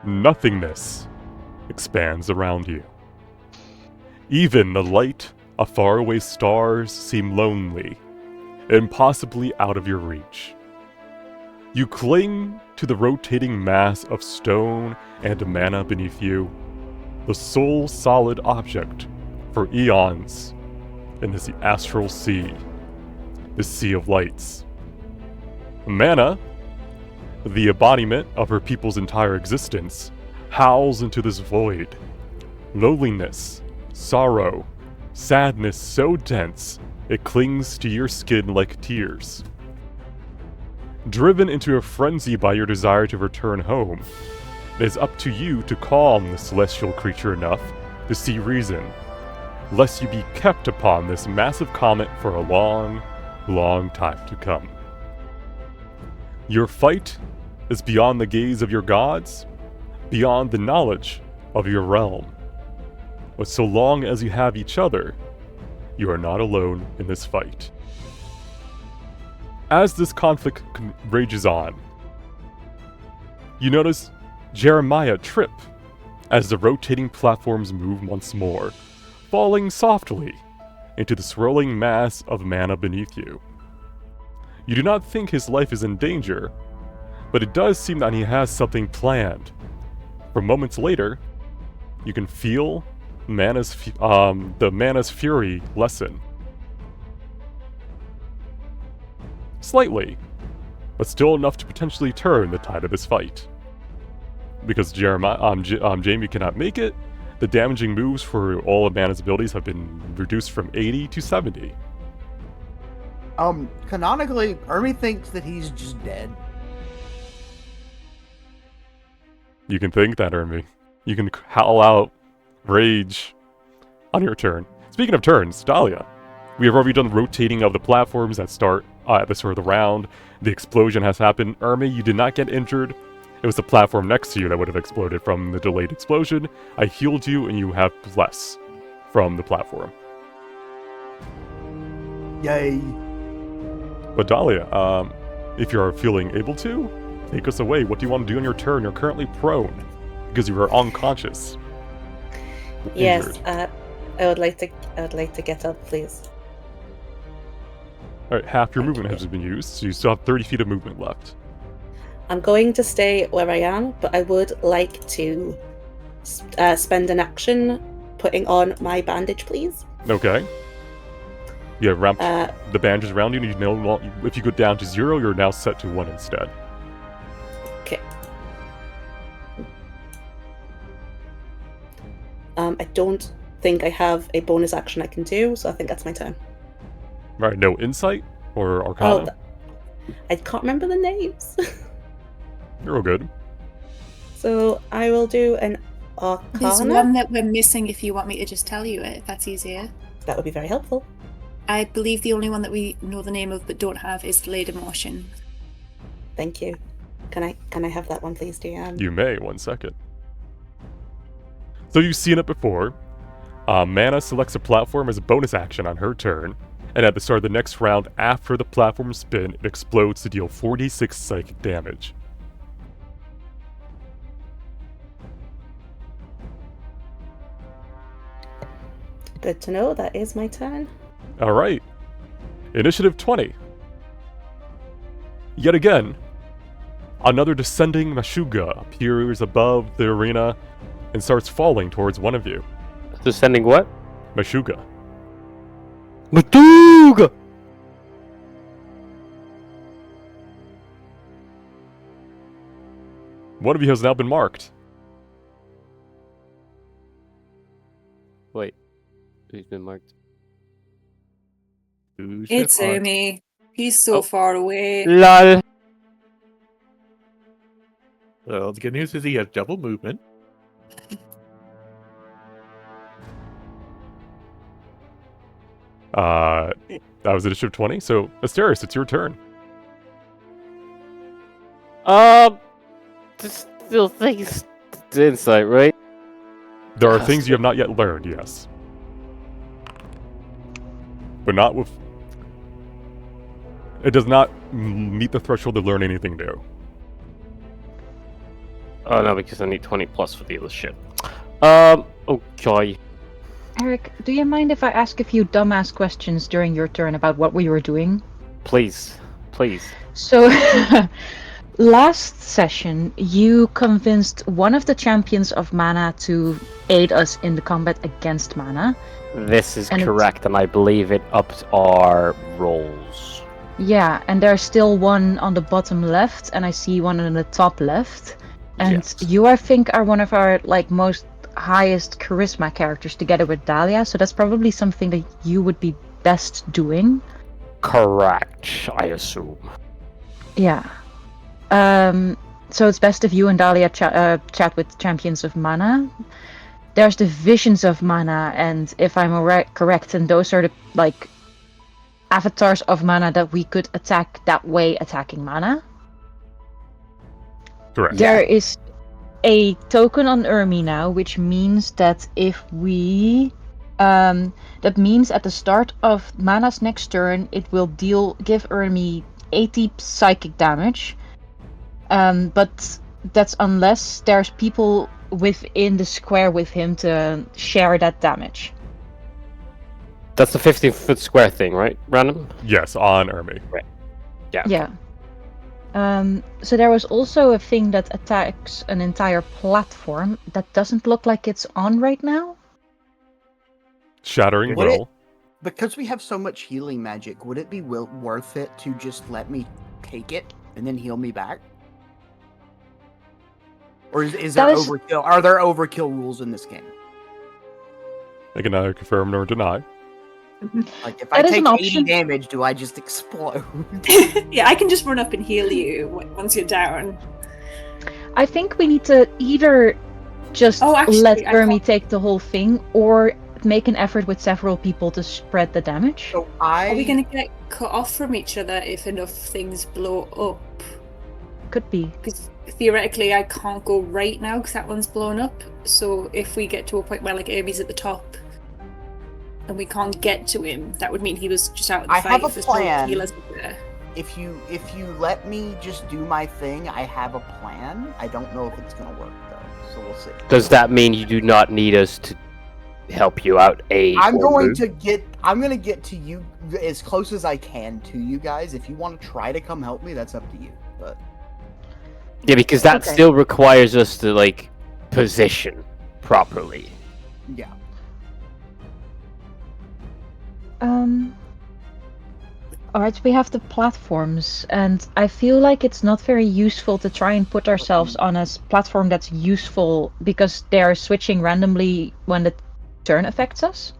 Nothingness expands around you. Even the light of faraway stars seem lonely, impossibly out of your reach. You cling to the rotating mass of stone and mana beneath you, the sole solid object for eons in this astral sea, this sea of lights. Mana, the embodiment of her people's entire existence, howls into this void. Loneliness, sorrow, sadness so dense it clings to your skin like tears. Driven into a frenzy by your desire to return home, it is up to you to calm the celestial creature enough to see reason, lest you be kept upon this massive comet for a long, long time to come. Your fight is beyond the gaze of your gods, beyond the knowledge of your realm. But so long as you have each other, you are not alone in this fight. As this conflict rages on, you notice Jeremiah trip as the rotating platforms move once more, falling softly into the swirling mass of mana beneath you. You do not think his life is in danger, but it does seem that he has something planned. For moments later, you can feel the mana's fury lessen. Slightly, but still enough to potentially turn the tide of this fight. Because Jamie cannot make it, the damaging moves for all of Mana's abilities have been reduced from 80 to 70. Canonically, Ermi thinks that he's just dead. You can think that, Ermi. You can howl out rage on your turn. Speaking of turns, Dahlia, we have already done the rotating of the platforms that start at the start of the round. The explosion has happened. Ermi, you did not get injured. It was the platform next to you that would have exploded from the delayed explosion. I healed you, and you have less from the platform. Yay. But Dahlia, if you're feeling able to, take us away. What do you want to do on your turn? You're currently prone because you are unconscious. Yes, Injured. I would like to get up, please. Alright, half your movement has been used, so you still have 30 feet of movement left. I'm going to stay where I am, but I would like to spend an action putting on my bandage, please. Okay. You have wrapped the bandages around you, and you know if you go down to 0, you're now set to 1 instead. Okay. I don't think I have a bonus action I can do, so I think that's my turn. Alright, no insight or arcana? I can't remember the names. You're all good. So I will do an arcana. There's one that we're missing if you want me to just tell you it, if that's easier. That would be very helpful. I believe the only one that we know the name of but don't have is Delayed Emotion. Thank you. Can I have that one, please, Deanne? You may, 1 second. So you've seen it before. Mana selects a platform as a bonus action on her turn, and at the start of the next round after the platform spin, it explodes to deal 46 psychic damage. Good to know. That is my turn. Alright. Initiative 20. Yet again, another descending Meshuggah appears above the arena and starts falling towards one of you. Descending what? Meshuggah. Matuga! One of you has now been marked. Wait. Who's been marked? Who's It's been marked? Ermi. He's so Oh. far away. LOL! Well, the good news is he has double movement. That was initiative 20, so Asteris, it's your turn. Just still things to insight, right? There are things you have not yet learned, yes. But not with... It does not meet the threshold to learn anything new. Oh no, because I need 20 plus for the other shit. Okay. Eric, do you mind if I ask a few dumbass questions during your turn about what we were doing? Please. So, last session, you convinced one of the champions of mana to aid us in the combat against mana. This is And it's- correct, and I believe it upped our rolls. Yeah, and there's still one on the bottom left, and I see one on the top left. And Yes. you, I think, are one of our most highest charisma characters together with Dahlia, so that's probably something that you would be best doing. Correct, I assume. Yeah. So it's best if you and Dahlia chat with champions of mana. There's the visions of mana, and if I'm correct, and those are the avatars of mana that we could attack that way, attacking mana. Correct. There is a token on Urmi now, which means that if we that means at the start of Mana's next turn, it will give Urmi 80 psychic damage. But that's unless there's people within the square with him to share that damage. That's the 15-foot square thing, right? Random? Yes, on Ermi. Yeah. Yeah. So there was also a thing that attacks an entire platform that doesn't look like it's on right now. Shattering Would it- Will. Because we have so much healing magic, would it be worth it to just let me take it and then heal me back? Or is there That is- overkill? Are there overkill rules in this game? I can neither confirm nor deny. Like, if I That is take an 80 option. damage, do I just explode? Yeah, I can just run up and heal you once you're down. I think we need to either just Oh, actually, let I Urmi thought- take the whole thing, or make an effort with several people to spread the damage. So Are we going to get cut off from each other if enough things blow up? Could be. Because theoretically, I can't go right now because that one's blown up. So if we get to a point where Irby's at the top and we can't get to him, that would mean he was just out of the I fight. have a if there's no plan. healers up there. If you let me just do my thing, I have a plan. I don't know if it's gonna work though, so we'll see. Does that mean you do not need us to help you out, I'm going move? to get to you as close as I can to you guys. If you want to try to come help me, that's up to you. But Yeah, because that Okay. still requires us to, position properly. yeah, Alright, we have the platforms, and I feel like it's not very useful to try and put ourselves on a platform that's useful because they are switching randomly when the turn affects us.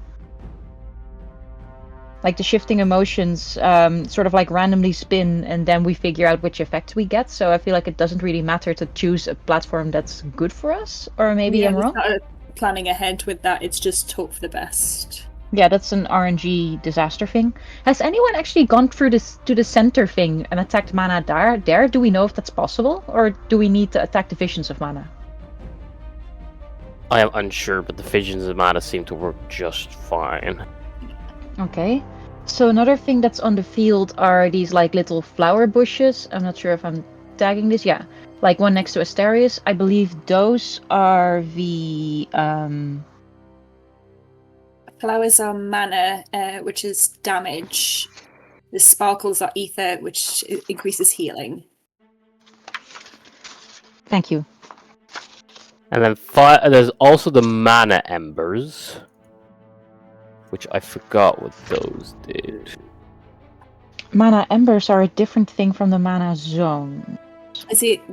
Like the shifting emotions sort of randomly spin, and then we figure out which effect we get. So I feel like it doesn't really matter to choose a platform that's good for us, or maybe I'm we wrong. started planning ahead with that. It's just hope for the best. Yeah, that's an RNG disaster thing. Has anyone actually gone through this to the center thing and attacked mana there? Do we know if that's possible, or do we need to attack the visions of mana? I am unsure, but the visions of mana seem to work just fine. Okay. So another thing that's on the field are these little flower bushes. I'm not sure if I'm tagging this. Yeah, one next to Asterius. I believe those are the Flowers are mana, which is damage. The sparkles are ether, which increases healing. Thank you. And then there's also the mana embers, which I forgot what those did. Mana embers are a different thing from the mana zone.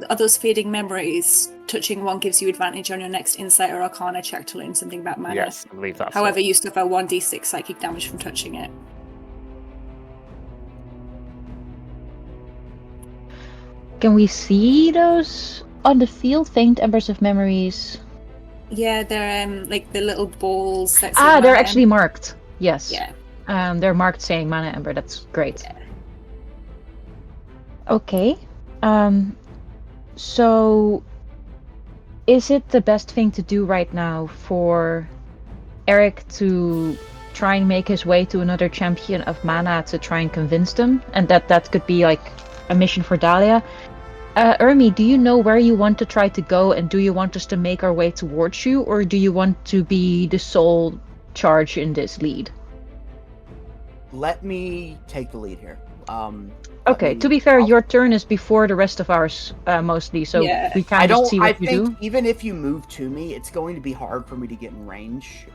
Are those fading memories? Touching one gives you advantage on your next insight or arcana check to learn something about mana. Yes, I believe that's However, it. you suffer 1d6 psychic damage from touching it. Can we see those on the field? Faint embers of memories. Yeah, they're the little balls. That say They're mana actually marked. Yes. Yeah. They're marked saying mana ember. That's great. Okay. So is it the best thing to do right now for Eric to try and make his way to another champion of mana to try and convince them, and that could be a mission for Dahlia, Ermi, do you know where you want to try to go, and do you want us to make our way towards you, or do you want to be the sole charge in this lead? Let me take the lead here. Okay, to be fair, your turn is before the rest of ours, mostly, so Yeah. we can just see I what you think do. even if you move to me, it's going to be hard for me to get in range.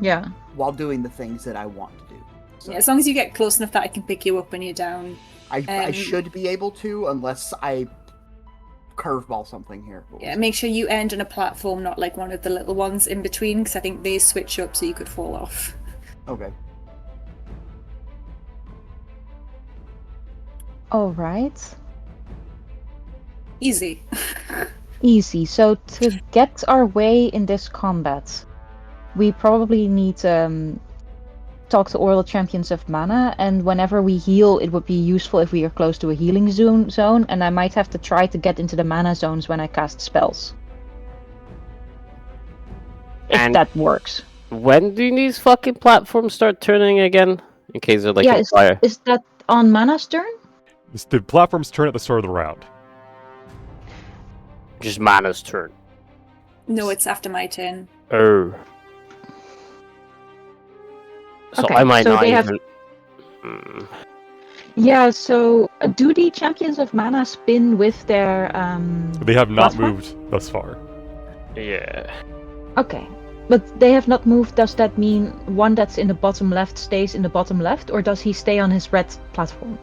Yeah. While doing the things that I want to do. So Yeah, as long as you get close enough that I can pick you up when you're down. I should be able to, unless I curveball something here. Yeah, make sure you end on a platform, not like one of the little ones in between, because I think they switch up so you could fall off. Okay. All right. Easy. Easy. So to get our way in this combat, we probably need to talk to Oral Champions of Mana, and whenever we heal, it would be useful if we are close to a healing zone, and I might have to try to get into the mana zones when I cast spells. If And that works. when do these fucking platforms start turning again? In case they're like yeah, on fire. is that on Mana's turn? The platforms turn at the start of the round. Just Mana's turn. No, it's after my turn. Oh. So Okay, I might so not they even. have- Yeah, so do the Champions of Mana spin with their They have not platform? moved thus far. Yeah. Okay. But they have not moved. Does that mean one that's in the bottom left stays in the bottom left, or does he stay on his red platform?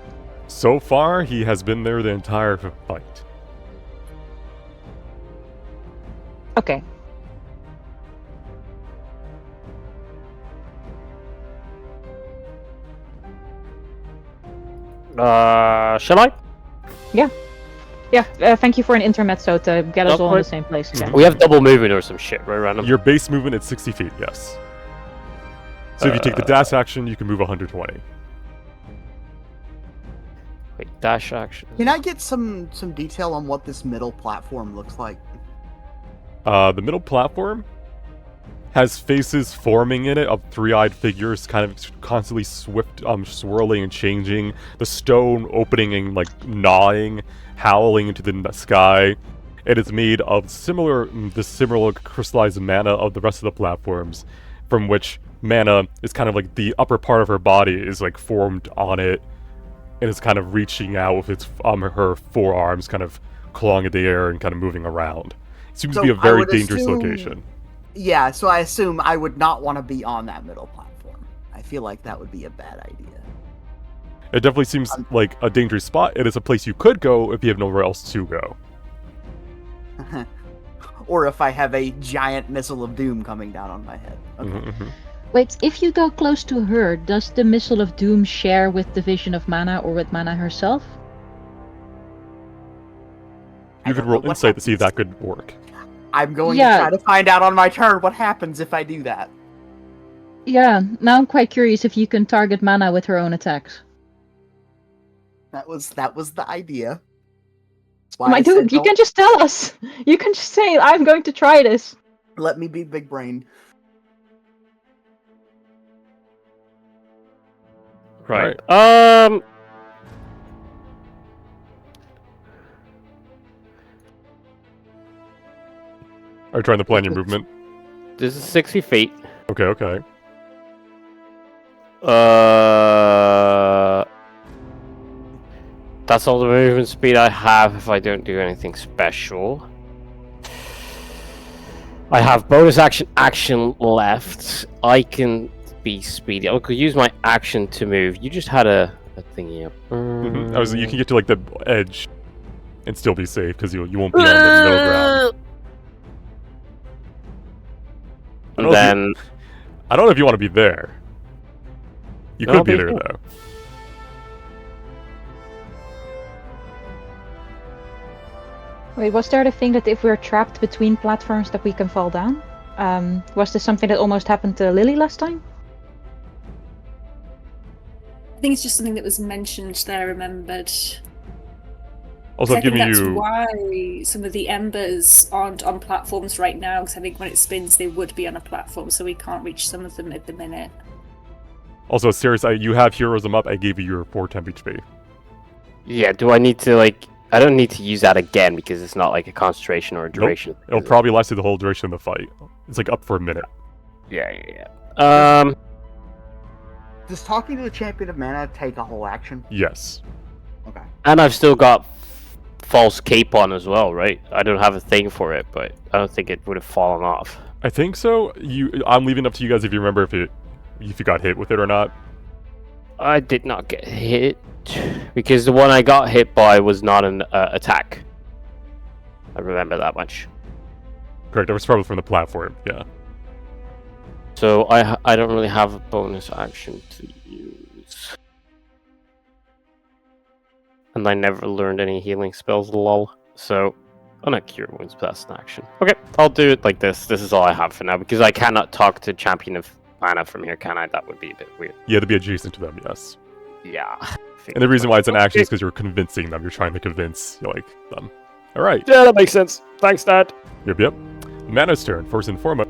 So far, he has been there the entire fight. Okay. Shall I? Yeah, thank you for an intermezzo to get us No, all in the wait. same place again. We have double movement or some shit, right, random? Your base movement is 60 feet, yes. So if you take the dash action, you can move 120. Wait, dash action. Can I get some detail on what this middle platform looks like? The middle platform has faces forming in it of three-eyed figures, kind of constantly swirling and changing. The stone opening and like gnawing, howling into the sky. It is made of the similar crystallized mana of the rest of the platforms, from which mana is kind of like the upper part of her body is like formed on it, and is kind of reaching out with its her forearms, kind of clawing at the air and kind of moving around. It seems to So be a I very would dangerous assume- location. Yeah, so I assume I would not want to be on that middle platform. I feel like that would be a bad idea. It definitely seems like a dangerous spot. It is a place you could go if you have nowhere else to go. Or if I have a giant missile of doom coming down on my head. Okay. Mhm. Wait, if you go close to her, does the Missile of Doom share with the Vision of Mana or with Mana herself? I You could don't know roll what insight to see if happens. that could work. I'm going Yeah. to try to find out on my turn what happens if I do that. Yeah, now I'm quite curious if you can target Mana with her own attacks. That was the idea. That's why My I said dude, you don't- can just tell us! You can just say, I'm going to try this! let me be big brained. Right. Are you trying to plan your movement? This is 60 feet. Okay. That's all the movement speed I have if I don't do anything special. I have bonus action left. I can be speedy. I could use my action to move. You just had a thingy up. You can get to like the edge and still be safe because you won't be on the middle ground. I don't know if you want to be there. You No, could be be there cool. though. Wait, was there the thing that if we're trapped between platforms that we can fall down? Was this something that almost happened to Lily last time? I think it's just something that was mentioned that I remembered. Also, I I'm think giving that's you. why some of the embers aren't on platforms right now, because I think when it spins they would be on a platform, so we can't reach some of them at the minute. Also, serious, you have heroism up. I gave you your 4 temp HP. Yeah, do I need to, like... I don't need to use that again because it's not like a concentration or a duration. It'll probably last you the whole duration of the fight. It's like up for a minute. Yeah. Does talking to the champion of mana take a whole action? Yes. Okay. And I've still got false cape on as well, right? I don't have a thing for it, but I don't think it would have fallen off. I think so. I'm leaving it up to you guys if you remember if you got hit with it or not. I did not get hit because the one I got hit by was not an attack. I remember that much. Correct. It was probably from the platform. Yeah. So I don't really have a bonus action to use. And I never learned any healing spells, lol. So, not cure wounds, but that's an action. Okay, I'll do it like this. This is all I have for now, because I cannot talk to Champion of Mana from here, can I? That would be a bit weird. Yeah, to be adjacent to them, yes. Yeah. And the reason why it's an action is because you're convincing them. You're trying to convince, them. Alright. Yeah, that makes sense. Thanks, Dad. Yep. Mana's turn, first and foremost.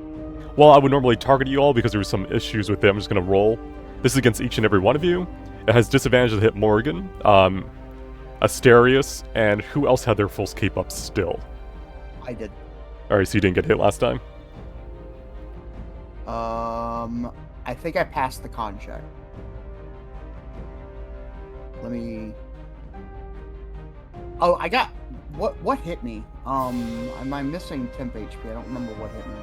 While I would normally target you all because there were some issues with them, I'm just going to roll. This is against each and every one of you. It has disadvantage to hit Morgan, Asterius, and who else had their full cape up still? I did. Alright, so you didn't get hit last time? I think I passed the con check. Let me... Oh, I got... What hit me? Am I missing temp HP? I don't remember what hit me.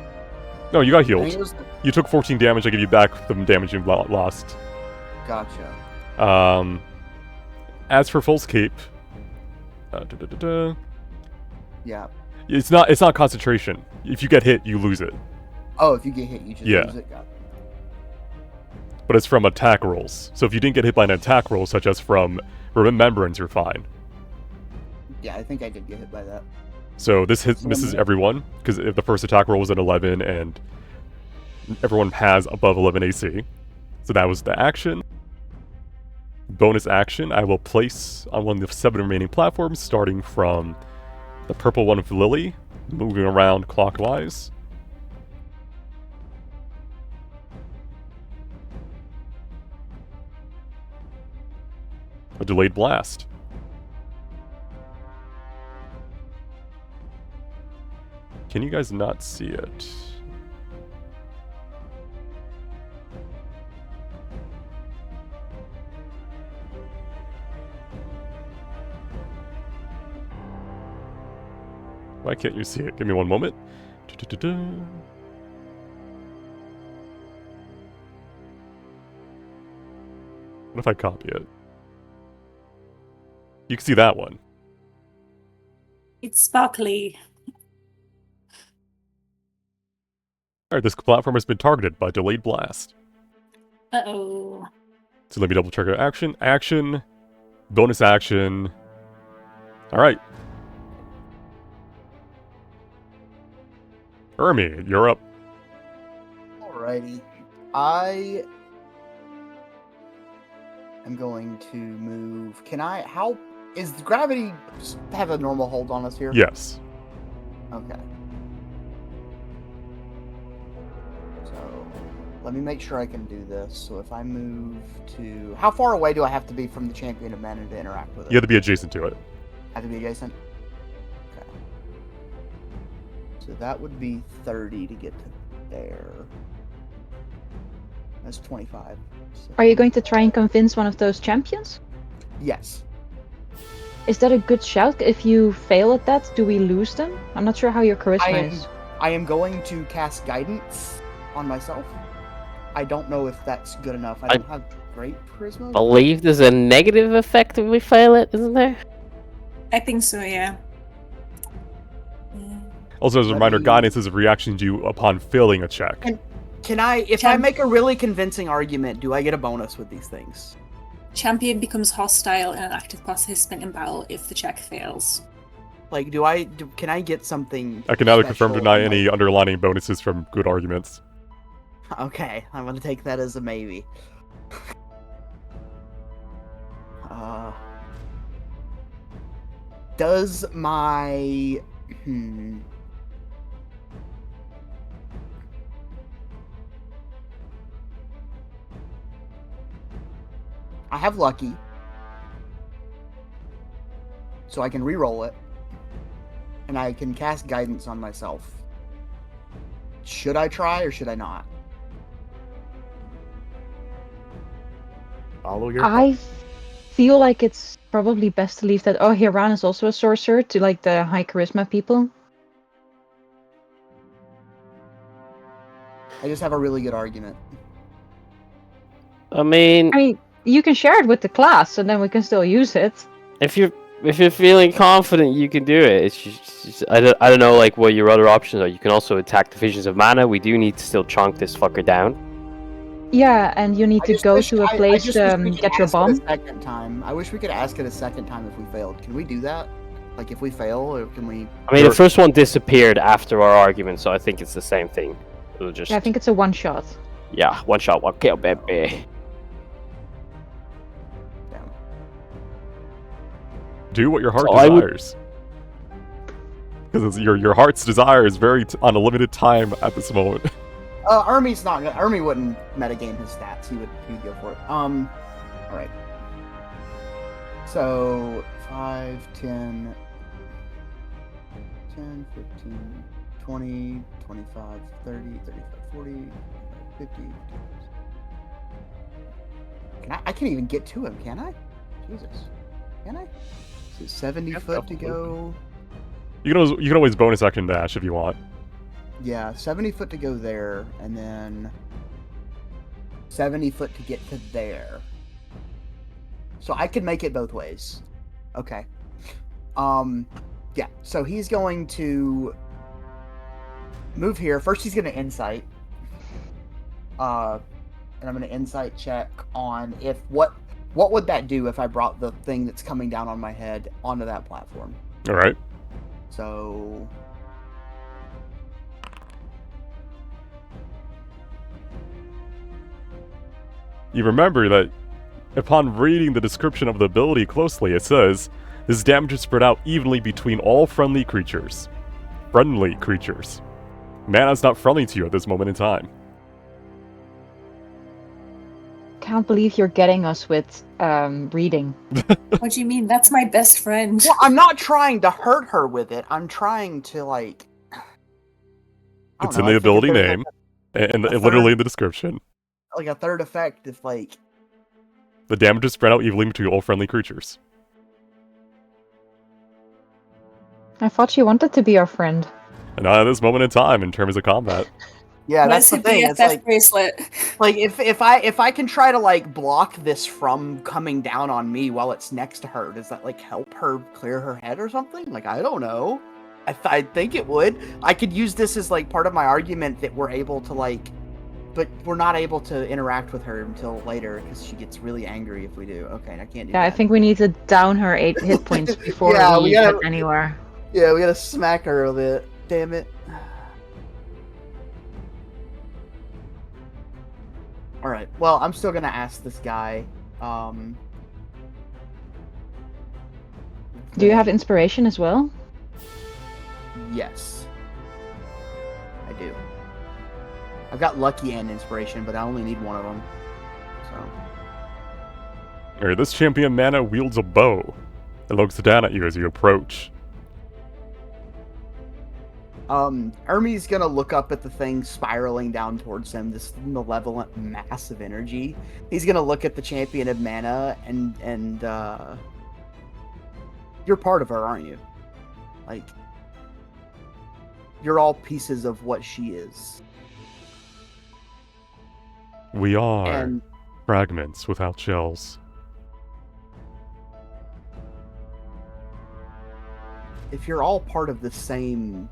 No, you got I think healed. it was You took 14 damage, I give you back the damage you lost. Gotcha. As for Full's Cape... Yeah. It's not concentration. If you get hit, you lose it. Oh, if you get hit, you just lose it. Got it. But it's from attack rolls. So if you didn't get hit by an attack roll, such as from Remembrance, you're fine. Yeah, I think I did get hit by that. So this misses everyone, because if the first attack roll was an 11, and everyone has above 11 AC. So that was the action. Bonus action, I will place on one of the 7 remaining platforms, starting from the purple one with Lily, moving around clockwise. A delayed blast. Can you guys not see it? Why can't you see it? Give me one moment. What if I copy it? You can see that one. It's sparkly. Alright, this platform has been targeted by delayed blast. Uh-oh. So let me double check our action. Action. Bonus action. Alright. Ermi, you're up. Alrighty. I am going to move. How is gravity have a normal hold on us here? Yes. Okay. So let me make sure I can do this. So if I move to, how far away do I have to be from the Champion of Mana to interact with it? You have to be adjacent to it. Have to be adjacent. Okay. So that would be 30 to get to there. That's 25. So. Are you going to try and convince one of those champions? Yes. Is that a good shout? If you fail at that, do we lose them? I'm not sure how your charisma is. I am going to cast guidance on myself. I don't know if that's good enough. I don't have great charisma. I believe there's a negative effect if we fail it, isn't there? I think so, yeah. Also, as a reminder, guidance is a reaction to you upon failing a check. Can I, if I make a really convincing argument, do I get a bonus with these things? Champion becomes hostile and an active participant in battle if the check fails. Like, can I get something? I can neither confirm or special deny and, any underlining bonuses from good arguments. Okay, I'm gonna take that as a maybe. Does my I have lucky. So I can re-roll it, and I can cast guidance on myself. Should I try or should I not? Follow your heart. I feel like it's probably best to leave that. Oh, Hiran is also a sorcerer to like the high charisma people. I just have a really good argument. I mean, I mean, you can share it with the class, and then we can still use it. if you're feeling confident, you can do it. It's just I don't know like what your other options are. You can also attack the visions of mana. We do need to still chunk this fucker down. Yeah, and you need to go to a place to get your bomb. A second time. I wish we could ask it a second time if we failed. Can we do that? Like if we fail, or can we? I mean, the first one disappeared after our argument, so I think it's the same thing. It'll just Yeah, I think it's a one shot. yeah, one shot, one kill, baby. Damn. Do what your heart So I would- desires. Because your heart's desire is very on a limited time at this moment. Ermi's not gonna. Ermi wouldn't metagame his stats. He would go for it. All right. So 5, 10, 15, 20, 25, 30, 35, 40, 50. I can't even get to him, can I? Jesus. Can I? So 70 foot to go. You can always bonus action dash if you want. Yeah, 70 foot to go there, and then 70 foot to get to there. So I could make it both ways. Okay. Yeah, so he's going to move here. First he's going to insight. And I'm going to insight check on if what would that do if I brought the thing that's coming down on my head onto that platform. All right. So You remember that upon reading the description of the ability closely, it says, this damage is spread out evenly between all friendly creatures. Friendly creatures. Mana's not friendly to you at this moment in time. Can't believe you're getting us with reading. What do you mean? That's my best friend. well, I'm not trying to hurt her with it. I'm trying to like. I don't It's know, in the I think if ability there's name, and a literally third- in the description. like a third effect if like. The damage is spread out evenly between all friendly creatures. I thought you wanted to be our friend. And not at this moment in time in terms of combat. Yeah, Where's that's the her thing. BFF It's like bracelet? if I can try to like block this from coming down on me while it's next to her, does that like help her clear her head or something? Like I don't know. I think it would. I could use this as like part of my argument that we're able to like, but we're not able to interact with her until later because she gets really angry if we do. Okay, I can't do Yeah, that. I think we need to down her 8 hit points before Yeah, we we gotta- get anywhere. Yeah, we gotta smack her a bit. Damn it. Alright, well, I'm still gonna ask this guy. Do you have inspiration as well? Yes. I do. I've got lucky and inspiration, but I only need one of them. So. Alright, this champion mana wields a bow. It looks down at you as you approach. Ermi's gonna look up at the thing spiraling down towards him, this malevolent mass of energy. He's gonna look at the champion of mana and you're part of her, aren't you? Like, you're all pieces of what she is. We are And fragments without shells. if you're all part of the same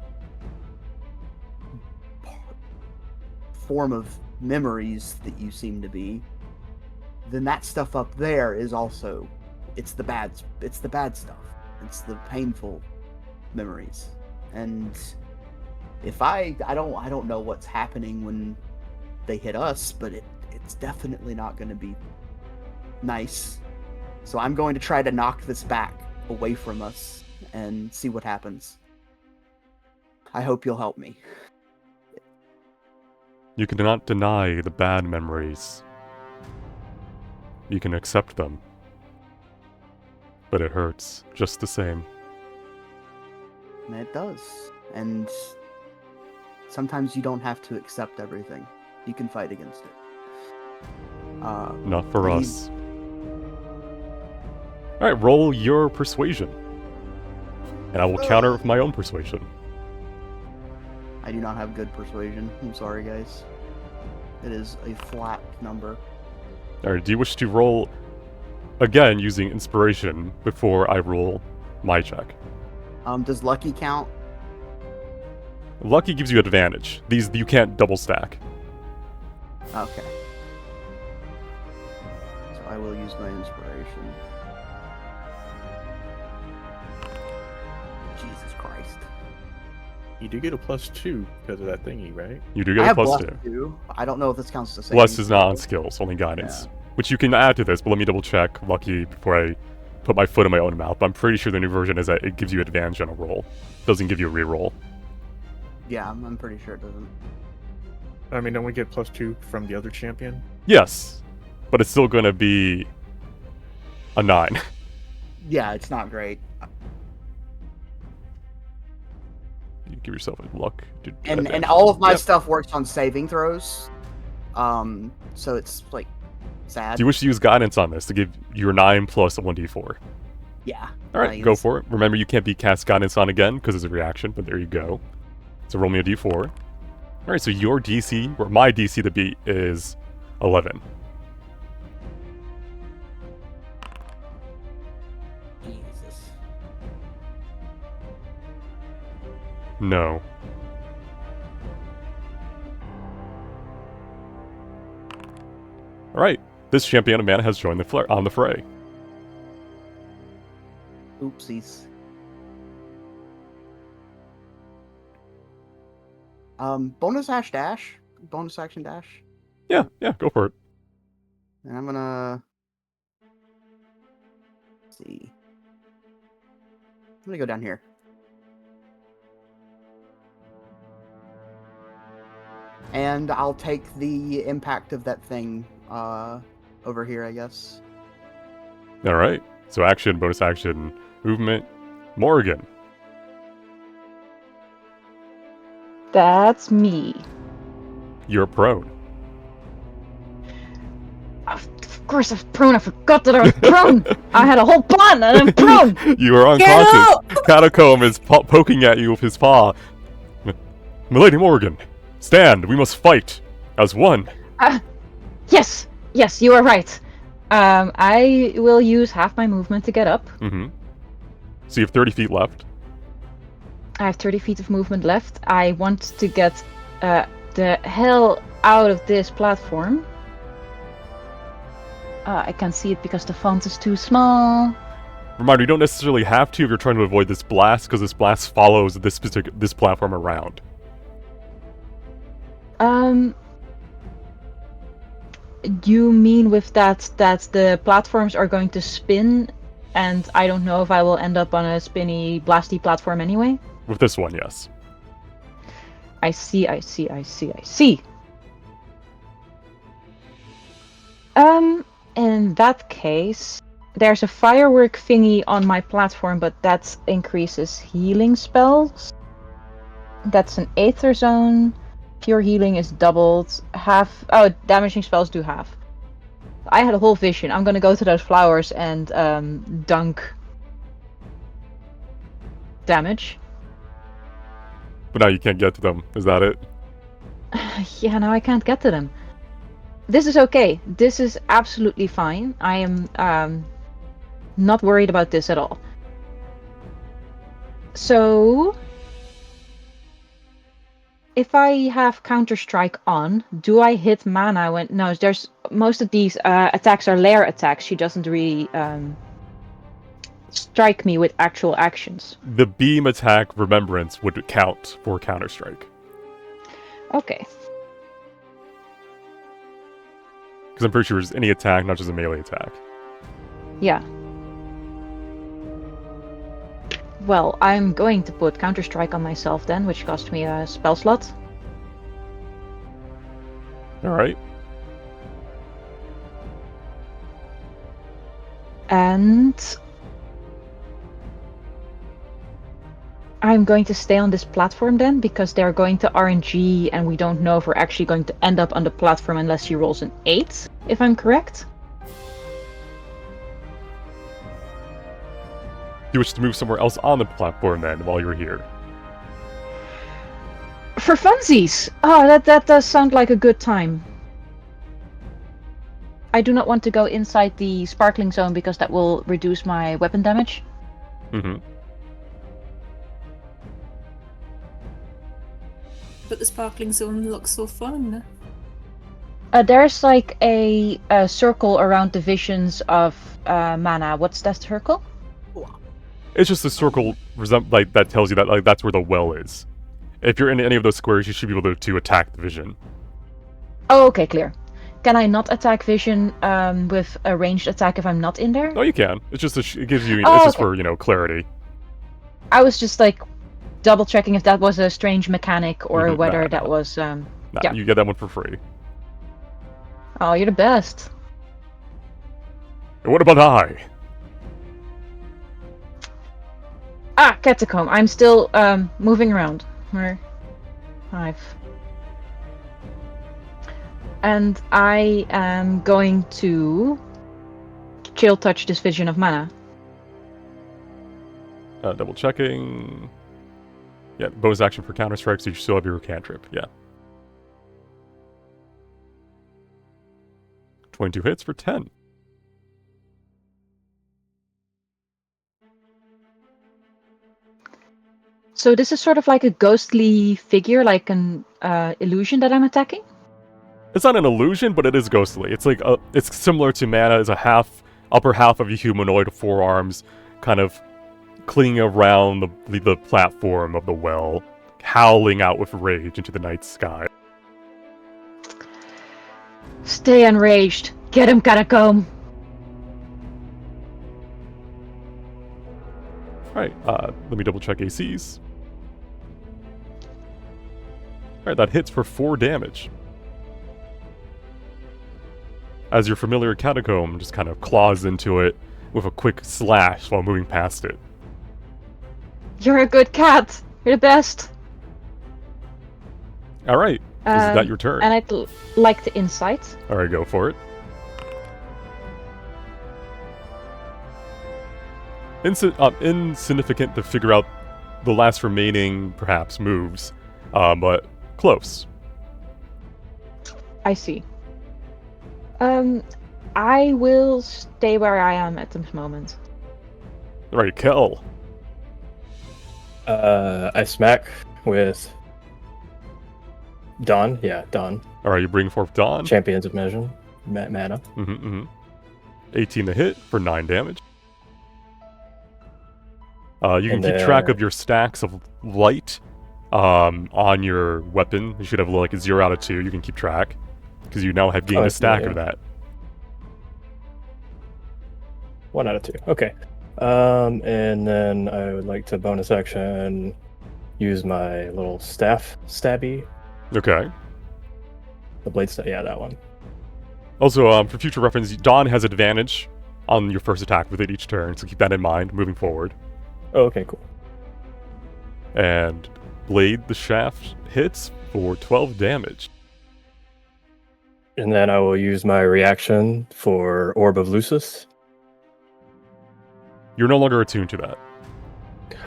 form of memories that you seem to be, then that stuff up there is also it's the bad stuff. It's the painful memories. And if I don't know what's happening when they hit us, but it's definitely not going to be nice. So I'm going to try to knock this back away from us and see what happens. I hope you'll help me. You cannot deny the bad memories. You can accept them. but it hurts just the same. And it does. And sometimes you don't have to accept everything. You can fight against it. Not for Lady- us. Alright, roll your persuasion. And I will counter with my own persuasion. I do not have good persuasion. I'm sorry, guys. It is a flat number. Alright, do you wish to roll again using inspiration before I roll my check? Does lucky count? Lucky gives you advantage. These you can't double stack. Okay. So I will use my inspiration. Jesus Christ. You do get a +2 because of that thingy, right? You do I get a have plus bless 2. too. I don't know if this counts the same. Bless is not on skills, only guidance. Yeah. Which you can add to this, but let me double check Lucky before I put my foot in my own mouth. But I'm pretty sure the new version is that it gives you advantage on a roll. Doesn't give you a reroll. Yeah, I'm pretty sure it doesn't. I mean, don't we get +2 from the other champion? Yes, but it's still gonna be a 9. Yeah, it's not great. You give yourself a luck. And advantage. all of my Yep. stuff works on saving throws. So it's like sad. Do you wish to use guidance on this to give your 9 plus a 1d4? Yeah. All right, go for it. Remember, you can't be cast guidance on again because it's a reaction, but there you go. So roll me a d4. All right, so your DC, or my DC to beat, is 11. Jesus. No. All right, this champion of mana has joined the fray. Oopsies. Bonus dash? Bonus action dash? Yeah, go for it. And I'm gonna... see. I'm gonna go down here. And I'll take the impact of that thing over here, I guess. All right, so action, bonus action, movement. Morgan, That's me. you're prone. Of course, I'm prone. I forgot that I was prone. I had a whole plan, and I'm prone. You are unconscious. Catacomb is poking at you with his paw. Milady Morgan, stand. We must fight as one. Yes, you are right. I will use half my movement to get up. Mm-hmm. So you have 30 feet left. I have 30 feet of movement left. I want to get the hell out of this platform. I can't see it because the font is too small. Reminder, you don't necessarily have to if you're trying to avoid this blast, because this blast follows this platform around. You mean with that the platforms are going to spin, and I don't know if I will end up on a spinny, blasty platform anyway? With this one, yes. I see. In that case, there's a firework thingy on my platform, but that increases healing spells. That's an Aether Zone. Pure healing is doubled. Half. Oh, damaging spells do half. I had a whole vision. I'm gonna go to those flowers and dunk damage. But now you can't get to them. Is that it? Yeah, now I can't get to them. This is okay. This is absolutely fine. I am not worried about this at all. So, if I have Counter-Strike on, do I hit mana when... No, there's... Most of these attacks are lair attacks. She doesn't really strike me with actual actions. The beam attack remembrance would count for Counter-Strike. Okay. Because I'm pretty sure it's any attack, not just a melee attack. Yeah. Well, I'm going to put Counter-Strike on myself then, which cost me a spell slot. Alright. And I'm going to stay on this platform then, because they're going to RNG, and we don't know if we're actually going to end up on the platform unless she rolls an 8, if I'm correct. You wish to move somewhere else on the platform then, while you're here? For funsies! Oh, that does sound like a good time. I do not want to go inside the sparkling zone because that will reduce my weapon damage. Mm-hmm. But the sparkling zone looks so fun. There's like a circle around the visions of mana. What's that circle? It's just a circle like that tells you that like that's where the well is. If you're in any of those squares, you should be able to attack the vision. Oh, okay, clear. Can I not attack vision with a ranged attack if I'm not in there? Oh, you can. It's just it gives you. Oh, it's just okay. for clarity. I was just like double checking if that was a strange mechanic or Mhm, whether nah. that was. Nah, Yeah. you get that one for free. Oh, you're the best. And what about I? Ah, catacomb. I'm still moving around. Where? 5. And I am going to chill touch this vision of mana. Double checking. Yeah, bonus action for counter strikes. You still have your cantrip. Yeah. 22 hits for 10. So this is sort of like a ghostly figure, like an illusion that I'm attacking? It's not an illusion, but it is ghostly. It's like it's similar to mana as a upper half of a humanoid, 4 arms, kind of clinging around the platform of the well, howling out with rage into the night sky. Stay enraged. Get him, catacomb. Alright, let me double check ACs. Alright, that hits for 4 damage. As your familiar catacomb just kind of claws into it with a quick slash while moving past it. You're a good cat. You're the best. Alright, is that your turn? And I'd like the insight. Alright, go for it. Insignificant to figure out the last remaining, perhaps, moves, but close. I see. I will stay where I am at this moment. Alright, Kel. I smack with Dawn. Yeah, Dawn. Alright, you bring forth Dawn. Champions of Mana. Mana. 18 to hit for 9 damage. You can keep track of your stacks of light on your weapon. You should have like a 0 out of 2. You can keep track because you now have gained a stack of that. 1 out of 2. Okay. And then I would like to bonus action use my little staff stabby. Okay. The blade stab. Yeah, that one. Also, for future reference, Dawn has advantage on your first attack with it each turn, so keep that in mind moving forward. Oh, okay, cool. And blade the shaft hits for 12 damage. And then I will use my reaction for Orb of Lucis. You're no longer attuned to that.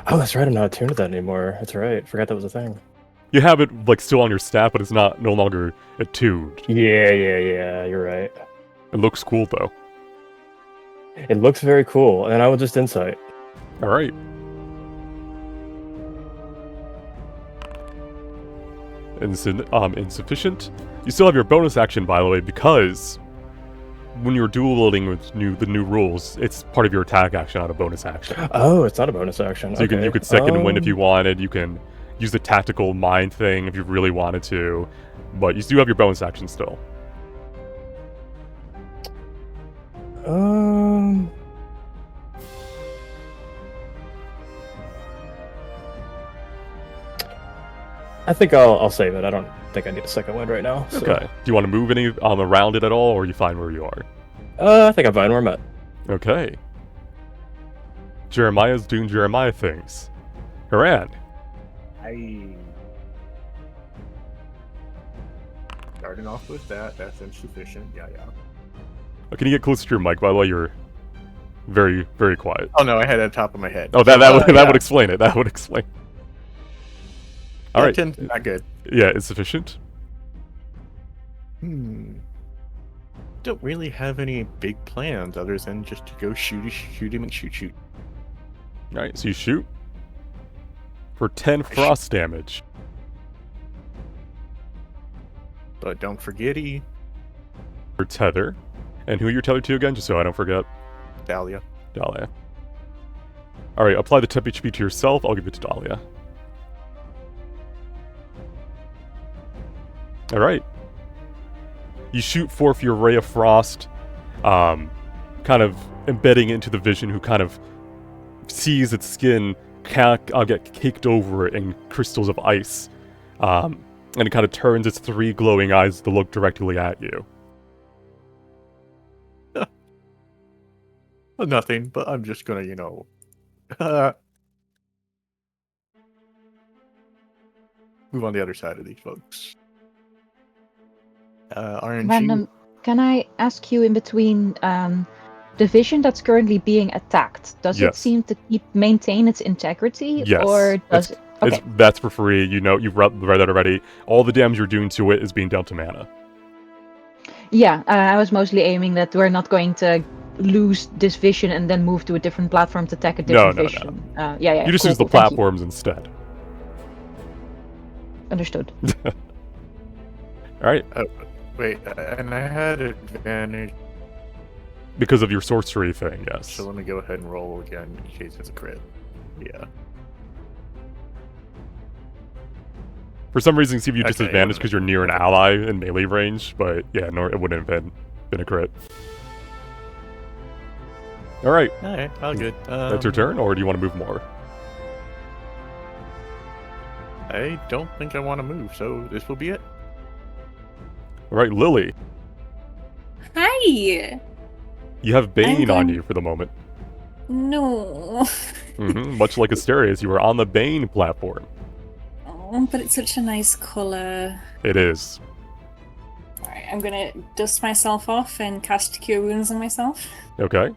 Oh, that's right. I'm not attuned to that anymore. That's right. Forgot that was a thing. You have it like still on your staff, but it's no longer attuned. Yeah. You're right. It looks cool though. It looks very cool, and I will just insight. All right. Insufficient. You still have your bonus action, by the way, because when you're dual wielding with the new rules, it's part of your attack action, not a bonus action. Oh, it's not a bonus action. So okay. you could second wind if you wanted. You can use the tactical mind thing if you really wanted to, but you do have your bonus action still. I think I'll save it. I don't think I need a second wind right now. So. Okay. Do you want to move any around it at all, or are you fine where you are? I think I'm fine where I'm at. Okay. Jeremiah's doing Jeremiah things. Haran, Starting off with that's insufficient. Yeah. Can you get closer to your mic? By the way, you're very, very quiet. Oh no, I had it on top of my head. Oh, that would explain it. That would explain. All right. 10's not good. Yeah, it's sufficient. Don't really have any big plans other than just to go shoot him and shoot. All right, so you shoot for 10 frost damage. But don't forget For tether. And who are you tethered to again, just so I don't forget? Dahlia. Dahlia. Alright, apply the temp HP to yourself. I'll give it to Dahlia. Alright. You shoot forth your ray of frost, kind of embedding into the vision, who kind of sees its skin get caked over in crystals of ice. And it kind of turns its 3 glowing eyes to look directly at you. Nothing, but I'm just gonna, move on the other side of these folks. RNG. Random, can I ask you in between the vision that's currently being attacked? Does it Yes. seem to maintain its integrity? Yes. Or does it? Okay. That's for free. You've read that already. All the damage you're doing to it is being dealt to mana. Yeah, I was mostly aiming that we're not going to lose this vision and then move to a different platform to attack a different No. vision. Yeah. You just cool, use the cool, thank you. platforms instead. Understood. Alright. Wait, and I had advantage, Because of your sorcery thing, yes. so let me go ahead and roll again in case it's a crit. Yeah. For some reason, see if you Okay, disadvantage yeah. because you're near an ally in melee range, but yeah, no, it wouldn't have been a crit. Alright, Alright, all good. that's your turn, or do you want to move more? I don't think I want to move, so this will be it. Alright, Lily, Hi! you have Bane on going- you for the moment. No. Much like Asterius, you are on the Bane platform. Oh, but it's such a nice colour. It is. Alright, I'm gonna dust myself off and cast Cure Wounds on myself. Okay.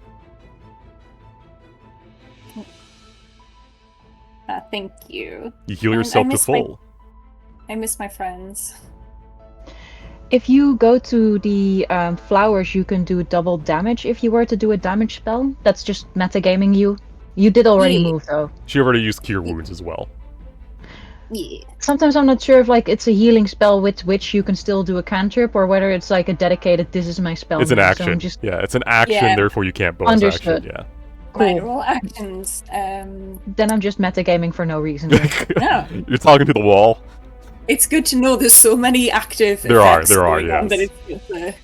Thank you. You heal I yourself to miss my- full. I miss my friends. If you go to the flowers, you can do double damage if you were to do a damage spell. That's just metagaming you. You did already Yeah. move though. She already used Cure Wounds as well. Yeah. Sometimes I'm not sure if it's a healing spell with which you can still do a cantrip, or whether it's like a dedicated "this is my spell." It's an now, so action. I'm just Yeah, it's an action, Yeah. therefore you can't bonus Understood. action. Mine are cool. all actions. Then I'm just metagaming for no reason. Yeah. No. You're talking to the wall. It's good to know there's so many active There are, effects there are, going on that yes. it's good there.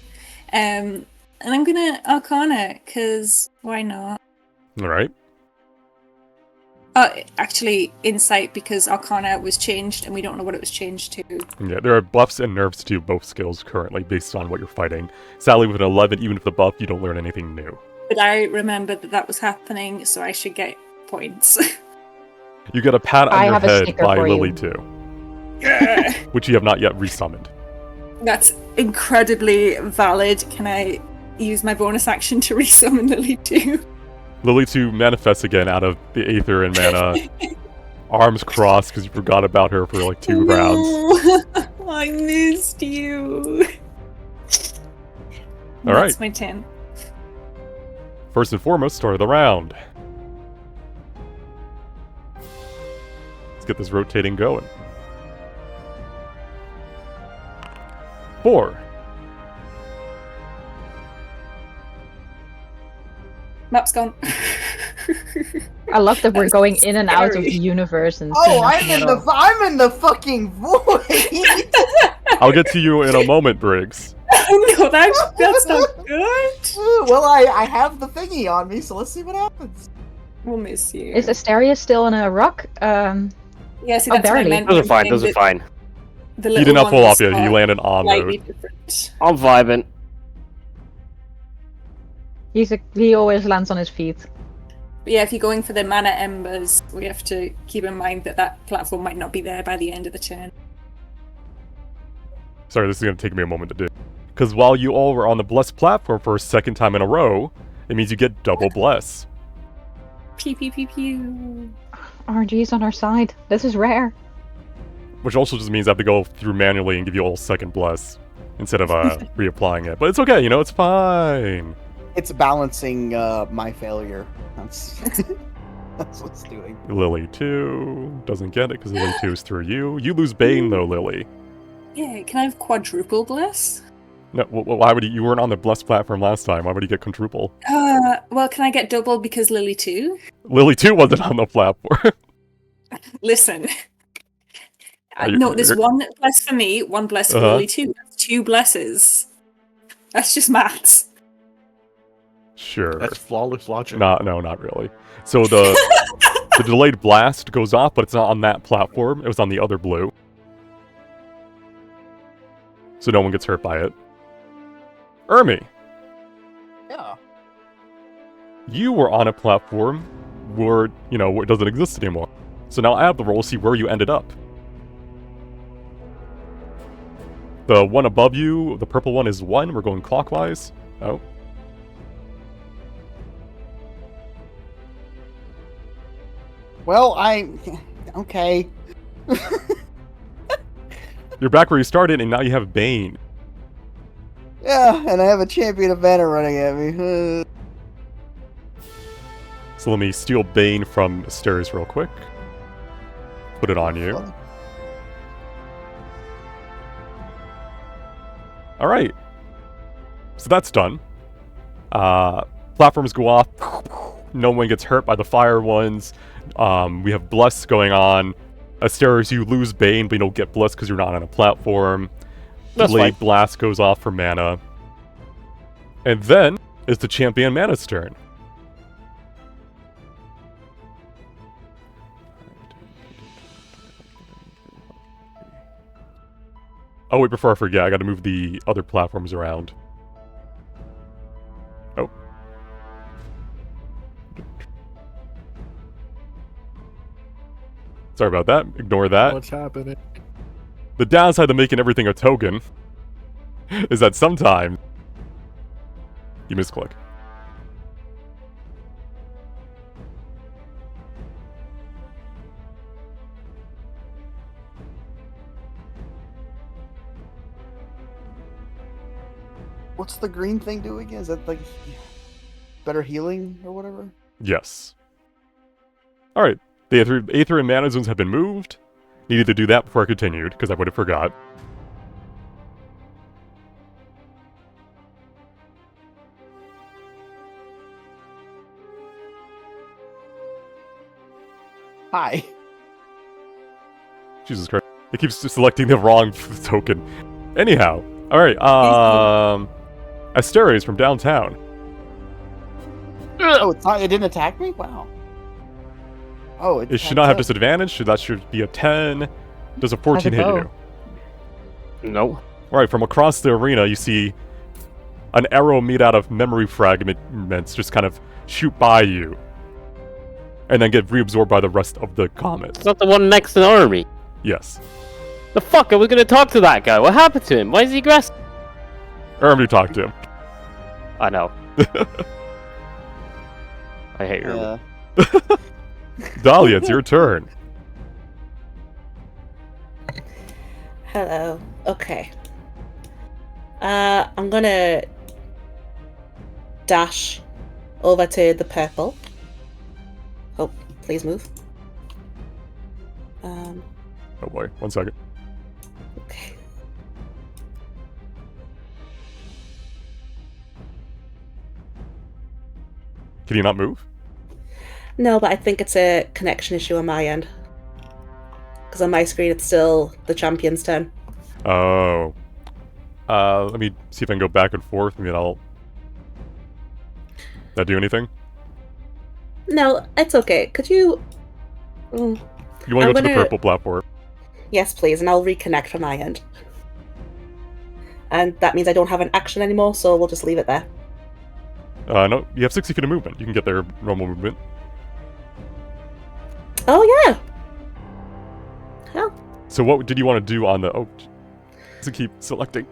And I'm gonna Arcana, because why not? Alright. Actually, Insight, because Arcana was changed and we don't know what it was changed to. Yeah, there are buffs and nerfs to both skills currently based on what you're fighting. Sadly, with an 11, even if the buff, you don't learn anything new. But I remembered that was happening, so I should get points. You get a pat on I your have a head sticker by for you. Lily too, which you have not yet resummoned. That's incredibly valid. Can I use my bonus action to resummon Lily too? Lily 2 manifests again out of the Aether and mana, arms crossed because you forgot about her for like 2 rounds. No, I missed you. All right. That's my 10. First and foremost, start of the round. Let's get this rotating going. 4. Map's gone. I love that we're That's going in and out of the scary. universe and Oh, seeing I'm nothing in at the all. I'm in the fucking void. I'll get to you in a moment, Briggs. Oh no, that's not good. Well, I have the thingy on me, so let's see what happens. We'll miss you. Is Asteria still in a rock? Yeah, see, Oh, that's what I barely. meant. Those are fine. when Those are the- fine. The He little did not one pull off was, yet. He landed on slightly mode. different. I'm vibing. He always lands on his feet. But yeah, if you're going for the mana embers, we have to keep in mind that that platform might not be there by the end of the turn. Sorry, this is going to take me a moment to do. Because while you all were on the Bless platform for a second time in a row, it means you get double Bless. Pew pew pew pew. RNG's on our side. This is rare. Which also just means I have to go through manually and give you all second Bless instead of reapplying it. But it's okay, it's fine. It's balancing my failure. That's that's what it's doing. Lily 2 doesn't get it because Lily 2 is through you. You lose Bane though, Lily. Yeah, can I have quadruple bless? No, why would you weren't on the Bless platform last time? Why would you get quadruple? Well, can I get double because Lily 2? Lily 2 wasn't on the platform. Listen. You're- There's one bless for me, one bless for Lily 2. That's 2 blesses. That's just maths. Sure. That's flawless logic. No, not really. So the delayed blast goes off, but it's not on that platform. It was on the other blue. So no one gets hurt by it. Ermi, Yeah. you were on a platform where, where it doesn't exist anymore. So now I have the roll to see where you ended up. The one above you, the purple one, is 1. We're going clockwise. Oh. Well, okay. You're back where you started, and now you have Bane. Yeah, and I have a champion of mana running at me. So let me steal Bane from Asterius real quick. Put it on you. Alright. So that's done. Platforms go off. No one gets hurt by the fire ones. We have Bless going on. Asterius, you lose Bane, but you don't get Bless because you're not on a platform. Delayed Blast goes off for mana. And then is the champion Mana's turn. Oh wait, before I forget, I gotta move the other platforms around. Oh. Sorry about that. Ignore that. What's happening? The downside to making everything a token is that sometimes you misclick. What's the green thing do again? Is that like better healing or whatever? Yes. Alright. The Aether and Mana Zones have been moved. Needed to do that before I continued, because I would have forgot. Hi. Jesus Christ. It keeps selecting the wrong token. Anyhow. Alright, Asterius from downtown. Oh, it's not. It didn't attack me. Wow. Oh, It should not have disadvantage. That should be a 10. Does a 14 hit you? No. Alright, from across the arena, you see an arrow made out of memory fragments just kind of shoot by you. And then get reabsorbed by the rest of the comet. It's not the one next to the army. Yes. The fuck? I was gonna talk to that guy. What happened to him? Why is he aggressive? Erm, you talk to him. I know. I hate her. Dahlia, it's your turn. Hello. Okay. I'm gonna dash over to the purple. Oh, please move. Oh boy, 1 second. Okay. Can you not move? No, but I think it's a connection issue on my end. Because on my screen it's still the champion's turn. Oh. Let me see if I can go back and forth. Maybe I'll... That do anything? No, it's okay. Could you... Mm. You want to I'm go to the gonna- purple platform? Yes, please, and I'll reconnect from my end. And that means I don't have an action anymore, so we'll just leave it there. No, you have 60 feet of movement. You can get there normal movement. Oh yeah. Hell, So what did you want to do on the... Oh, to keep selecting.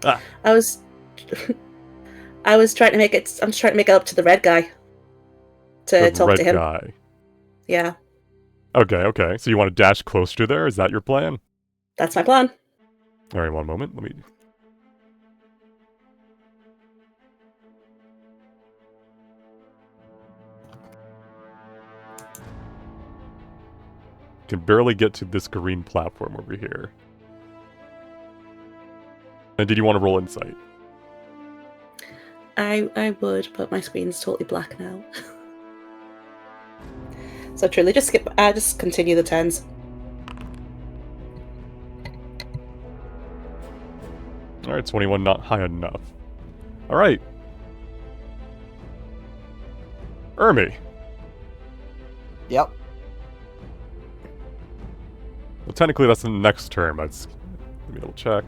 I was trying to make it. I'm just trying to make it up to the red guy to The talk red to him. guy. Yeah, Okay. So you want to dash closer there? Is that your plan? that's my plan. All right, one moment. Let me... Can barely get to this green platform over here. And did you want to roll insight? I would, but my screen's totally black now. So truly, just skip. Just continue the turns. All right, 21 not high enough. All right. Ermi. Yep. Well, technically that's the next turn. Let me double check.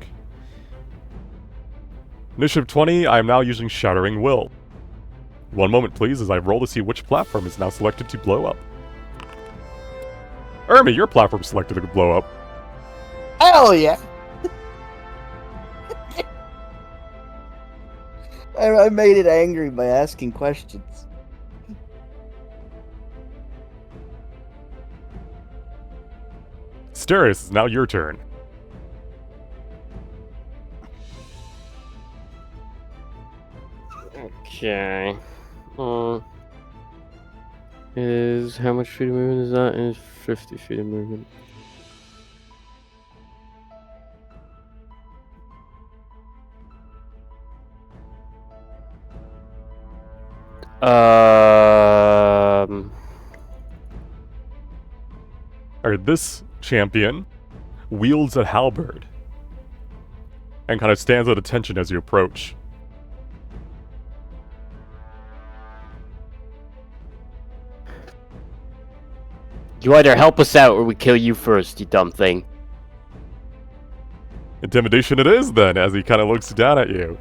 Initiative 20, I am now using Shattering Will. One moment, please, as I roll to see which platform is now selected to blow up. Ermi, your platform selected to blow up. Hell yeah! I made it angry by asking questions. Asterius, it's now your turn. Okay. Is how much feet of movement is that? Is 50 feet of movement. Alright, this champion wields a halberd and kind of stands at attention as you approach. You either help us out or we kill you first, you dumb thing. Intimidation it is, then, as he kind of looks down at you.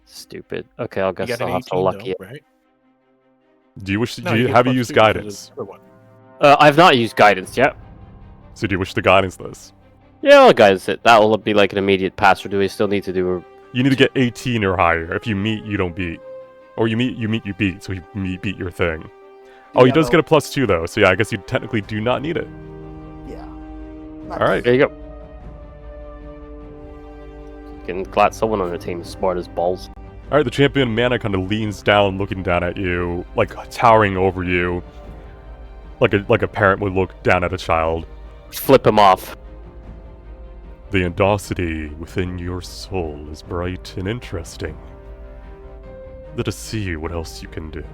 Stupid. Okay, I'll You guess got an I'll have to 18 lucky it. though, right? Do you wish to, No, have you get plus used 2 because of guidance? the other one. I've not used guidance yet. So do you wish to guidance this? Yeah, I'll guidance it. That will be like an immediate pass, or do we still need to do a... You need to get 18 or higher. If you meet, you don't beat. Or you meet, you beat, so you beat your thing. Oh, he Yeah, does no. get a +2 though, so yeah, I guess you technically do not need it. Yeah. Alright. There you go. Getting glad someone on their team is smart as balls. Alright, the champion Mana kind of leans down, looking down at you, like towering over you. Like a parent would look down at a child. Flip him off. The endosity within your soul is bright and interesting. Let us see what else you can do.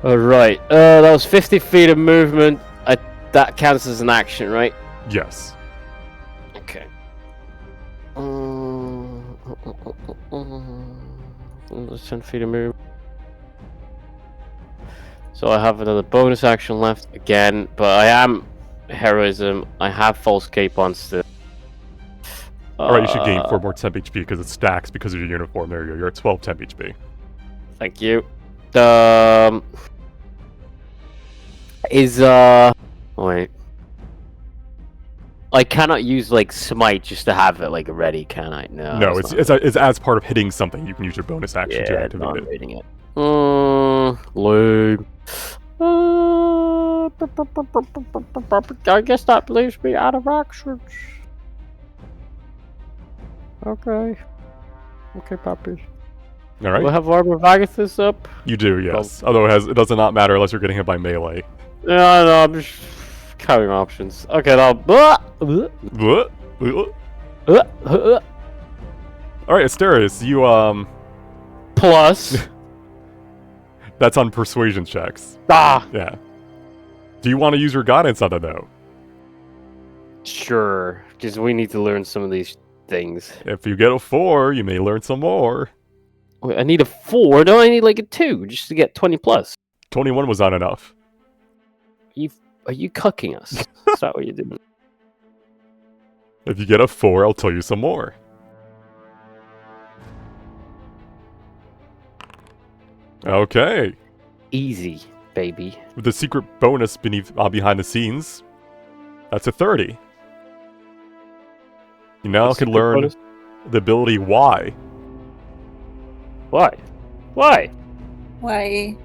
Alright, that was 50 feet of movement. That counts as an action, right? Yes. Okay. That's 10 feet of movement. So I have another bonus action left again, but I am heroism. I have false cape on still. Alright, you should gain 4 more temp HP because it stacks because of your uniform. There you go. You're at 12 temp HP. Thank you. Wait. I cannot use like smite just to have it like ready, can I? No, it's as part of hitting something. You can use your bonus action to activate not it. reading it. Lame. I guess that leaves me out of actions. Okay, puppies. Alright. Do I have Armor of Agathis up? You do, yes. Although it does not matter unless you're getting hit by melee. Yeah, no, I'm just counting options. Okay, now. Alright, Asterius, you Plus. that's on persuasion checks. Ah! Yeah. Do you want to use your guidance on it though? Sure. Just we need to learn some of these things. If you get a 4, you may learn some more. Wait, I need a 4. No, I need like a 2 just to get 20 plus. 21 was not enough. Are you cucking us? Is that what you did? If you get a 4, I'll tell you some more. Okay. Easy, baby. With the secret bonus behind the scenes, that's a 30. You now What's can secret learn bonus? the ability Y. Why? Why? Why?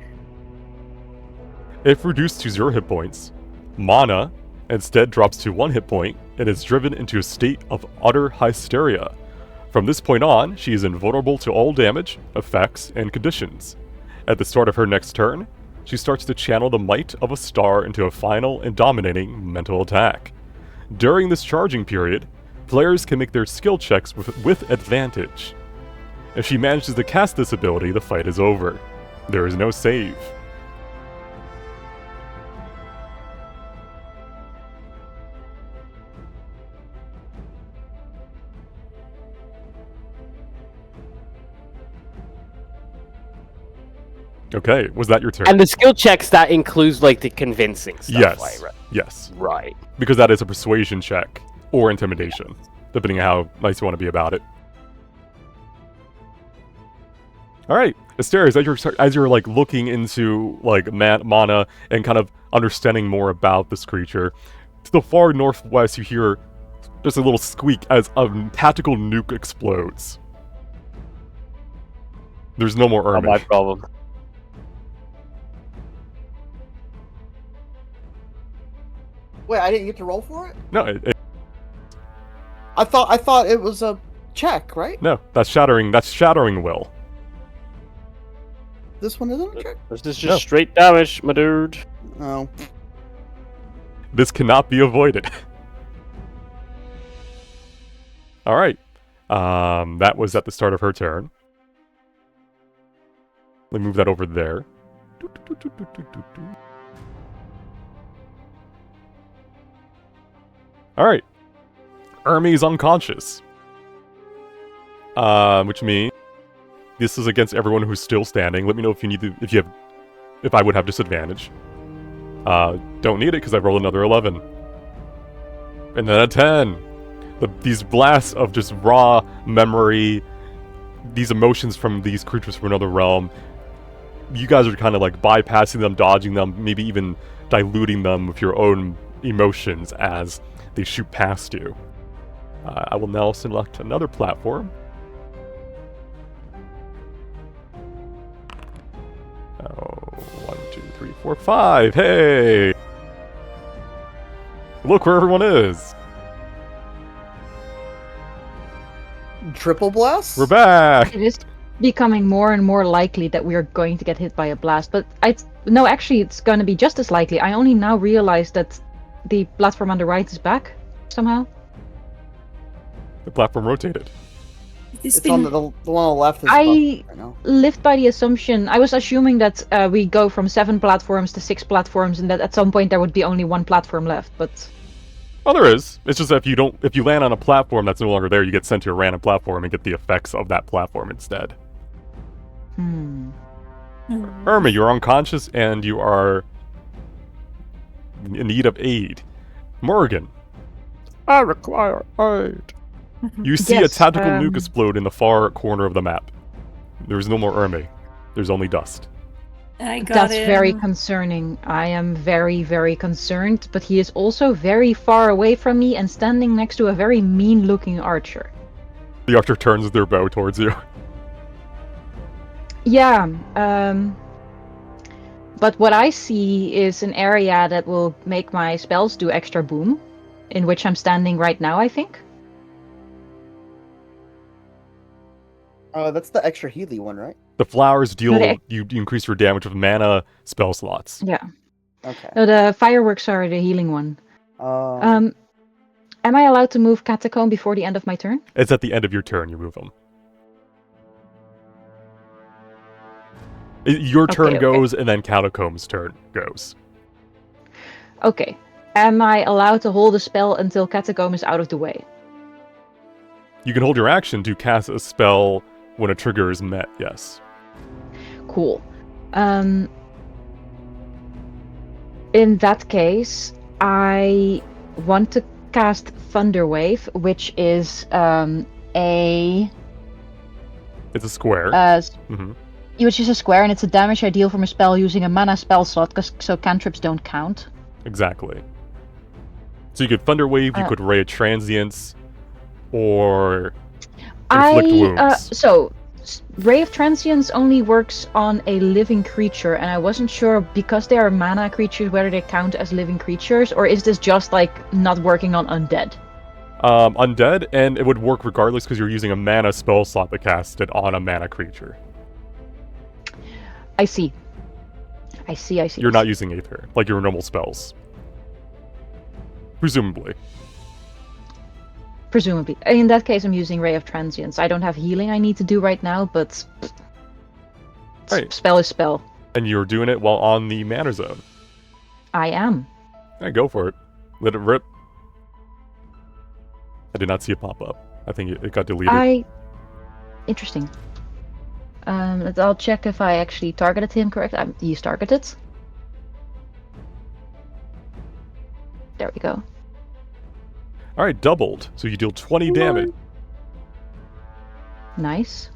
If reduced to 0 hit points, Mana instead drops to 1 hit point and is driven into a state of utter hysteria. From this point on, she is invulnerable to all damage, effects, and conditions. At the start of her next turn, she starts to channel the might of a star into a final and dominating mental attack. During this charging period, players can make their skill checks with advantage. If she manages to cast this ability, the fight is over. There is no save. Okay, was that your turn? And the skill checks, that includes like the convincing stuff. Yes. Right? Yes. Right. Because that is a persuasion check or intimidation, depending on how nice you want to be about it. All right, Asteris, as you're like looking into like mana and kind of understanding more about this creature, to the far northwest you hear just a little squeak as a tactical nuke explodes. There's no more Not Ermin. my problem. Wait, I didn't get to roll for it? No, I thought it was a check, right? no, that's shattering will. This one isn't a check? This is just No. straight damage, my dude. No. This cannot be avoided. All right. That was at the start of her turn. Let me move that over there. All right. Ermi's unconscious. Which means this is against everyone who's still standing. Let me know if you need to, if I would have disadvantage. Don't need it because I rolled another 11. And then a 10. These blasts of just raw memory, these emotions from these creatures from another realm, you guys are kind of like bypassing them, dodging them, maybe even diluting them with your own emotions as they shoot past you. I will now select another platform. Oh, 1, 2, 3, 4, 5. Hey! Look where everyone is. Triple blast? We're back. It is becoming more and more likely that we are going to get hit by a blast, but no, actually, it's going to be just as likely. I only now realized that the platform on the right is back somehow. The platform rotated. It's It's on been the one on the left is I buffed right now. lived by the assumption. I was assuming that we go from 7 platforms to 6 platforms, and that at some point there would be only 1 platform left. But Oh, there is. It's just that if you land on a platform that's no longer there, you get sent to a random platform and get the effects of that platform instead. Irma, you're unconscious and you are in need of aid. Morgan, I require aid. you see Yes, a tactical nuke explode in the far corner of the map. There's no more Irma. There's only dust. I got that's him. very concerning. I am very, very concerned, but he is also very far away from me and standing next to a very mean-looking archer. The archer turns their bow towards you. Yeah, but what I see is an area that will make my spells do extra boom, in which I'm standing right now, I think. That's the extra Healy one, right? The flowers deal, No, you increase your damage with mana spell slots. Yeah. Okay. No, the fireworks are the healing one. Am I allowed to move Catacomb before the end of my turn? It's at the end of your turn you move them. Your turn Okay. goes, and then Catacomb's turn goes. Okay. Am I allowed to hold a spell until Catacomb is out of the way? You can hold your action to cast a spell when a trigger is met, yes. Cool. In that case, I want to cast Thunder Wave, which is a It's a square. hmm which is a square, and it's a damage I deal from a spell using a mana spell slot, so cantrips don't count. Exactly. So you could Thunder Wave, you could Ray of Transience, or Inflict Wounds. Ray of Transience only works on a living creature, and I wasn't sure, because they are mana creatures, whether they count as living creatures, or is this just like not working on undead? Undead, and it would work regardless because you're using a mana spell slot to cast it on a mana creature. I see. You're not using Aether, like your normal spells. Presumably. In that case, I'm using Ray of Transience. I don't have healing I need to do right now, but right. Spell is spell. And you're doing it while on the mana zone. I am. Alright, go for it. Let it rip. I did not see it pop up. I think it got deleted. Interesting. I'll check if I actually targeted him correctly. He's targeted. There we go. Alright, doubled. So you deal 20 damage. Nice.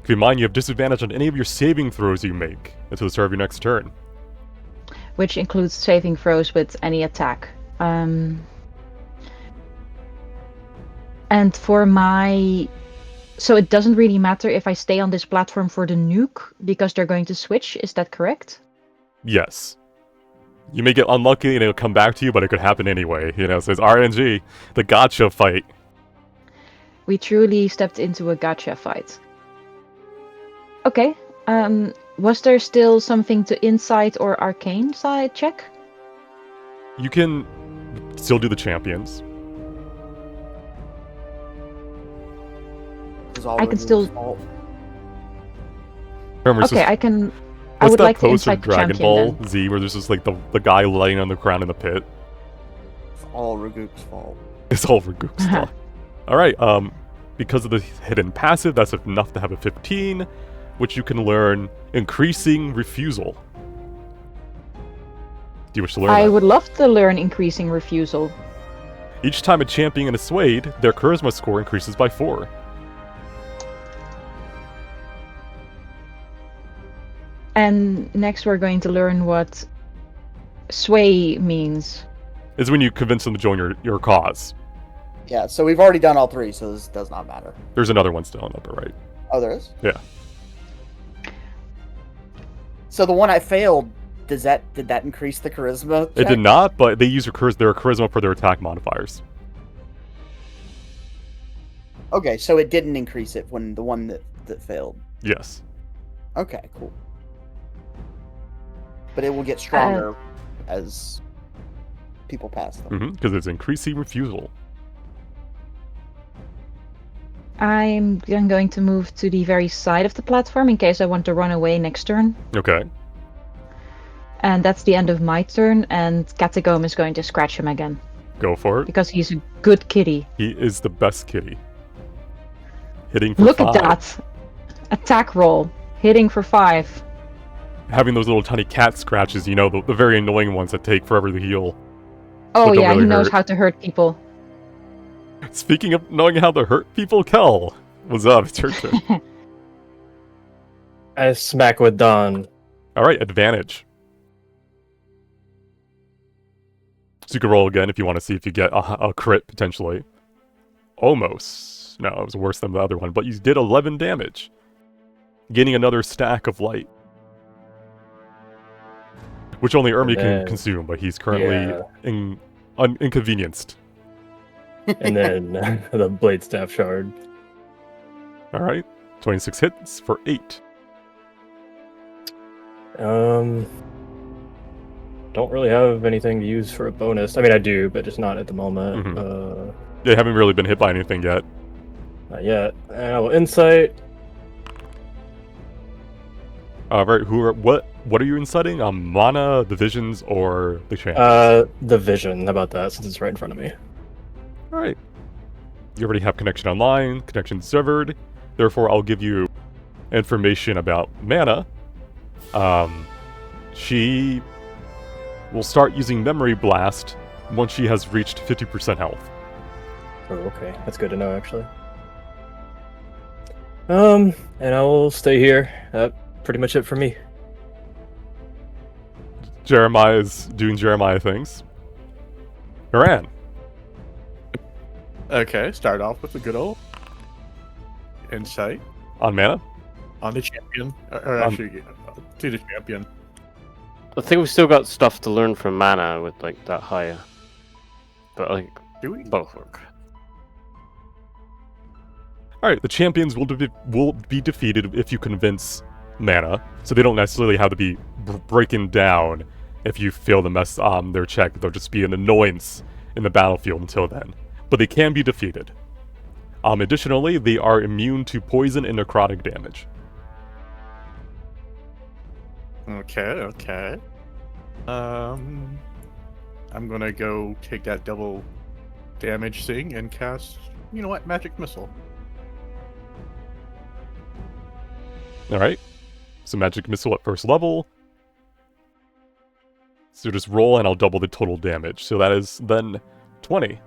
Keep in mind, you have disadvantage on any of your saving throws you make until the start of your next turn. Which includes saving throws with any attack. And for my... So it doesn't really matter if I stay on this platform for the nuke, because they're going to switch, is that correct? Yes. You may get unlucky and it'll come back to you, but it could happen anyway. You know, so it's RNG, the gotcha fight. We truly stepped into a gotcha fight. Okay, was there still something to insight or arcane side check? You can still do the champions. I can still... Remember, okay, I can... What's I would that like to post insight of Dragon champion, Ball then. Z where there's just like the guy laying on the ground in the pit? It's all Ragook's fault. It's all Ragook's fault. Alright, because of the hidden passive, that's enough to have a 15, which you can learn Increasing Refusal. Do you wish to learn I that? would love to learn Increasing Refusal. Each time a champion is swayed, their charisma score increases by 4. And next we're going to learn what sway means. Is when you convince them to join your cause. Yeah, so we've already done all three, so this does not matter. There's another one still on upper right. Oh, there is? Yeah. So the one I failed, did that increase the charisma check? It did not, but they use their charisma for their attack modifiers. Okay, so it didn't increase it when the one that failed. Yes. Okay, cool. But it will get stronger as people pass them. Because it's Increasing Refusal. I'm going to move to the very side of the platform in case I want to run away next turn. Okay. And that's the end of my turn, and Katagome is going to scratch him again. Go for it. Because he's a good kitty. He is the best kitty. Hitting for Look 5. at that! Attack roll. Hitting for 5. Having those little tiny cat scratches, you know, the very annoying ones that take forever to heal. Oh But don't yeah, really he knows hurt. how to hurt people. Speaking of knowing how to hurt people, Kel, what's up? It's your turn. I smack with Dawn. Alright, advantage. So you can roll again if you want to see if you get a crit, potentially. Almost. No, it was worse than the other one, but you did 11 damage. Gaining another stack of light. Which only Ermi can consume, but he's currently inconvenienced. And then the Blade Staff Shard. Alright, 26 hits for 8. Don't really have anything to use for a bonus. I mean, I do, but just not at the moment. They haven't really been hit by anything yet. Not yet. And I will Insight. Right, what are you inciting? Mana, the visions, or the chance? The Vision. How about that, since it's right in front of me? Alright. You already have connection online, connection severed. Therefore, I'll give you information about Mana. She will start using Memory Blast once she has reached 50% health. Oh, okay. That's good to know, actually. And I will stay here. Pretty much it for me. Jeremiah's doing Jeremiah things. Haran. Okay, start off with a good old insight On mana? on the champion, or actually to the champion. I think we've still got stuff to learn from mana with like that higher. But like Do we? both work. Alright, the champions will be defeated if you convince mana, so they don't necessarily have to be breaking down if you fail to mess their check. They'll just be an annoyance in the battlefield until then. But they can be defeated. Additionally, they are immune to poison and necrotic damage. Okay. I'm gonna go take that double damage thing and cast, you know what, Magic Missile. Alright, so Magic Missile at first level. So just roll and I'll double the total damage. So that is then 20.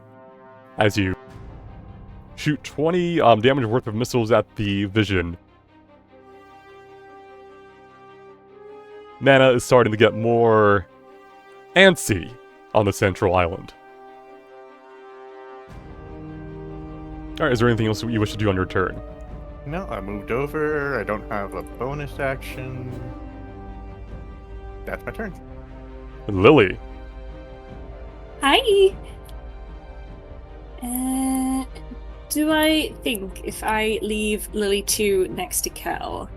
As you shoot 20 damage worth of missiles at the vision. Mana is starting to get more antsy on the central island. Alright, is there anything else you wish to do on your turn? No, I moved over. I don't have a bonus action. That's my turn. Lily. Hi. Do I think if I leave Lily 2 next to Kel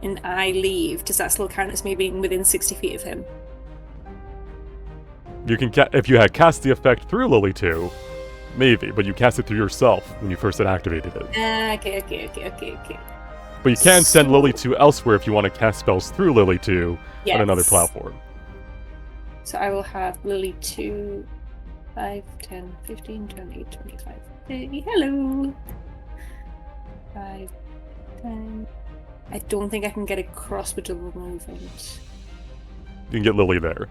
and I leave, does that still count as me being within 60 feet of him? You can if you had cast the effect through Lily 2, maybe, but you cast it through yourself when you first had activated it. Okay. But you can send Lily 2 elsewhere if you want to cast spells through Lily 2 on another Yes. platform. So I will have Lily 2, 5, 10, 15, 20, 25, 30. Hello! 5, 10. I don't think I can get across with double movement. You can get Lily there.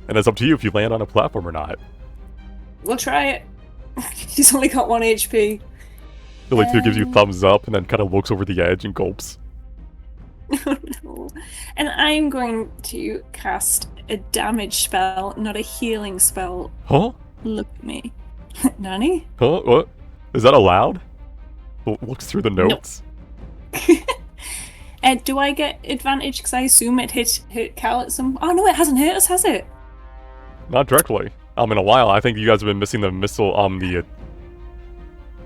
And it's up to you if you land on a platform or not. We'll try it. He's only got 1 HP. Lily 2 gives you thumbs up and then kind of looks over the edge and gulps. Oh no. And I'm going to cast a damage spell, not a healing spell. Huh? Look at me. Nani? Huh? What? Is that allowed? Looks through the notes. Do I get advantage? Because I assume it hit Cal at some... Oh no, it hasn't hit us, has it? Not directly. In a while, I think you guys have been missing the missile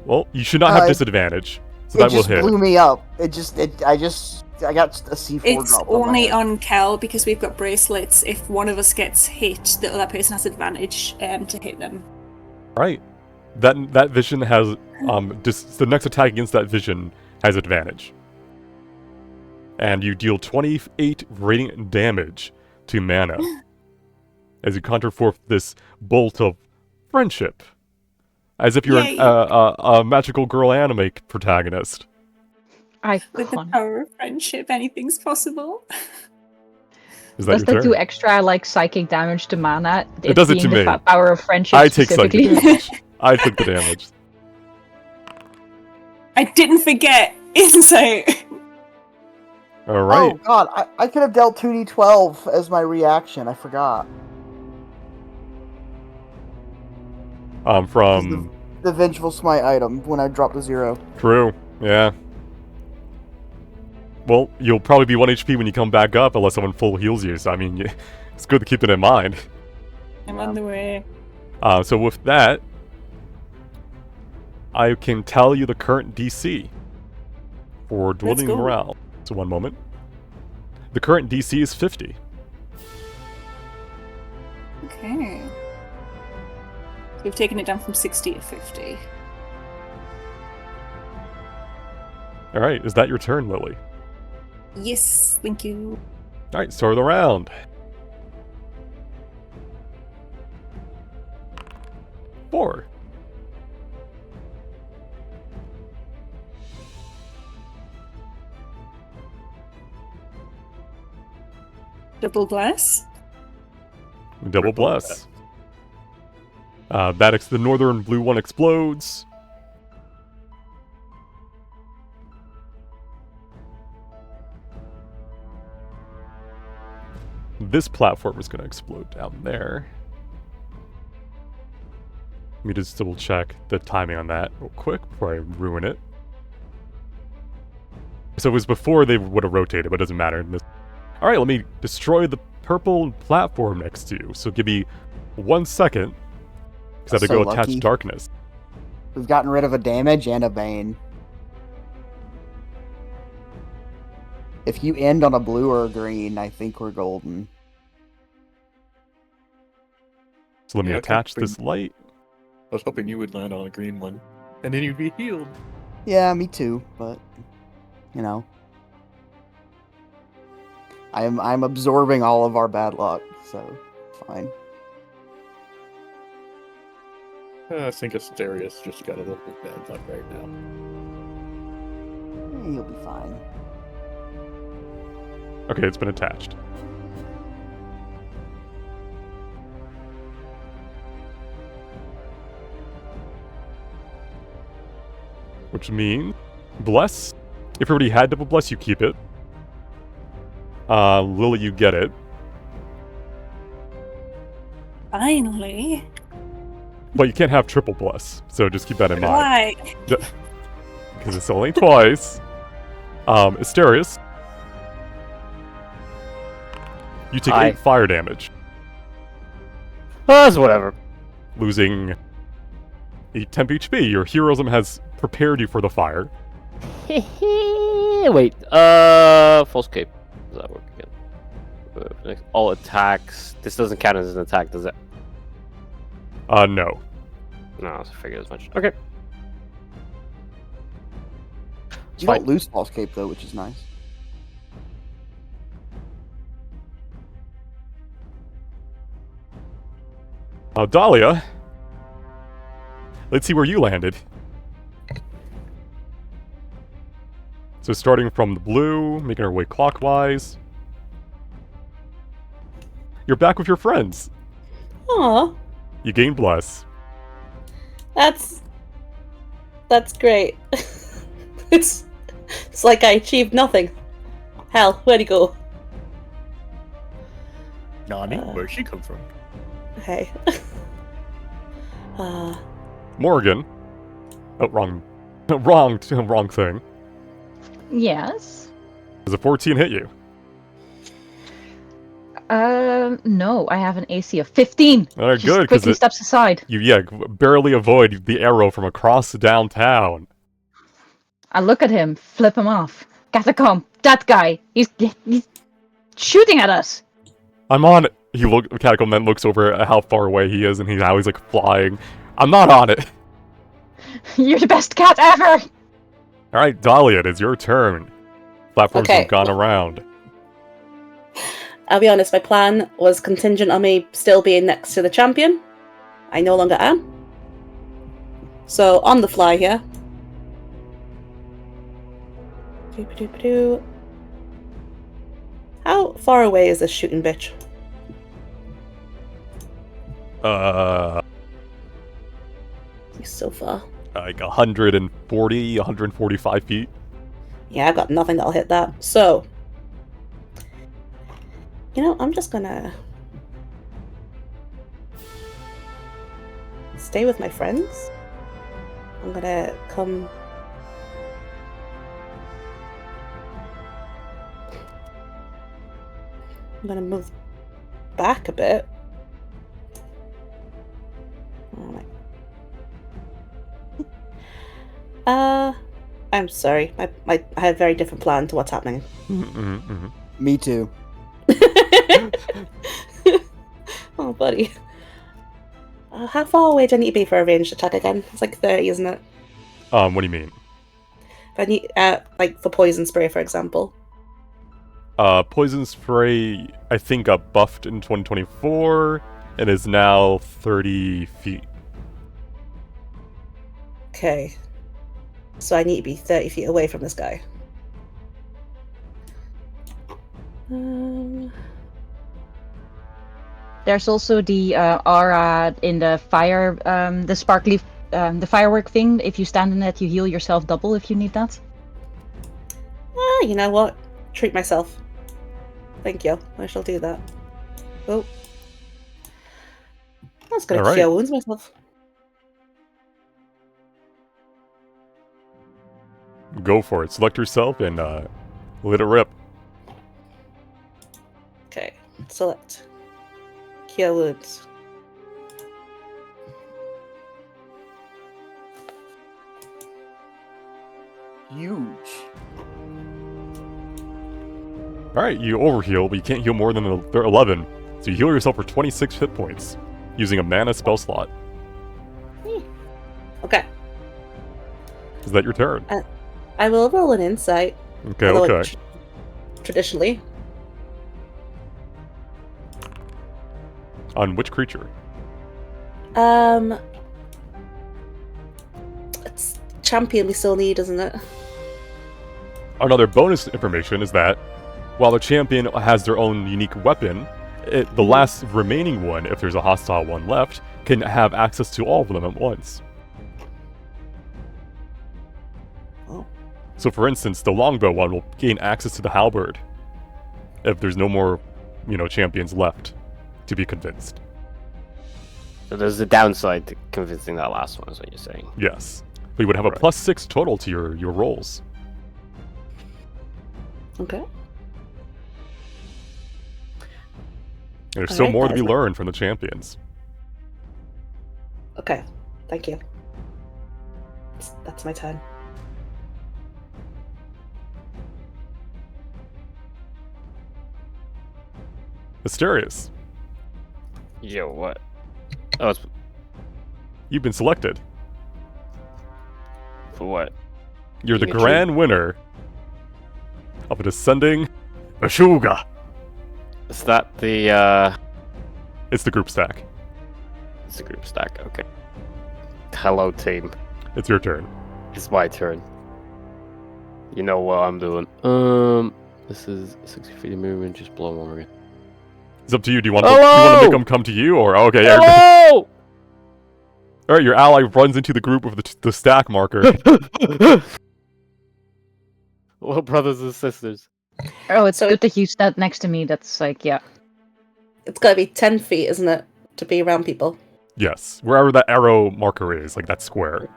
well, you should not have disadvantage. So that will just hit. blew me up. I got a C4 It's drop. only on on Cal because we've got bracelets. If one of us gets hit, the other person has advantage to hit them. Right. That vision has the next attack against that vision has advantage. And you deal 28 radiant damage to mana as you conjure forth this bolt of friendship, as if you're a magical girl anime protagonist. With the power of friendship, anything's possible. Is that Does your that turn? do extra psychic damage to mana? It does it to being me. The power of friendship I take psychic specifically. damage. I took the damage. I didn't forget insight. All right. Oh god, I could have dealt 2d12 as my reaction. I forgot. From the Vengeful Smite item when I dropped to 0. True. Yeah. Well, you'll probably be 1 HP when you come back up, unless someone full heals you. So I mean, it's good to keep it in mind. I'm on the way. So with that, I can tell you the current DC for Dwindling go. Morale. So one moment. The current DC is 50. Okay. So we've taken it down from 60 to 50. All right, is that your turn, Lily? Yes, thank you. All right, start of the round. Four. Double bless. Double bless. The northern blue one explodes. This platform is going to explode down there. Let me just double check the timing on that real quick before I ruin it. So it was before they would have rotated, but it doesn't matter. Alright, let me destroy the purple platform next to you. So give me 1 second. Because I have to go attach lucky. darkness. We've gotten rid of a damage and a bane. If you end on a blue or a green, I think we're golden. So let me Yeah, attach okay. this light. I was hoping you would land on a green one, and then you'd be healed. Yeah, me too, but you know. I'm absorbing all of our bad luck, so fine. I think Asterius just got a little bit bad luck right now. You'll be fine. Okay, it's been attached. Which means, bless. If you already had double bless, you keep it. Lily, you get it. Finally. But you can't have triple bless, so just keep that in mind. Why? Because it's only twice. Asterius. You take Aye. 8 fire damage, That's whatever. losing 8 temp HP. Your heroism has prepared you for the fire. Wait, full escape. Does that work again? All attacks. This doesn't count as an attack, does it? No. No, I figured as much. Okay. You fine. don't lose false cape though, which is nice. Dahlia. Let's see where you landed. So starting from the blue, making our way clockwise. You're back with your friends. Aw, You gain bless. that's great. it's like I achieved nothing. Hell, where'd he go? Nani, where'd she come from? Hey. Morgan. Oh, wrong. wrong thing. Yes. Does a 14 hit you? No, I have an AC of 15. Alright, Just good, 'cause quickly steps aside. You barely avoid the arrow from across downtown. I look at him, flip him off. Catacomb, that guy. He's shooting at us. I'm on it. Catacomb then looks over at how far away he is, and how he's like flying. I'm not on it. You're the best cat ever. Alright, Dahlia, it is your turn. Platforms Okay. have gone around. I'll be honest, my plan was contingent on me still being next to the champion. I no longer am. So, on the fly here. Doo-ba-doo-ba-doo. How far away is this shooting bitch? He's so far. Like 140, 145 feet. Yeah, I've got nothing that'll hit that. So, you know, I'm just gonna stay with my friends. I'm gonna come. I'm gonna move back a bit. Oh my. I'm sorry. I had a very different plan to what's happening. Me too. Oh, buddy. How far away do I need to be for a ranged attack again? It's like 30, isn't it? What do you mean? If I need, like for poison spray, for example. Poison spray, I think, got buffed in 2024 and is now 30 feet. Okay. So I need to be 30 feet away from this guy. There's also the aura in the fire, the sparkly, the firework thing. If you stand in it, you heal yourself double if you need that. You know what? Treat myself. Thank you. I shall do that. Oh. I was going to All cure right. wounds myself. Go for it. Select yourself and let it rip. Okay. Select. Cure wounds. Huge. Alright, you overheal, but you can't heal more than 11. So you heal yourself for 26 hit points using a mana spell slot. Okay. Is that your turn? I will roll an insight. Okay, although okay. Traditionally. On which creature? It's champion we still need, isn't it? Another bonus information is that while the champion has their own unique weapon, the last remaining one, if there's a hostile one left, can have access to all of them at once. Oh. So for instance, the longbow one will gain access to the halberd if there's no more, champions left to be convinced. So there's a downside to convincing that last one, is what you're saying. Yes. But you would have a Right. +6 total to your rolls. Okay. There's still Alright, more that to be is my- learned from the champions. Okay. Thank you. That's my turn. Mysterious. Yo, what? Oh, it's You've been selected. for what? You're the Being a grand winner of a descending Ashuga. Is that the, It's the group stack. it's a group stack, okay. Hello, team. It's your turn. It's my turn. You know what I'm doing. This is 60 feet of movement, just blow them over again. It's up to you. Do you want to make Hello! them come to you, or okay? Yeah. Hello! All right. Your ally runs into the group of the stack marker. Well, brothers and sisters. Oh, it's So good that you stand next to me. That's like, yeah. It's gotta be 10 feet, isn't it? To be around people. Yes, wherever that arrow marker is, like that square.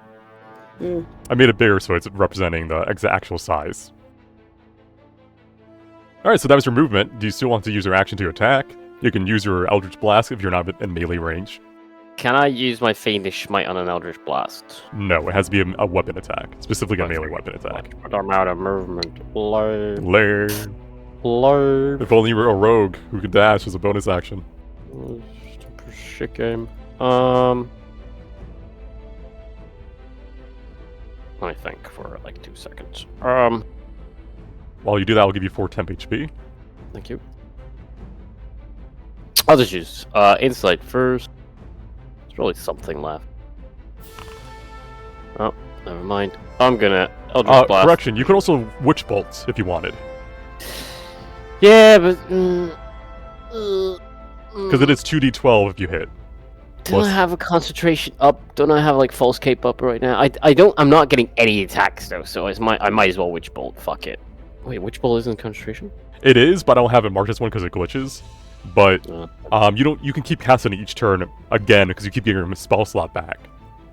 Mm. I made it bigger so it's representing the actual size. All right. So that was your movement. Do you still want to use your action to attack? You can use your Eldritch Blast if you're not in melee range. Can I use my Fiendish Smite on an Eldritch Blast? No, it has to be a weapon attack, specifically a Okay. melee weapon attack. But I'm out of movement. Low. Lair. Low. If only you were a rogue who could dash as a bonus action. Shit game. Let me think for like 2 seconds. While you do that, I'll give you 4 temp HP. Thank you. I'll just use insight first. There's really something left. Oh, never mind. I'm gonna Eldritch Blast. Correction, you could also Witch Bolt if you wanted. Yeah, but Because it is 2d12 if you hit. Don't I have a concentration up? Don't I have like false cape up right now? I'm not getting any attacks though, so I might as well Witch Bolt. Fuck it. Wait, Witch Bolt isn't concentration? It is, but I don't have it marked as one because it glitches. But Uh, you can keep casting it each turn again because you keep getting your spell slot back.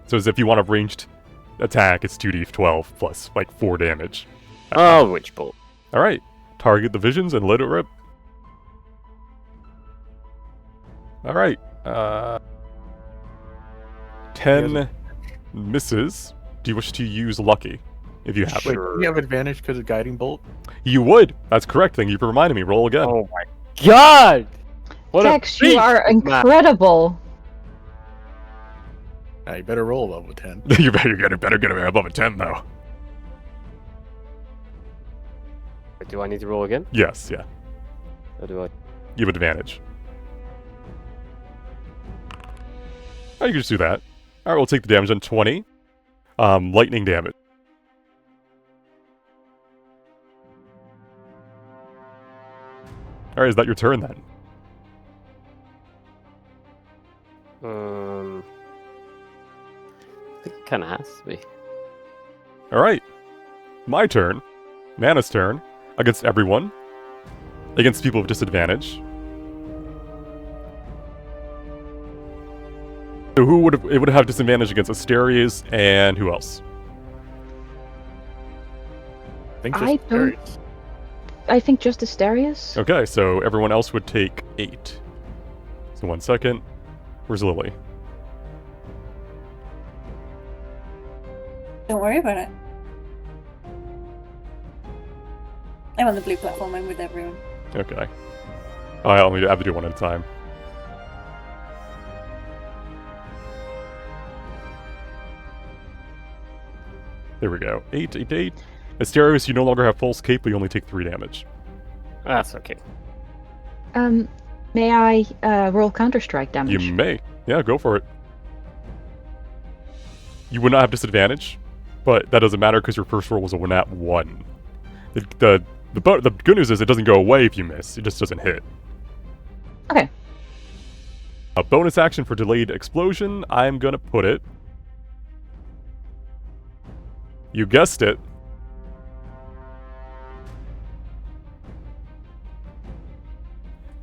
So as if you want a ranged attack, it's 2d12 plus like 4 damage. oh, Witch Bolt. All right, target the visions and let it rip. All right, 10 misses. Do you wish to use lucky? If you have Wait, it, Sure. do you have advantage because of guiding bolt? you would. That's correct. Thank you for reminding me. Roll again. Oh my god! What Tex, a you are beast, man. incredible. Yeah, you better roll above a 10. You better get it above a 10 though. Do I need to roll again? Yes, yeah. Or do I? You have advantage. Oh, you can just do that. Alright, we'll take the damage on 20. Lightning damage. Alright, is that your turn then? kind of has to be. Alright. My turn. Nana's turn. Against everyone. Against people with disadvantage. So who would it would have disadvantage against Asterius and who else? I think I just don't- Darius. I think just Asterius. Okay, so everyone else would take 8. So 1 second. Where's Lily? Don't worry about it. I'm on the blue platform. I'm with everyone. Okay. I only have to do one at a time. There we go. 8, 8, 8. Asterius, you no longer have full escape, but you only take 3 damage. That's okay. May I roll Counter-Strike damage? You may. Yeah, go for it. You would not have disadvantage, but that doesn't matter because your first roll was a nat 1. The good news is it doesn't go away if you miss. It just doesn't hit. Okay. A bonus action for delayed explosion. I'm gonna put it. You guessed it.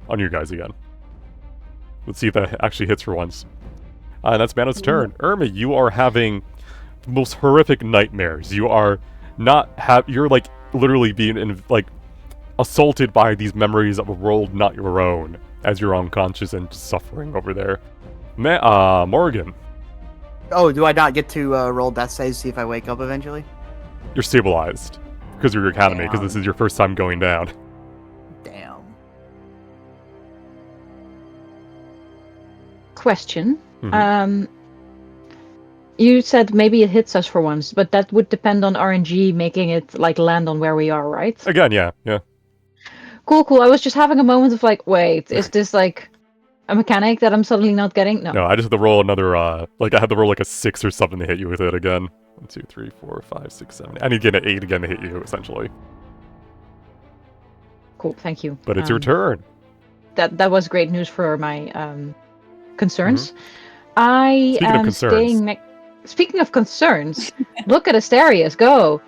On you guys again. Let's see if that actually hits for once. And that's Mana's turn. Irma, you are having the most horrific nightmares. You are not you're like literally being assaulted by these memories of a world not your own as you're unconscious and just suffering over there. Morgan, Oh, do I not get to roll death saves to see if I wake up eventually? you're stabilized because of your academy because Damn. this is your first time going down. Damn. Question. Mhm. You said maybe it hits us for once, but that would depend on RNG making it like land on where we are, right? Again, yeah. Cool. I was just having a moment of like, wait, is this like a mechanic that I'm suddenly not getting? No. No, I just had to roll another I had to roll like a 6 or something to hit you with it again. 1, 2, 3, 4, 5, 6, 7. I need to get an 8 again to hit you, essentially. Cool, thank you. But it's your turn. That was great news for my concerns. I Speaking of am concerns. staying next. Speaking of concerns, look at Asterius, go.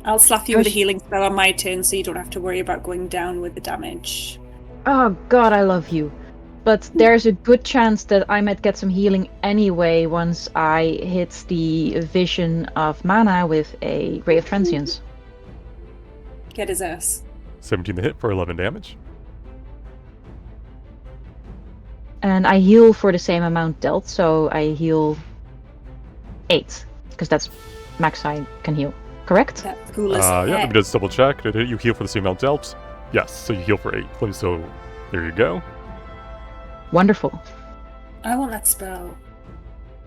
I'll slap you with a Gosh. healing spell on my turn, so you don't have to worry about going down with the damage. Oh god, I love you. But there's a good chance that I might get some healing anyway once I hit the vision of mana with a Ray of Transience. Get his ass. 17 to hit for 11 damage. And I heal for the same amount dealt, so I heal 8. Because that's max I can heal. Correct? That's cool as Yeah, let heck. me just double check. Did you heal for the same amount dealt? Yes, so you heal for 8. So there you go. Wonderful. I want that spell.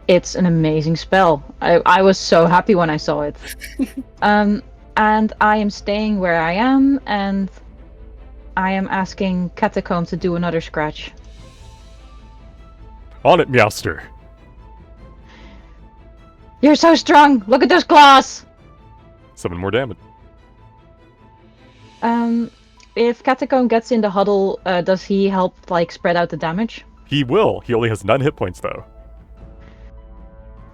It's an amazing spell. I was so happy when I saw it. And I am staying where I am, and I am asking Catacomb to do another scratch. On it, Meowster. You're so strong! Look at those claws! 7 more damage. If Catacomb gets in the huddle, does he help, like, spread out the damage? He will. He only has 9 hit points, though.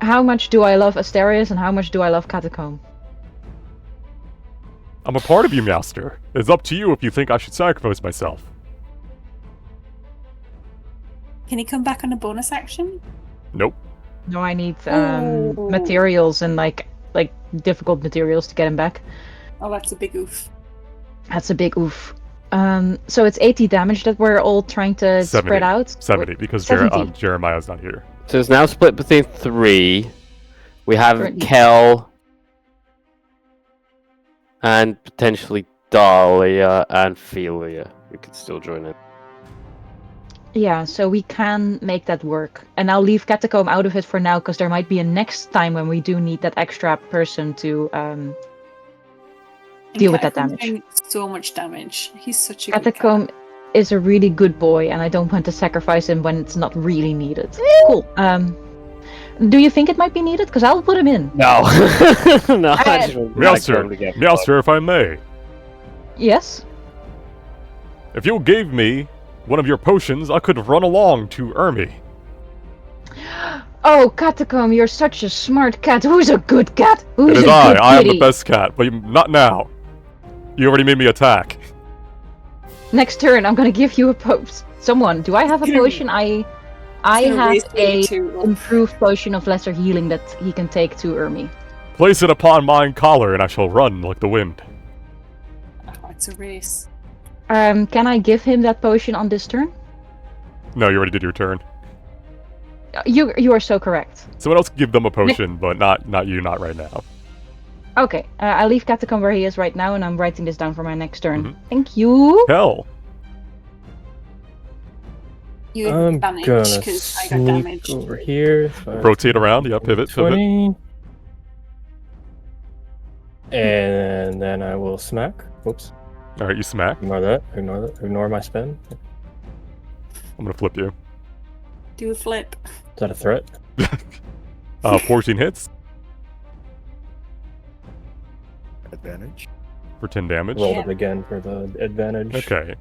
How much do I love Asterius, and how much do I love Catacomb? I'm a part of you, Meowster. It's up to you if you think I should sacrifice myself. Can he come back on a bonus action? Nope. No, I need Ooh. materials and, like difficult materials to get him back. Oh, that's a big oof. That's a big oof. So it's 80 damage that we're all trying to 70. spread out? 70, because 70. Jeremiah's not here. So it's now split between 3. We have Currently. Kel and potentially Dahlia and Philia. We could still join in. Yeah, so we can make that work. And I'll leave Catacomb out of it for now, because there might be a next time when we do need that extra person to deal with that Catacomb's damage. doing so much damage. He's such a good Catacomb is a really good boy, and I don't want to sacrifice him when it's not really needed. Cool. Do you think it might be needed? Because I'll put him in. No. No, I just would like them to get Meowster, if I may. Yes? If you gave me one of your potions, I could run along to Ermi. Oh, Catacomb, you're such a smart cat. Who's a good cat? Who's It is a I. good I am the kitty? best cat, but not now. You already made me attack. Next turn, I'm gonna give you a post. Someone, do I have a Gonna- potion? I gonna have raise Lily a two up. improved potion of lesser healing that he can take to Ermi. Place it upon mine collar, and I shall run like the wind. Oh, it's a race. Can I give him that potion on this turn? No, you already did your turn. You are so correct. Someone else can give them a potion, but not you, not right now. Okay, I'll leave Catacomb where he is right now, and I'm writing this down for my next turn. Mhm. Thank you. Hell. You have I'm damage gonna because I got sneak damaged. over here. Rotate around, yeah, pivot. 20. And then I will smack. Oops. Alright, you smack. Ignore that. Ignore that. Ignore my spin. I'm gonna flip you. Do a flip. Is that a threat? 14 hits Advantage. for 10 damage. Roll it again for the advantage. Okay.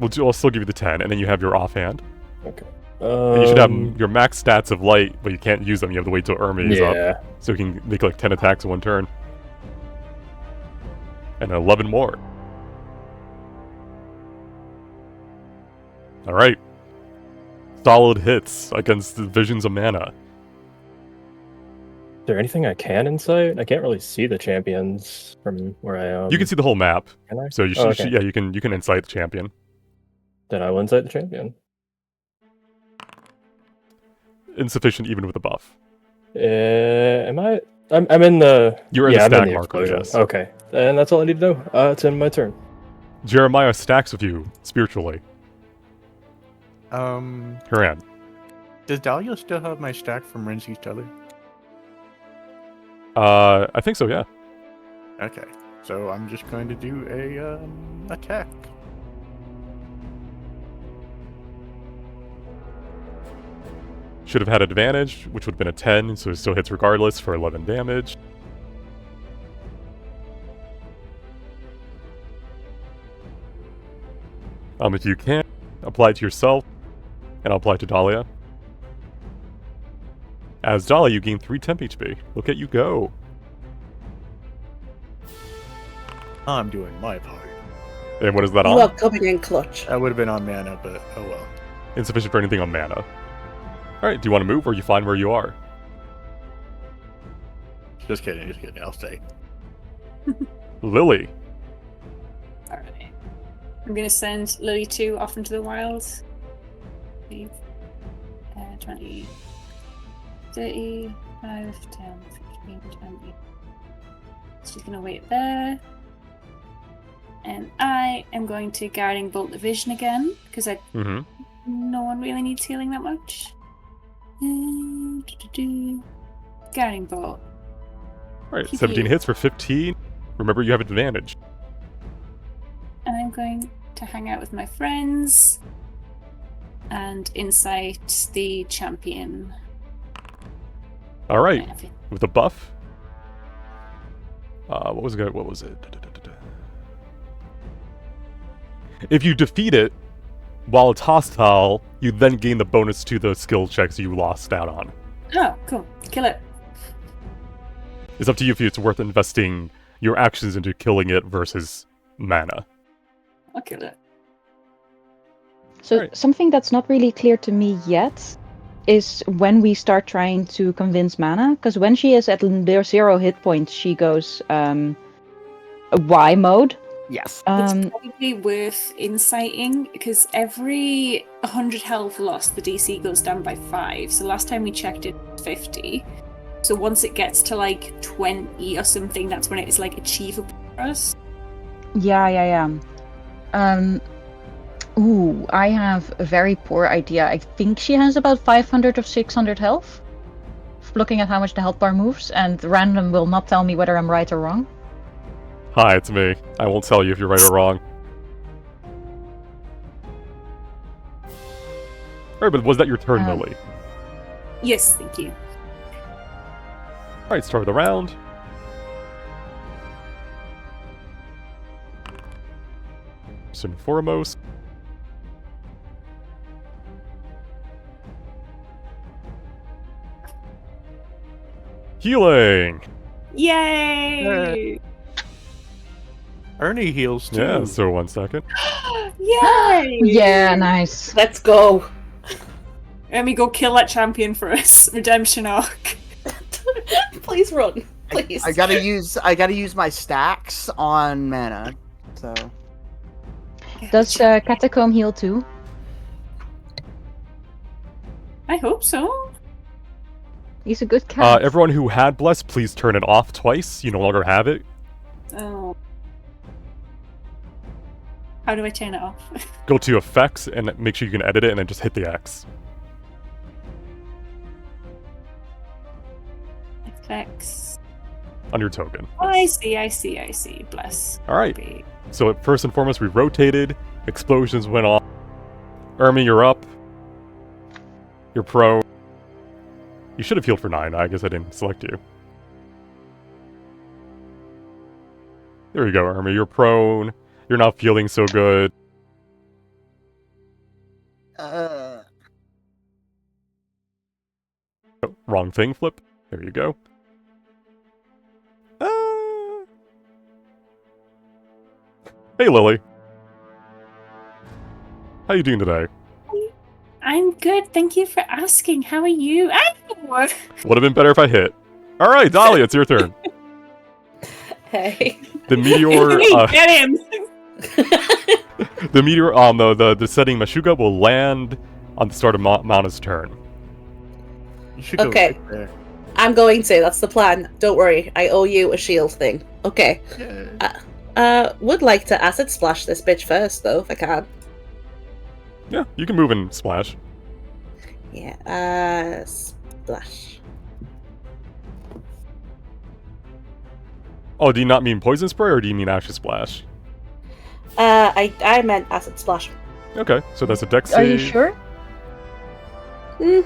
I'll still give you the 10, and then you have your offhand. Okay. And you should have your max stats of light, but you can't use them. You have to wait till Ermi is up. Yeah. So you can make like 10 attacks in one turn. And 11 more. Alright. Solid hits against the visions of mana. Is there anything I can insight? I can't really see the champions from where I am. You can see the whole map. Can I? So you should, Oh, okay. yeah, you can insight the champion. Then I will insight the champion. Insufficient even with a buff. Am I? I'm in the. You're in yeah, the I'm stack in the marker, explosion. yes. Okay, and that's all I need to know. It's in my turn. Jeremiah stacks with you spiritually. Haran. Does Dahlia still have my stack from Renzi's Tether? I think so, yeah. Okay, so I'm just going to do a attack. Should have had advantage, which would have been a 10, so it still hits regardless for 11 damage. If you can, apply it to yourself, and I'll apply it to Dahlia. As Dahlia, you gain 3 temp HP. Look at you go. I'm doing my part. And what is that You on? are coming in clutch. That would have been on mana, but oh well. Insufficient for anything on mana. Alright, do you want to move, or are you fine where you are? Just kidding, I'll stay. Lily. Alright. I'm gonna send Lily 2 off into the wild. 20, 30, 5, 10, 15, 20. She's gonna wait there. And I am going to Guarding Bolt the Vision again, because Mm-hmm. no one really needs healing that much. Guarding Bolt. Alright, 17 hits for 15. Remember, you have advantage. And I'm going to hang out with my friends and insight the champion. Alright, with the buff. What was it? If you defeat it while it's hostile, you then gain the bonus to the skill checks you lost out on. Oh, cool. Kill it. It's up to you if it's worth investing your actions into killing it versus mana. I'll kill it. So Right. something that's not really clear to me yet is when we start trying to convince Mana, because when she is at 0 hit points, she goes a Y mode. Yes. It's probably worth inciting because every 100 health lost, the DC goes down by 5. So last time we checked it was 50. So once it gets to like 20 or something, that's when it is like achievable for us. Yeah. Ooh, I have a very poor idea. I think she has about 500 or 600 health. Looking at how much the health bar moves, and random will not tell me whether I'm right or wrong. Hi, it's me. I won't tell you if you're right or wrong. Alright, but was that your turn, Lily? Yes, thank you. Alright, start of the round. First and foremost. Healing! Yay! Ernie heals too. Yeah, so 1 second. Yay! Yeah, nice. Let's go. Let me go kill that champion for us. Redemption arc. Please run. Please. I gotta use my stacks on mana. So Does Catacomb heal too? I hope so. He's a good cat. Everyone who had Bless, please turn it off twice. You no longer have it. Oh. How do I turn it off? Go to Effects and make sure you can edit it, and then just hit the X. Effects. On your token. Oh, I see. Bless. Alright. Be- So first and foremost, we rotated. Explosions went off. Ermi, you're up. You're prone. You should have healed for 9. I guess I didn't select you. There you go, Ermi. You're prone. You're not feeling so good. uh, Oh, wrong thing, Flip. There you go. Hey, Lily. How you doing today? I'm good. Thank you for asking. How are you? Ow! Would have been better if I hit. All right, Dahlia, it's your turn. Hey. The meteor, Hey, get him! the meteor, the setting Meshuggah will land on the start of Mana's turn. You should go Okay. right there. I'm going to. That's the plan. Don't worry. I owe you a shield thing. Okay. Would like to acid splash this bitch first, though, if I can. Yeah, you can move and splash. Yeah. Splash. Oh, do you not mean poison spray, or do you mean acid splash? I meant acid splash. Okay, so that's a dex Are you save. sure? Hmm.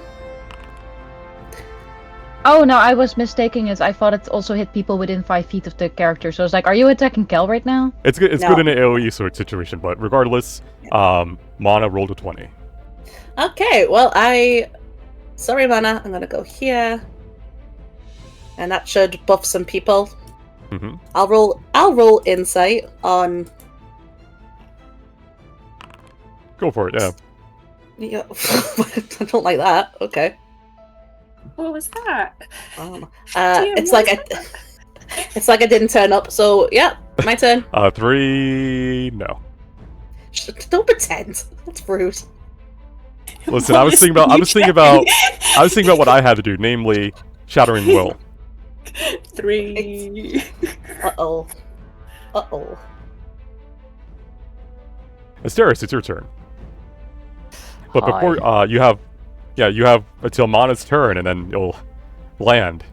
Oh no, I was mistaking it. I thought it also hit people within 5 feet of the character. So I was like, are you attacking Kel right now? It's good. It's No. good in an AOE sort of situation, but regardless, Mana rolled a 20. Okay, well, sorry, Mana. I'm gonna go here. And that should buff some people. Mm-hmm. I'll roll insight on... Go for it. Yeah. Yeah. I don't like that. Okay. What was that? Dear, What's it's like I didn't turn up, so yeah, my turn. 3. No. Don't pretend. That's rude. Listen, I was thinking about what I had to do, namely Shattering Will. 3. Uh-oh. Asteris, it's your turn. But Hi. before you have until Mana's turn, and then you'll land.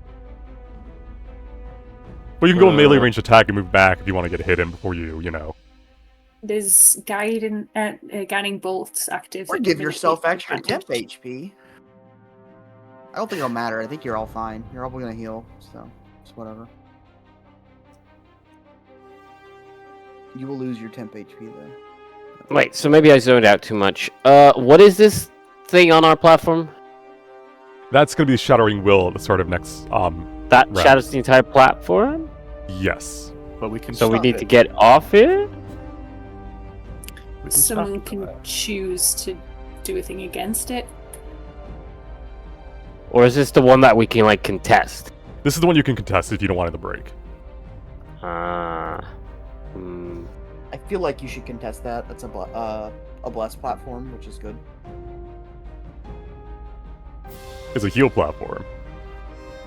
But you can go melee range attack and move back if you want to get hit in before you know. There's guiding bolts active. or at the give minute yourself you extra temp advantage. HP. I don't think it'll matter. I think you're all fine. You're all gonna heal, so it's whatever. You will lose your temp HP though. Wait, so maybe I zoned out too much. What is this thing on our platform? That's going to be Shattering Will at the start of next. That Right. shatters the entire platform? Yes. But we can. So we stop need it. to get off it? We can Someone stop can that. choose to do a thing against it. Or is this the one that we can, like, contest? This is the one you can contest if you don't want it to break. I feel like you should contest that. That's a blessed platform, which is good. It's a heal platform.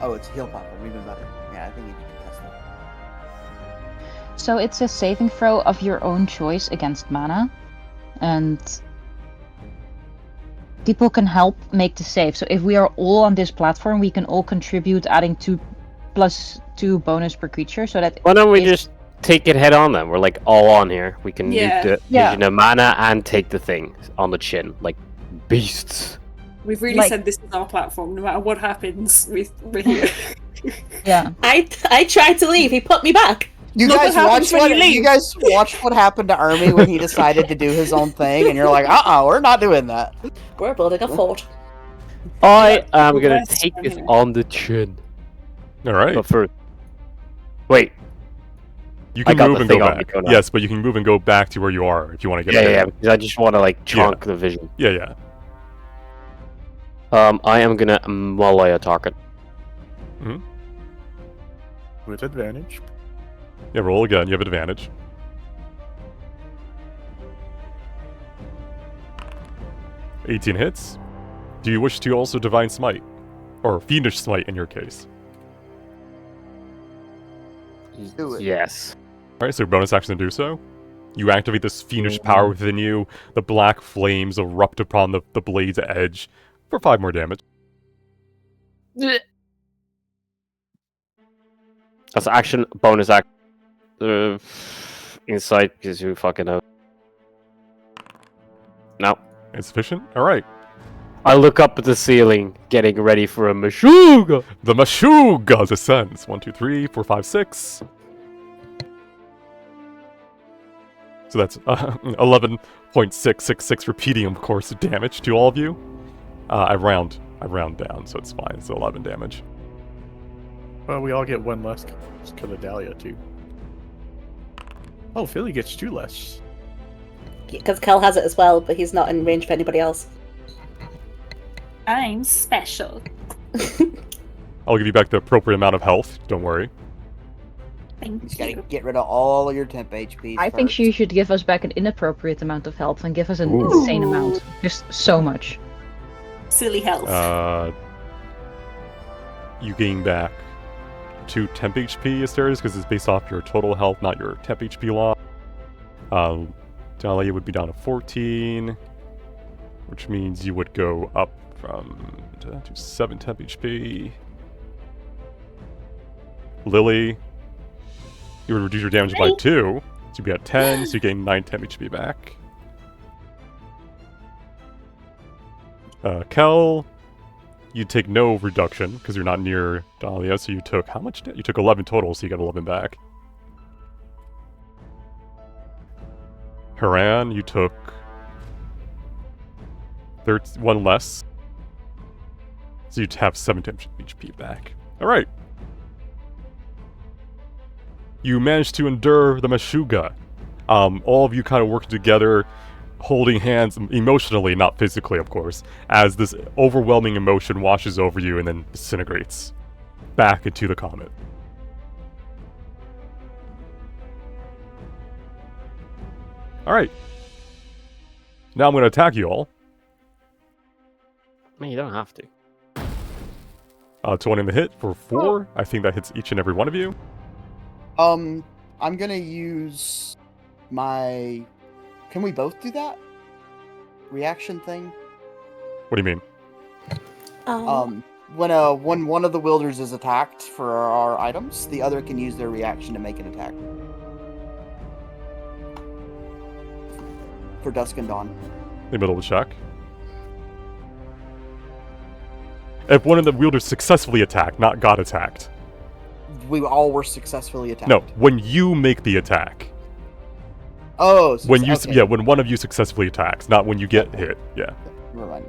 Oh, it's a heal platform, even better. Yeah, I think you should contest that. So it's a saving throw of your own choice against mana. And people can help make the save. So if we are all on this platform, we can all contribute, adding 2+2 bonus per creature. So that Why don't we if- just take it head on then? We're, like, all on here. We can Yeah. nuke the Yeah. Vision of Mana and take the thing on the chin. Like, beasts. We've really Like- said this is our platform. No matter what happens, we're here. Yeah. I tried to leave. He put me back. You Look guys what happens watched when what you leave. you guys watched what happened to Army when he decided to do his own thing, and you're like, we're not doing that. We're building a fort. I am gonna Bless take from this here. on the chin. All right. But first, wait. You I can got move the and go thing on me, back. don't I? Yes, but you can move and go back to where you are if you want to get Yeah, there. yeah, because I just want to like chunk the vision. Yeah. I am gonna melee a target. With advantage. Yeah, roll again. You have advantage. $18 hits. Do you wish to also Divine Smite? Or Fiendish Smite in your case. Do it. Yes. Alright, so bonus action to do so. You activate this fiendish power within you. The black flames erupt upon the blade's edge for 5 more damage. That's action, bonus action. Insight, because who fucking knows. No. Insufficient? Alright. I look up at the ceiling, getting ready for a Meshuggah! The Meshuggah descends. 1, 2, 3, 4, 5, 6. So that's 11.666 repeating, of course, damage to all of you. I round down, so it's fine. It's 11 damage. Well, we all get one less because of Dahlia, too. Oh, Philly gets 2 less. Because Kel has it as well, but he's not in range of anybody else. I'm special. I'll give you back the appropriate amount of health. Don't worry. You just Thank gotta you. get rid of all of your temp HP. I think she should give us back an inappropriate amount of health and give us an insane amount. Just so much. Silly health. You gain back 2 temp HP, Asterius, because it's based off your total health, not your temp HP loss. Dahlia would be down to 14, which means you would go up from to 7 temp HP. Lily, you would reduce your damage by 2, so you'd be at 10, so you gain 9 temp HP back. Kel, you take no reduction because you're not near Dahlia, so you took how much? You took 11 total, so you got 11 back. Haran, you took 1 less, so you'd have 7 HP back. All right. You managed to endure the Meshuggah. All of you kind of working together, holding hands emotionally, not physically, of course, as this overwhelming emotion washes over you and then disintegrates back into the comet. Alright. Now I'm going to attack you all. Man, you don't have to. 20 in the hit for 4. I think that hits each and every one of you. I'm gonna use my... Can we both do that? Reaction thing? What do you mean? When one of the wielders is attacked for our items, the other can use their reaction to make an attack. For Dusk and Dawn. In the middle of the check. If one of the wielders successfully attacked, not got attacked. We all were successfully attacked. No, when you make the attack. Oh, so When you, okay. yeah, when one of you successfully attacks, not when you get hit. Yeah. Never mind.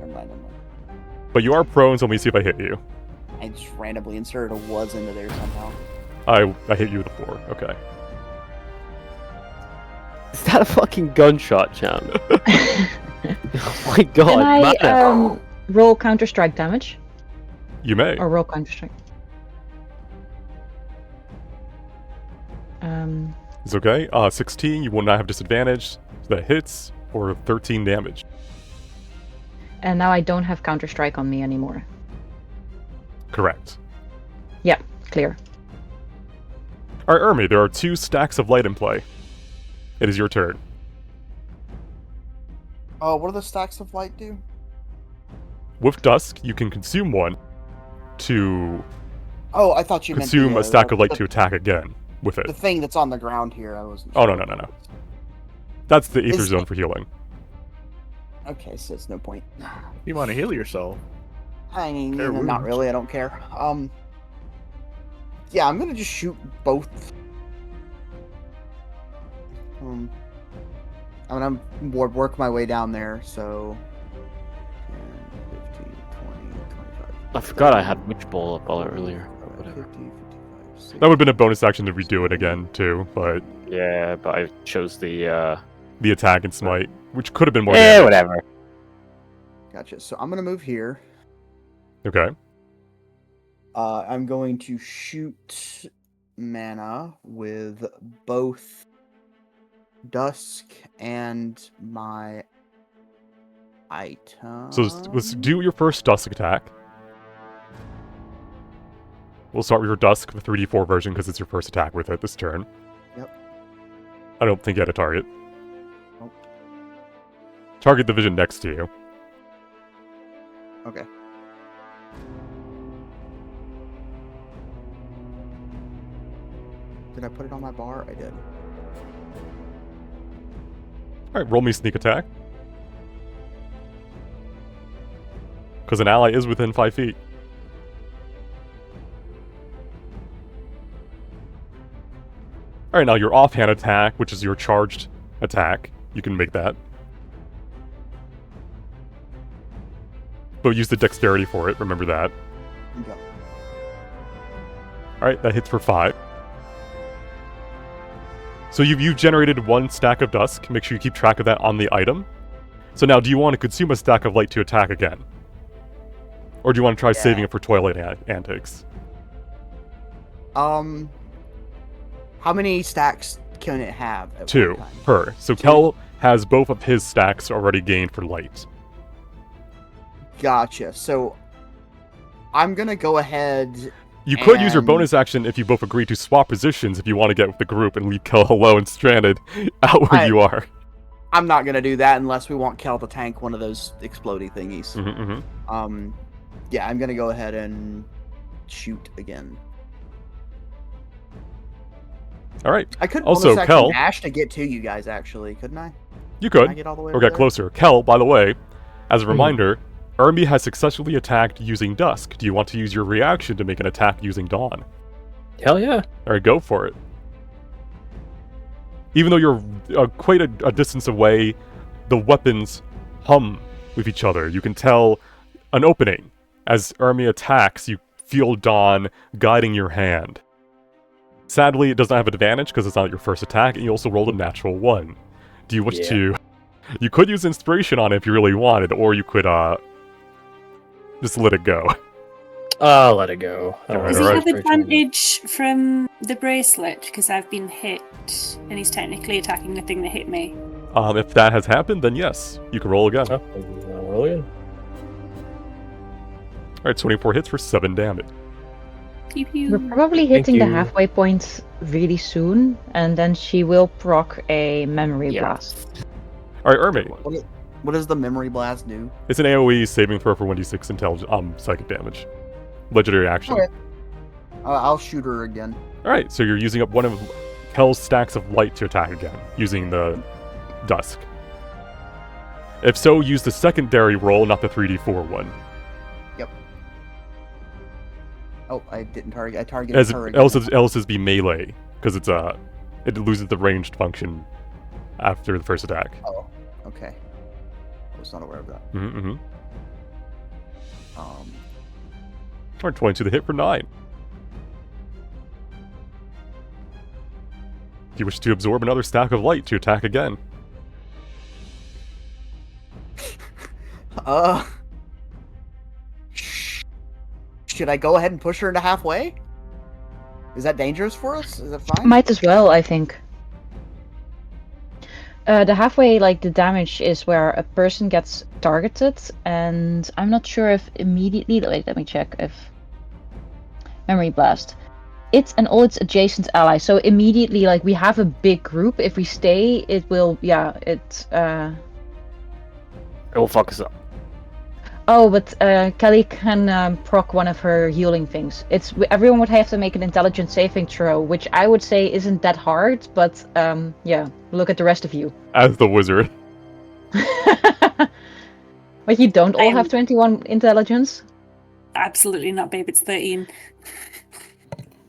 But you are prone, so let me see if I hit you. I just randomly inserted a was into there somehow. I hit you with a 4. Okay. Is that a fucking gunshot, Chan? Oh my god, Can I man. roll Counter-Strike damage? You may. Or roll Counter-Strike? It's okay. 16, you will not have disadvantage. So that hits for 13 damage. And now I don't have Counter-Strike on me anymore. Correct. Yeah, clear. Alright, Ermi, there are 2 stacks of light in play. It is your turn. What do the stacks of light do? With Dusk, you can consume one to Oh, I thought you consume meant a stack of light the, to attack again with it. the thing that's on the ground here. I wasn't. Oh, sure. no. That's the Aether Is- Zone for healing. Okay, so it's no point. You want to heal yourself. I mean, Fair not wounds. really. I don't care. Yeah, I'm gonna just shoot both. I'm gonna work my way down there. So 10, 15, 20, 25. I forgot I had Witch Ball up all earlier. Or whatever. 50, That would have been a bonus action to redo it again, too, but Yeah, but I chose the the attack and smite, which could have been more yeah, damage. whatever. Gotcha. So I'm gonna move here. Okay. I'm going to shoot mana with both Dusk and my item. So let's do your first Dusk attack. We'll start with your Dusk, the 3d4 version, because it's your first attack with it this turn. Yep. I don't think you had a target. Nope. Target the vision next to you. Okay. Did I put it on my bar? I did. Alright, roll me sneak attack. Because an ally is within 5 feet. Alright, now your offhand attack, which is your charged attack. You can make that. But use the dexterity for it, remember that. Yep. Alright, that hits for 5. So you've generated 1 stack of Dusk. Make sure you keep track of that on the item. So now, do you want to consume a stack of Light to attack again? Or do you want to try saving it for Twilight Antics? How many stacks can it have at 2 one time? per. So Kel has both of his stacks already gained for Light. Gotcha. So I'm gonna go ahead. You could use your And- bonus action if you both agree to swap positions if you want to get with the group and leave Kel alone stranded out where you are. I'm not gonna do that unless we want Kel to tank one of those explodey thingies. Mm-hmm. Yeah, I'm gonna go ahead and shoot again. All right. I could Also, bonus action Kel- dash to get to you guys. Actually, couldn't I? You Can I could. get all the way Or over get there? closer. Kel, by the way, as a reminder, Ermi has successfully attacked using Dusk. Do you want to use your reaction to make an attack using Dawn? Hell yeah. Alright, go for it. Even though you're quite a distance away, the weapons hum with each other. You can tell an opening. As Ermi attacks, you feel Dawn guiding your hand. Sadly, it does not have advantage because it's not your first attack, and you also rolled a natural 1. Do you wish to... You could use Inspiration on it if you really wanted, or you could, just let it go. I'll let it go. Alright, Does he alright. have advantage from the bracelet? Because I've been hit, and he's technically attacking the thing that hit me. If that has happened, then yes, you can roll again. Oh, I'll roll again. Alright, 24 hits for 7 damage. Pew pew. We're probably hitting the you. halfway point really soon, and then she will proc a memory Yeah. blast. Alright, Ermi. What does the memory blast do? It's an AoE saving throw for 1d6 psychic damage. Legendary action. Okay. I'll shoot her again. Alright, so you're using up one of Kel's stacks of light to attack again, using the Dusk. If so, use the secondary roll, not the 3d4 one. Oh, I didn't target. I targeted As her again. else is be melee, because it loses the ranged function after the first attack. Oh, okay. I was not aware of that. Mm-hmm. Alright, 22 to hit for 9. Do you wish to absorb another stack of light to attack again? Should I go ahead and push her into halfway? Is that dangerous for us? Is that fine? Might as well, I think. The halfway, like, the damage is where a person gets targeted, and I'm not sure if immediately... Wait, let me check if... Memory blast. It and all its adjacent allies. So immediately, like, we have a big group. If we stay, it will... Yeah, it... It will fuck us up. Oh, but Kelly can proc one of her healing things. Everyone would have to make an intelligence saving throw, which I would say isn't that hard, but yeah, look at the rest of you. As the wizard. But you don't all have 21 intelligence? Absolutely not, babe. It's 13.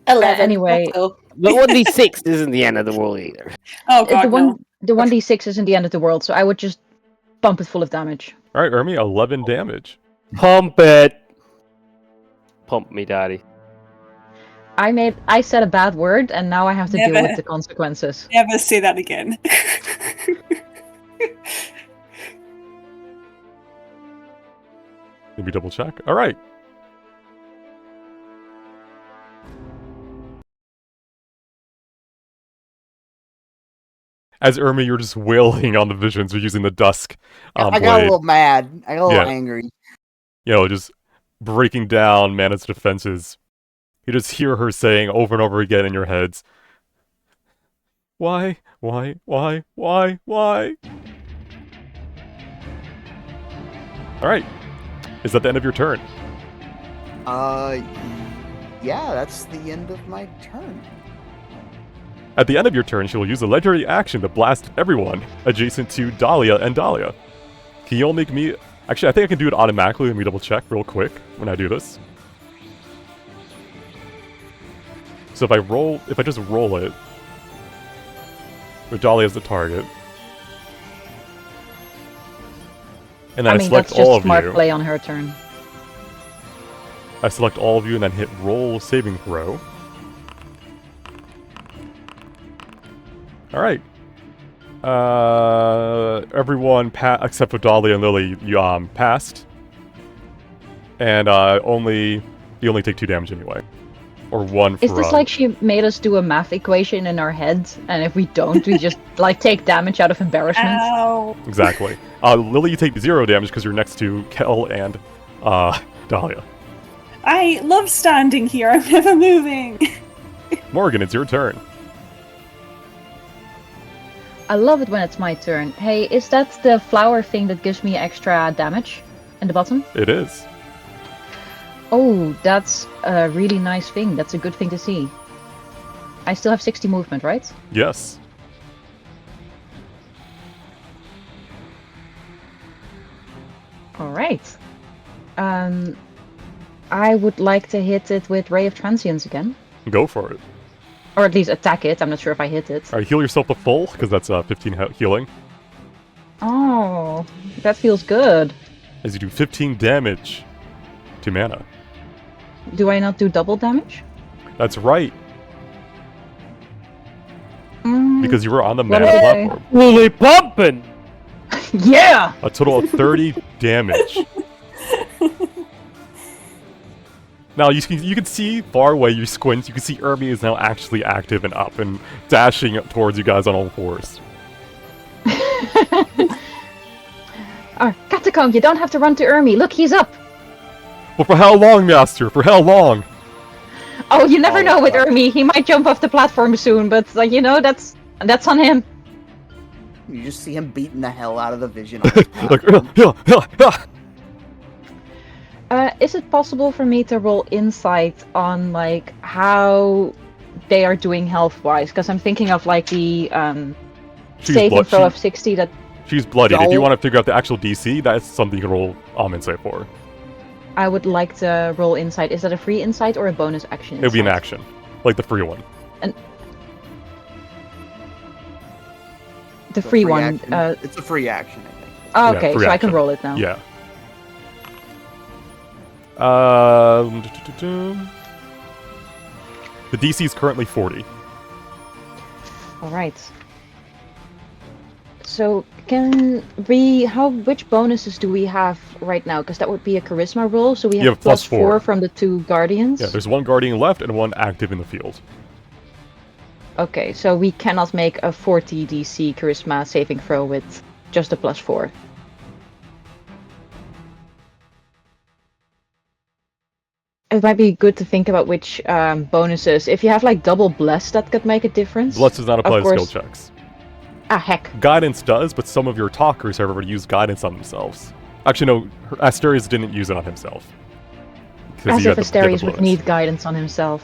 11. Anyway. So, The 1d6 isn't the end of the world either. Oh god, no. The 1d6 isn't the end of the world, so I would just pump it full of damage. Alright, Ermi, 11 damage. Pump it! Pump me, daddy. I said a bad word, and now I have to deal Never. with the consequences. Never say that again. Maybe double check. All right. As Irma, you're just wailing on the visions. You're using the dusk I got a blade. little mad. I got a little Yeah. angry. Just breaking down Mana's defenses. You just hear her saying over and over again in your heads, why? Alright. Is that the end of your turn? Yeah, that's the end of my turn. At the end of your turn, she will use a legendary action to blast everyone adjacent to Dahlia and Dahlia. Can you all make me... Actually, I think I can do it automatically. Let me double check real quick when I do this. So if I just roll it, with Dahlia as the target, and then I select that's just all of smart you. play on her turn. I select all of you and then hit roll saving throw. Alright. Everyone except for Dahlia and Lily, you passed. And you only take 2 damage anyway. Or 1 for Is this like she made us do a math equation in our heads, and if we don't, we just like take damage out of embarrassment? Ow. Exactly. Lily, you take 0 damage because you're next to Kel and Dahlia. I love standing here. I'm never moving. Morgan, it's your turn. I love it when it's my turn. Hey, is that the flower thing that gives me extra damage in the bottom? It is. Oh, that's a really nice thing. That's a good thing to see. I still have 60 movement, right? Yes. Alright. I would like to hit it with Ray of Transience again. Go for it. Or at least attack it. I'm not sure if I hit it. Alright, heal yourself to full, because that's 15 healing. Oh, that feels good. As you do 15 damage to mana. Do I not do double damage? That's right, Mm, because you were on the What mana did I- platform. Lily pumping! yeah! A total of 30 damage. Now, you can see far away, you squint, you can see Irmi is now actually active and up and dashing towards you guys on all fours. Oh, Catacomb, you don't have to run to Irmi. Look, he's up. But for how long, Master? For how long? Oh, you never Oh, know with God. Irmi. He might jump off the platform soon, but that's on him. You just see him beating the hell out of the vision. On his Like, platform. Is it possible for me to roll insight on like how they are doing health-wise? Because I'm thinking of like the saving throw of 60 that She's bloodied. If you Don't- want to figure out the actual DC, that's something you can roll insight for. I would like to roll insight. Is that a free insight or a bonus action? It would be an insight? action. Like the free one. The It's a free one. action. It's a free action, I think. Oh, Yeah, okay, free so I can action. roll it now. Yeah. The DC is currently 40. All right. So which bonuses do we have right now? Because that would be a charisma roll. So we You have have plus +4 4. from the 2 guardians. Yeah, there's 1 guardian left and 1 active in the field. Okay, so we cannot make a 40 DC charisma saving throw with just a +4. It might be good to think about which bonuses. If you have like double bless, that could make a difference. Bless does not apply Of to skill course. checks. Ah, heck. Guidance does, but some of your talkers have already used guidance on themselves. Actually, no, Asterius didn't use it on himself. 'Cause As you if had the Asterius would bonus. need guidance on himself.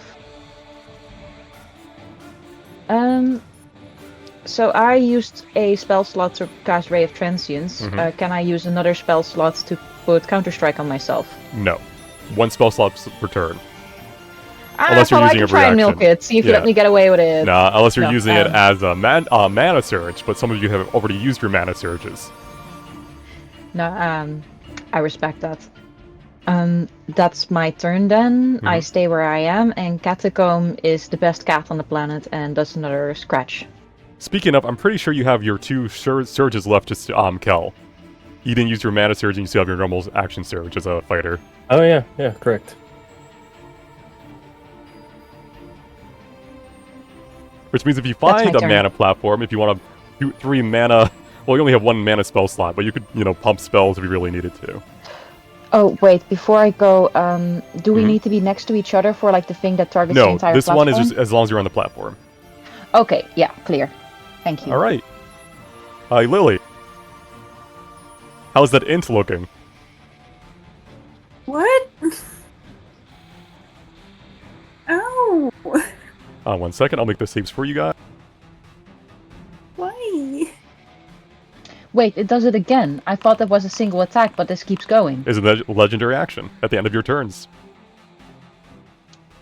So I used a spell slot to cast Ray of Transience. Mhm. Can I use another spell slot to put Counter-Strike on myself? No. 1 spell slot per turn. Ah, Unless you're well, using I a can try and milk reaction. it, see if you Yeah. let me get away with it. Nah, unless you're No, using it as a mana surge, but some of you have already used your mana surges. No, I respect that. That's my turn then. I Mhm. stay where I am, and Catacomb is the best cat on the planet and does another scratch. Speaking of, I'm pretty sure you have your 2 surges left to Kel. You didn't use your mana surge, and you still have your normal action surge as a fighter. Oh yeah, correct. Which means if you That's find my a turn. mana platform, if you want to do 3 mana, well, you only have 1 mana spell slot, but you could, pump spells if you really needed to. Oh wait, before I go, do we Mhm. need to be next to each other for like the thing that targets the No, entire this platform? one is just as long as you're on the platform. Okay, yeah, clear. Thank you. All right. Hi, Lily. How's that int looking? What? Oh, 1 second, I'll make the saves for you guys. why? Wait, it does it again. I thought that was a single attack, but this keeps going. Is a legendary action at the end of your turns.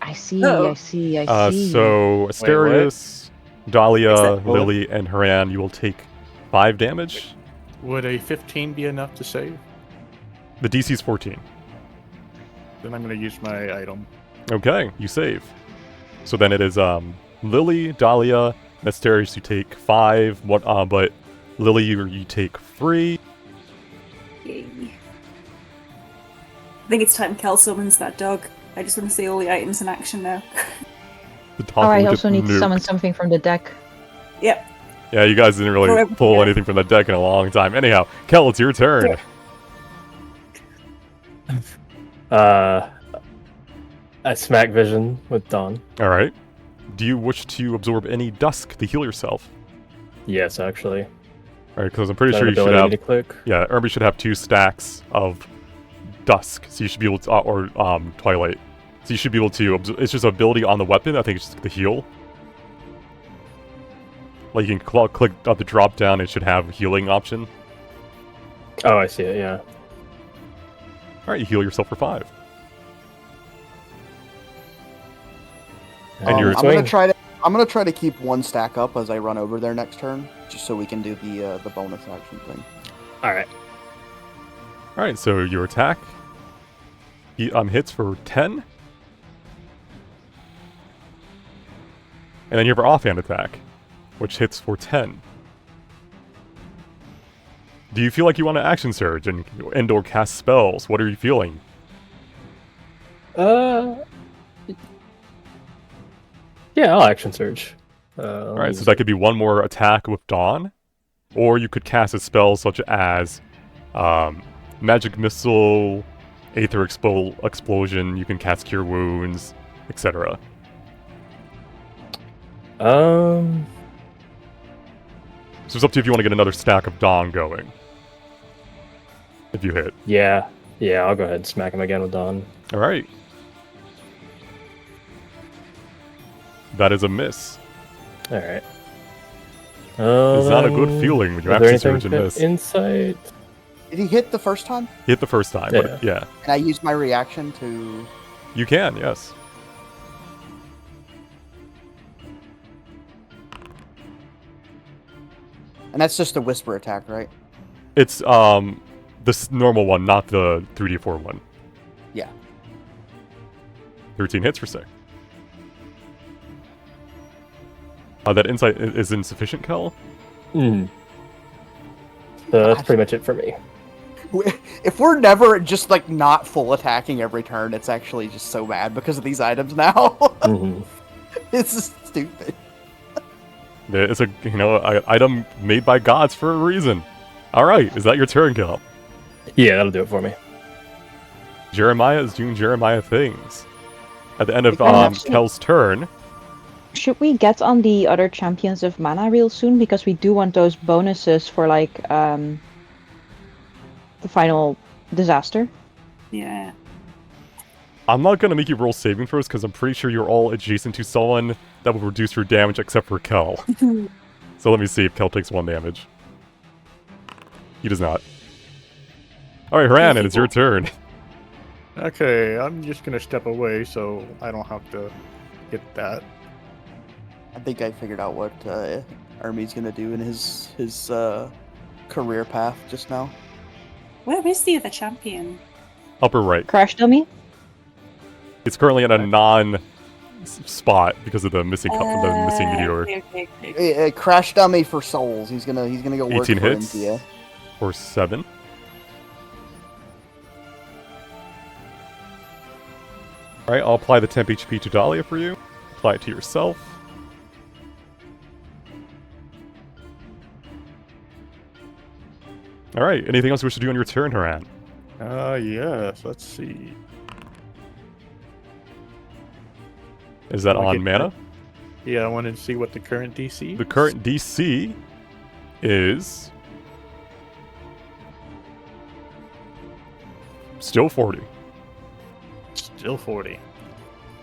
I see, Oh. I see, I see. So, what? Asterius, Dahlia, Is that- Lily, and Haran, you will take 5 damage. Would a 15 be enough to save? The DC is 14. Then I'm going to use my item. Okay, you save. So then it is Lily, Dahlia, and Asterius, you take 5, but Lily, you take 3. Yay. I think it's time Kel summons that dog. I just want to see all the items in action now. The dog Oh, I will also get need to nuked. summon something from the deck. Yep. Yeah, you guys didn't really Forever pull together. anything from the deck in a long time. Anyhow, Kel, it's your turn. I smack vision with Dawn. All right. Do you wish to absorb any dusk to heal yourself? Yes, actually. All right, because I'm pretty Is that sure an you should ability I have. need to click? Yeah, Irby should have 2 stacks of dusk, so you should be able to, or twilight. So you should be able to. It's just an ability on the weapon. I think it's just the heal. Like you can click up the drop down. It should have a healing option. Oh, I see it. Yeah. All right, you heal yourself for 5. And you're I'm swing. gonna try to keep 1 stack up as I run over there next turn, just so we can do the bonus action thing. All right. All right. So your attack hits for 10, and then you have your offhand attack, which hits for 10. Do you feel like you want to action surge and or cast spells? What are you feeling? Yeah, I'll action surge. All right, so that could be 1 more attack with Dawn, or you could cast a spell such as Magic Missile, Aether Explosion. You can cast Cure Wounds, etc. So it's up to you if you want to get another stack of Dawn going. If you hit. Yeah, I'll go ahead and smack him again with Dawn. All right. That is a miss. All right. It's not a good feeling when you action surge and miss. Insight. Did he hit the first time? Hit the first time, but yeah. Can I use my reaction to? You can, yes. And that's just a whisper attack, right? It's this normal one, not the 3d4 one. Yeah. 13 hits for 6. That insight is insufficient, Kel? So that's pretty much it for me. If we're never just like not full attacking every turn, it's actually just so bad because of these items now. It's just stupid. It's a item made by gods for a reason. All right, is that your turn, Kel? Yeah, that'll do it for me. Jeremiah is doing Jeremiah things. At the end of Actually- Kel's turn, Should we get on the other champions of mana real soon? Because we do want those bonuses for like the final disaster. Yeah. I'm not going to make you roll saving throws because I'm pretty sure you're all adjacent to someone that will reduce your damage except for Kel. So let me see if Kel takes 1 damage. He does not. Alright, Haran, it's your turn. Okay, I'm just going to step away so I don't have to hit that. I think I figured out what Army's gonna do in his career path just now. Where is the other champion? Upper right. Crash dummy? It's currently in a non-spot because of the missing meteor. Okay. A crash dummy for souls. He's gonna go work 18 for hits. Intia. For 7. Alright, I'll apply the temp HP to Dahlia for you. Apply it to yourself. Alright, anything else you wish to do on your turn, Haran? Yes, let's see. Is that Wanna on get mana? Yeah, I wanted to see what the current DC The is. current DC is... still 40. Still 40.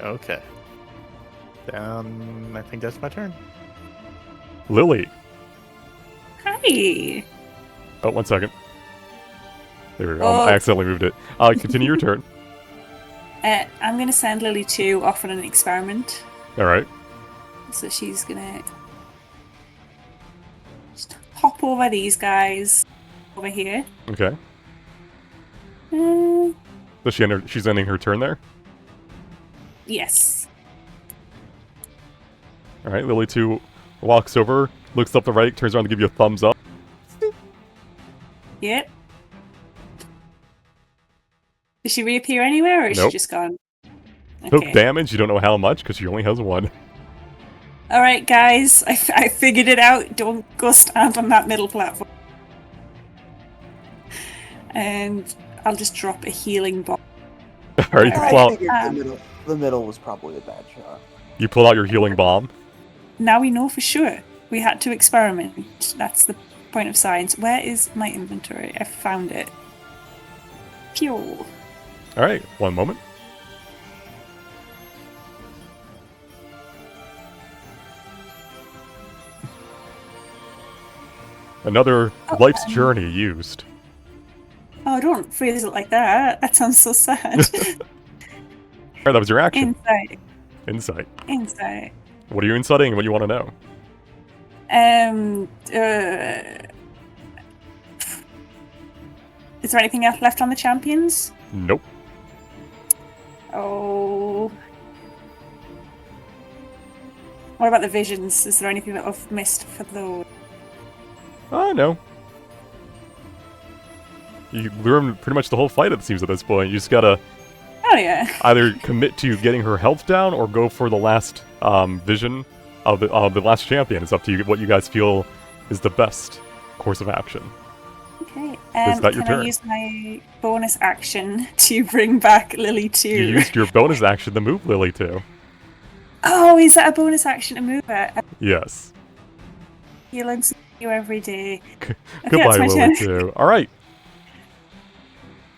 Okay. I think that's my turn. Lily. Hi. Oh, 1 second. There we go. Oh. I accidentally moved it. Continue your turn. I'm going to send Lily 2 off on an experiment. Alright. So she's going to just hop over these guys over here. Okay. Uh, Does she's ending her turn there? yes. Alright, Lily 2 walks over, looks up the right, turns around to give you a thumbs up. Yep. Did she reappear anywhere, or is Nope. she just gone? Took damage, you don't know how much, because she only has 1. Alright, guys. I figured it out. Don't go stand on that middle platform. And I'll just drop a healing bomb. Alright, I well, figured the middle was probably a bad shot. you pull out your healing bomb. Now we know for sure. We had to experiment. That's the point of science. Where is my inventory? I found it. Pew. Alright, 1 moment. Another life's journey used. Oh, don't phrase it like that. That sounds so sad. Alright, that was your action. Insight. Insight. Insight. What are you inciting? What do you want to know? Is there anything else left on the champions? Nope. Oh. What about the visions? Is there anything that I've missed for those? No. You ruined pretty much the whole fight, it seems, at this point. You just gotta Oh yeah. either commit to getting her health down or go for the last vision of the last champion. It's up to you what you guys feel is the best course of action. Okay. Is that your can turn? I use my bonus action to bring back Lily 2? You used your bonus action to move Lily to. Oh, is that a bonus action to move it? Yes. Healing you every day. Okay, Goodbye, that's my Lily turn. too. Alright.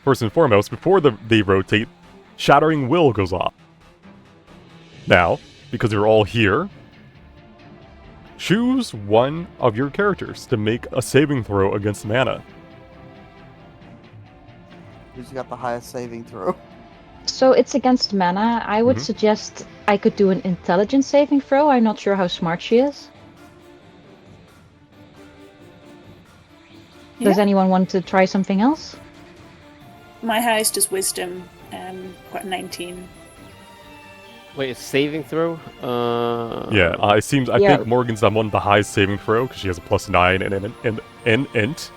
First and foremost, before they rotate, Shattering Will goes off. Now, because you're all here, choose one of your characters to make a saving throw against mana. Who's got the highest saving throw? So it's against mana. I would Mhm. suggest I could do an intelligence saving throw. I'm not sure how smart she is. Does Yeah. anyone want to try something else? My highest is wisdom. Got 19. Wait, a saving throw? Yeah, it seems. I Yeah. think Morgan's the one with the highest saving throw because she has a +9 and int.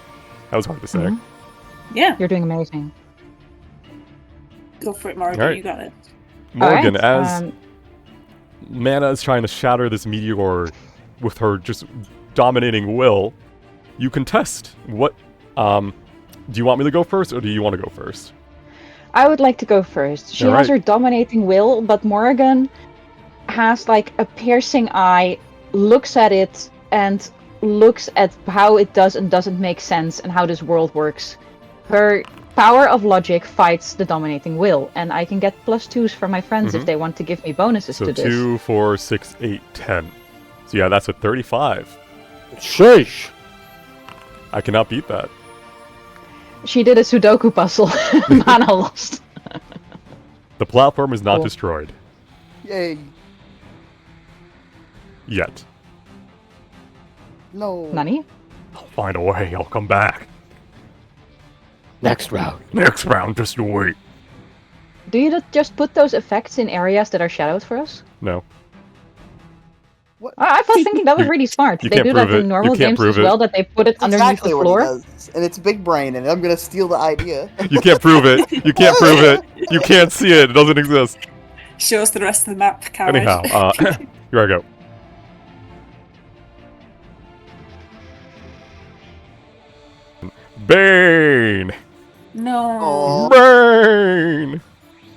That was hard to say. Mhm. Yeah, You're doing amazing. go for it, Morgan. Alright. You got it. Morgan, Alright, as Mana is trying to shatter this meteor with her just dominating will, you contest. What? Do you want me to go first, or do you want to go first? I would like to go first. She has Alright. her dominating will, but Morgan has like a piercing eye, looks at it, and looks at how it does and doesn't make sense and how this world works. Her power of logic fights the dominating will, and I can get +2s from my friends Mhm. if they want to give me bonuses So to this. 2, 4, 6, 8, 10. So yeah, that's a 35. Sheesh! I cannot beat that. She did a Sudoku puzzle. Mana lost. The platform is not Cool. destroyed. Yay! Yet. No. Nani? I'll find a way, I'll come back. Next round. Next round, just wait. Do you not just put those effects in areas that are shadowed for us? No. I was thinking that was really smart. You They can't do that prove it. in normal You can't games prove as well, it. that they put it That's underneath exactly the what he floor. does, and it's big brain, and I'm gonna steal the idea. You can't prove it. You can't prove it. You can't see it. It doesn't exist. Show us the rest of the map, coward. Anyhow, here I go. Bane! No. Bane!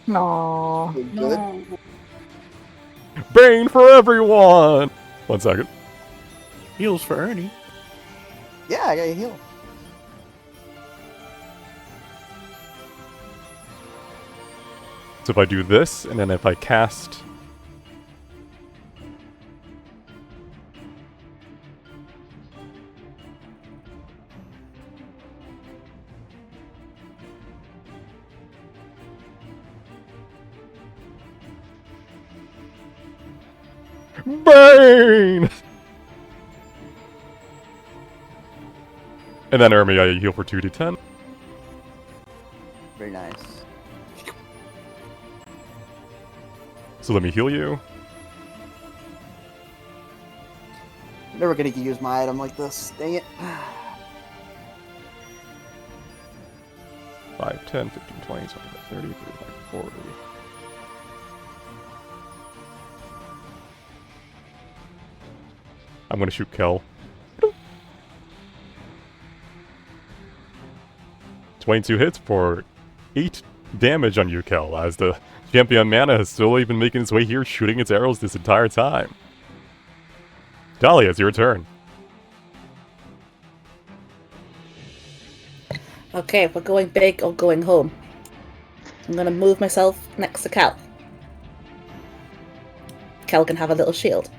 No. Good. No. Bane for everyone! 1 second. Heals for Ernie. Yeah, I got you heal. So if I do this, and then if I cast... Bane! And then Ermi, I heal for 2d10. Very nice. So let me heal you. Never gonna use my item like this. Dang it. 5, 10, 15, 20, 25, 30, 35, 40. I'm gonna shoot Kel. 22 hits for 8 damage on you, Kel, as the champion mana has slowly been making its way here, shooting its arrows this entire time. Dahlia, it's your turn. Okay, we're going big or going home. I'm gonna move myself next to Cal. Cal can have a little shield.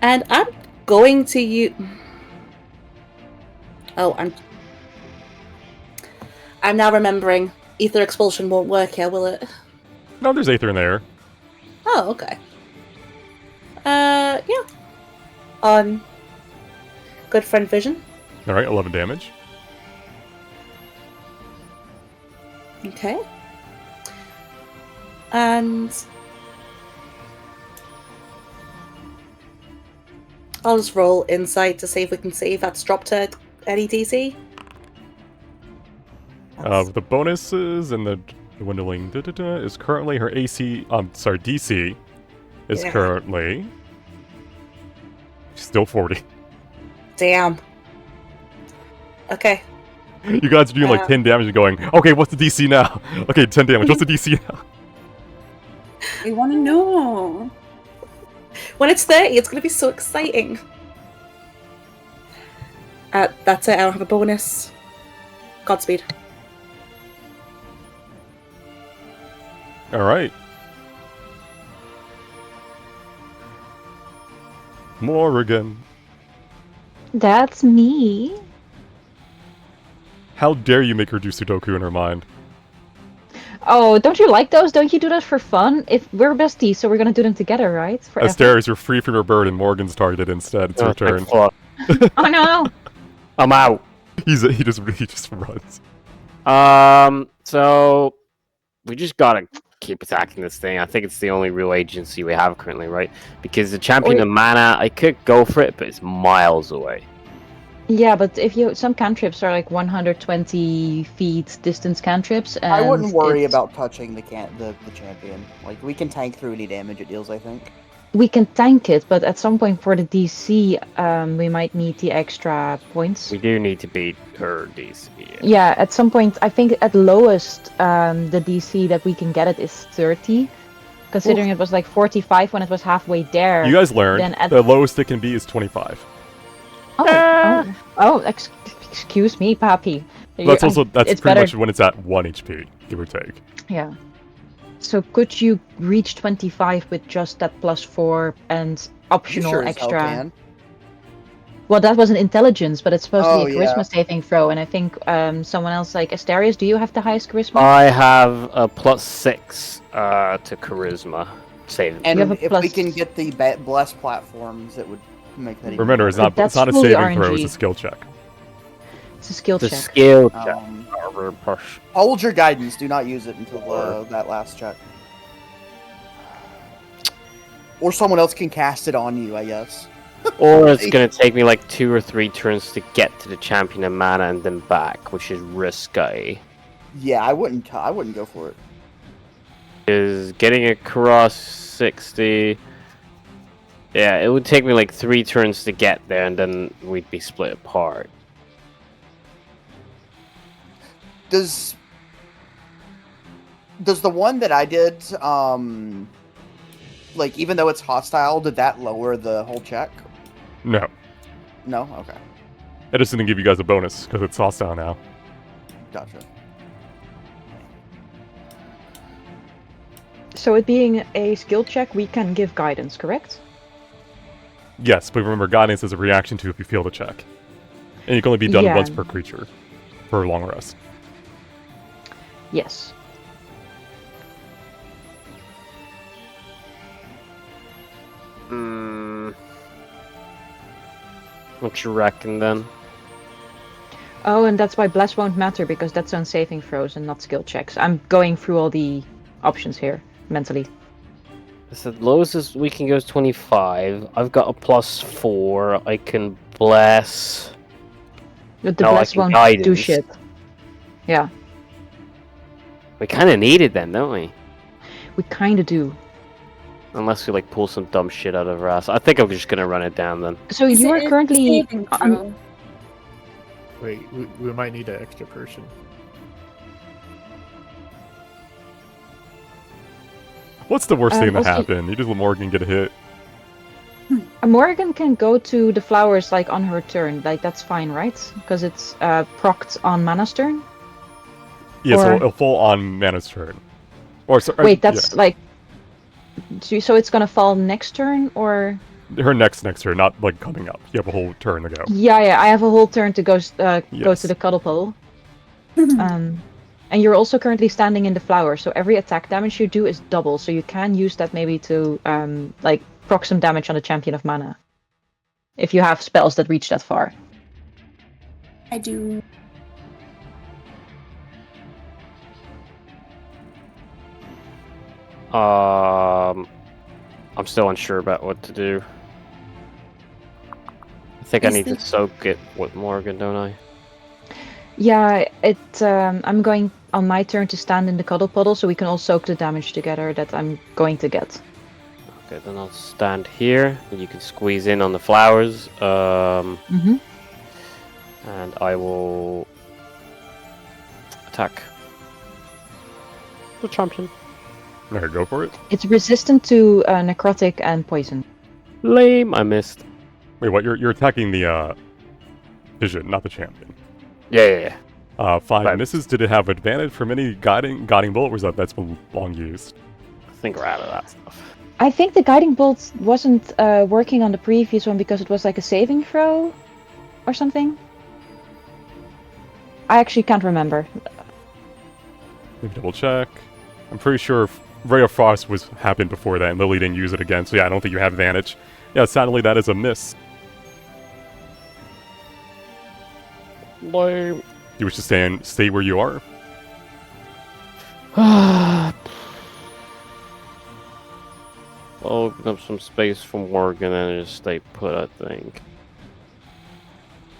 And I'm going to use... Oh, I'm now remembering Ether Expulsion won't work here, will it? No, there's Aether in there. Oh, okay. Yeah. On Good Friend Vision. Alright, 11 damage. Okay. And I'll just roll Insight to see if we can see if that's dropped to any DC. The bonuses and the dwindling is currently her DC is Yeah. currently still 40. Damn. Okay. You guys are doing like 10 damage and going, okay, what's the DC now? Okay, 10 damage, what's the DC now? We want to know. When it's 30, it's going to be so exciting. That's it, I don't have a bonus. Godspeed. Alright. Morrigan. That's me. How dare you make her do Sudoku in her mind? Oh, don't you like those? Don't you do that for fun? If we're besties, so we're gonna do them together, right? Forever. Asteris, you're free from your bird and Morgan's targeted instead. It's your turn. Oh no! I'm out. He just runs. So we just gotta keep attacking this thing. I think it's the only real agency we have currently, right? Because the champion of mana, I could go for it, but it's miles away. Yeah, but if some cantrips are like 120 feet distance cantrips, and I wouldn't worry it's- about touching the champion. Like, we can tank through any damage it deals, I think. We can tank it, but at some point for the DC, we might need the extra points. We do need to beat her DC. Yeah, at some point, I think at lowest, the DC that we can get it is 30. Considering it was like 45 when it was halfway there. You guys learned then at- the lowest it can be is 25. Excuse me, Papi. That's It's pretty better. much when it's at 1 HP, give or take. Yeah. So could you reach 25 with just that +4 and optional You sure as hell extra? can. Well, that was an intelligence, but it's supposed to be a Oh, charisma yeah. saving throw, and I think someone else, like Asterius, do you have the highest charisma? I have a +6 to charisma saving. And You have a if plus- we can get the blessed platforms, it would make that even Remember, it's better. not that's a fully saving throw, it's RNG. a skill check. It's a skill The check. skill check. Um, Push. hold your guidance. Do not use it until that last check. Or someone else can cast it on you, I guess. Or it's gonna take me like 2 or 3 turns to get to the champion of mana and then back, which is risky. Yeah, I wouldn't go for it. Is getting across 60. Yeah, it would take me like 3 turns to get there, and then we'd be split apart. Does the one that I did, like, even though it's hostile, did that lower the whole check? No. No? Okay. It just didn't give you guys a bonus because it's hostile now. Gotcha. So it being a skill check, we can give guidance, correct? Yes, but remember, guidance is a reaction to if you fail the check. And it can only be done Yeah. once per creature for a long rest. Yes. What you reckon then? Oh, and that's why Bless won't matter, because that's on saving throws and not skill checks. I'm going through all the options here, mentally. I said lowest is we can go is 25. I've got a +4. I can bless. But the No, I Bless can won't do guidance. shit. Yeah, We kind of need it then, don't we? we kinda do. Unless we like pull some dumb shit out of our ass. I think I'm just gonna run it down then. So Is you it are a currently... saving throw? Wait, we might need an extra person. What's the worst thing to also- happen? You just let Morgan get a hit. Morgan can go to the flowers, like, on her turn. Like, that's fine, right? Because it's procced on Mana's turn? Yeah, so Or- it'll fall on Mana's turn. Or Wait, that's, like... So it's gonna fall next turn, or... yeah, her next turn, not like coming up. You have a whole turn to go. Yeah, I have a whole turn to go go Yes. to the cuddle puddle. And you're also currently standing in the flower, so every attack damage you do is double, so you can use that maybe to, like, proc some damage on the Champion of Mana. If you have spells that reach that far. I do. I'm still unsure about what to do. I think I Is need to this- soak it with Morgan, don't I? Yeah, I'm going on my turn to stand in the cuddle puddle, so we can all soak the damage together that I'm going to get. Okay, then I'll stand here. And you can squeeze in on the flowers. Mm-hmm. And I will attack the champion. Alright, go for it. It's resistant to necrotic and poison. Lame, I missed. Wait, what? You're attacking the vision, not the champion. Yeah. 5 Right. misses. Did it have advantage from any guiding bolt? Or was that's been long used? I think we're out of that stuff. I think the guiding bolt wasn't working on the previous one because it was like a saving throw or something. I actually can't remember. Maybe double check. I'm pretty sure Ray of Frost happened before that, and Lily didn't use it again. So yeah, I don't think you have advantage. Yeah, sadly that is a miss. Lame. You wish to stay where you are? I'll open up some space for Morgan and just stay put, I think.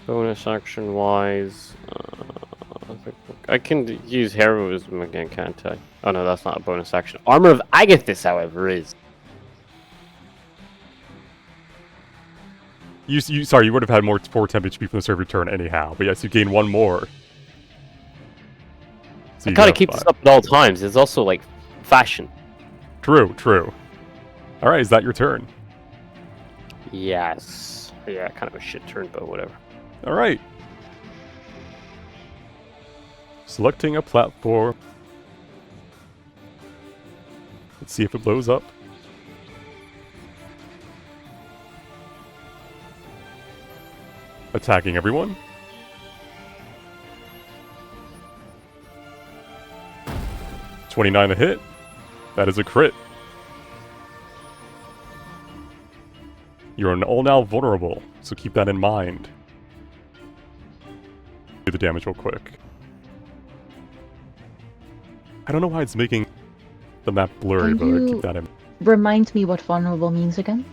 Bonus action wise, I think I can use heroism again, can't I? Oh no, that's not a bonus action. Armor of Agathis, however, is. Sorry, you would have had more 4 temp HP from the server turn anyhow. But yes, you gain 1 more. So I you gotta got keep 5. this up at all times. It's also like fashion. True. Alright, is that your turn? Yes. Yeah, kind of a shit turn, but whatever. Alright. Selecting a platform. Let's see if it blows up. Attacking everyone. $29 a hit. That is a crit. You're all now vulnerable, so keep that in mind. Do the damage real quick. I don't know why it's making the map blurry, Are but you- keep that in. remind me what vulnerable means again?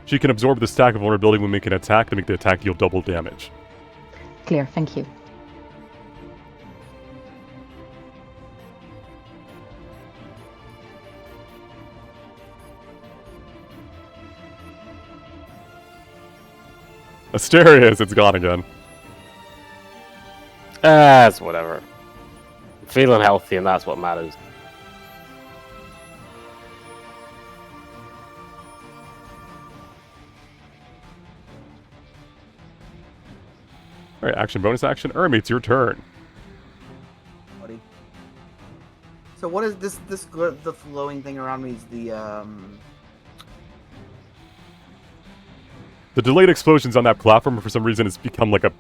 She can absorb the stack of vulnerability when making an attack to make the attack deal double damage. Clear, thank you. Asterius, it's gone again. It's whatever. I'm feeling healthy, and that's what matters. Alright, action, bonus action. Ermi, it's your turn. Buddy. So what is this? The flowing thing around me is The delayed explosions on that platform, for some reason, it's become like a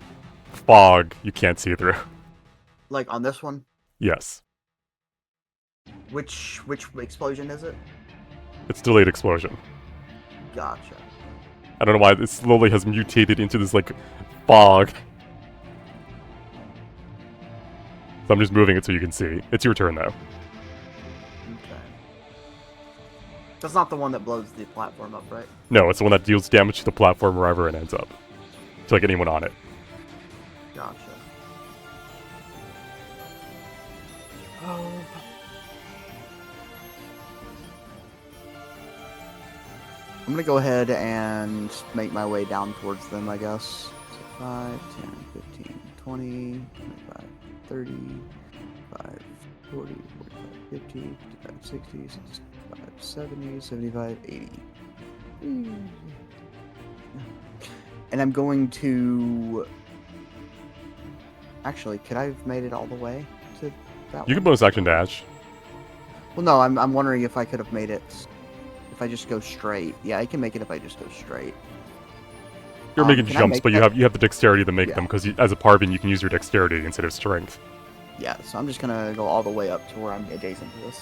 fog you can't see through. like on this one. Yes. Which explosion is it? It's delayed explosion. Gotcha. I don't know why it slowly has mutated into this, like, fog. So I'm just moving it so you can see. It's your turn, though. Okay. That's not the one that blows the platform up, right? No, it's the one that deals damage to the platform wherever it ends up. To, like, anyone on it. Gotcha. Oh. I'm gonna go ahead and make my way down towards them, I guess. So 5, 10, 15, 20, 25, 30, 5, 40, 45, 50, 55, 60, 65, 70, 75, 80. And I'm going to... Actually, could I have made it all the way to that You one? can bonus action dash. Well, no, I'm wondering if I could have made it if I just go straight. Yeah, I can make it if I just go straight. You're making can I jumps, make but you that- have the dexterity to make Yeah. them, because as a Parvin, you can use your dexterity instead of strength. Yeah, so I'm just gonna go all the way up to where I'm adjacent to this.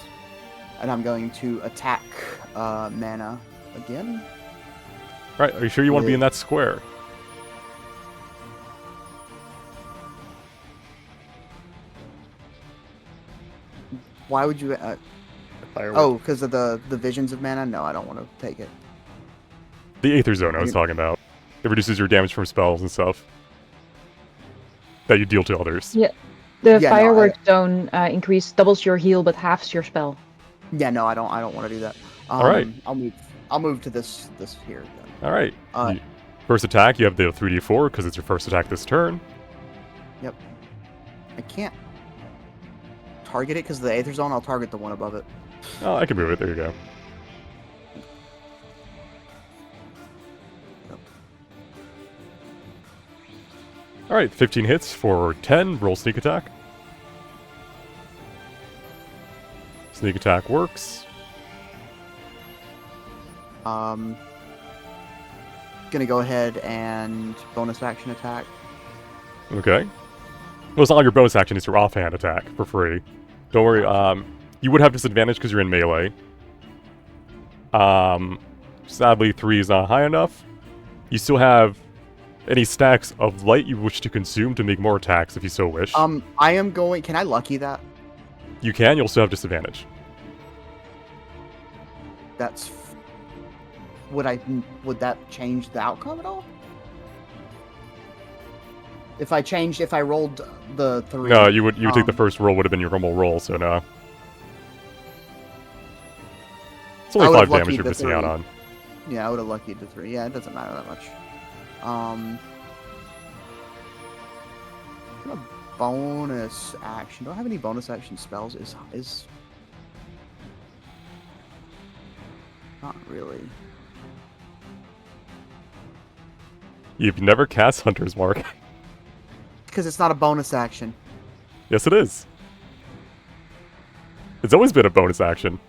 And I'm going to attack mana again. Right, are you sure you want to be Yeah. in that square? Why would you... Firework. oh, because of the visions of mana? No, I don't want to take it. The Aether Zone I was talking about. It reduces your damage from spells and stuff. That you deal to others. Yeah. The Yeah, no, firework zone increase doubles your heal but halves your spell. Yeah, no, I don't want to do that. All right. I'll move to this here then. Alright. Uh, First attack, you have the 3d4, because it's your first attack this turn. I can't target it because of the Aether Zone. I'll target the one above it. Oh, I can move it. There you go. Alright, 15 hits for 10. Roll sneak attack. Sneak attack works. Gonna go ahead and bonus action attack. Okay. Well, it's not like your bonus action, it's your offhand attack for free. Don't worry, you would have disadvantage because you're in melee. Sadly, 3 is not high enough. You still have any stacks of light you wish to consume to make more attacks if you so wish. I am going... Can I lucky that? You can, you'll still have disadvantage. That's... Would that change the outcome at all? If I rolled the 3... No, you would take the first roll would have been your normal roll, so no. It's I only would've 5 damage luckied you're the missing 3. out on. Yeah, I would have luckied the 3. Yeah, it doesn't matter that much. I'm gonna bonus action. Do I have any bonus action spells? Is not really. You've never cast Hunter's Mark. Because it's not a bonus action. Yes, it is. It's always been a bonus action.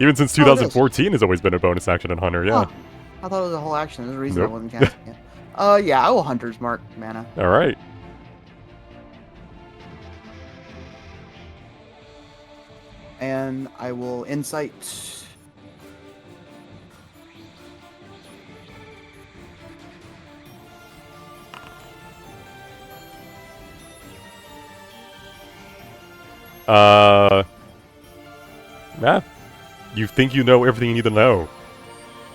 Even since Oh, it is. 2014 has always been a bonus action in Hunter, yeah. Huh. I thought it was a whole action. There's a reason Nope. I wasn't casting it. Yeah, I will Hunter's Mark mana. Alright. And I will Insight. Yeah. You think you know everything you need to know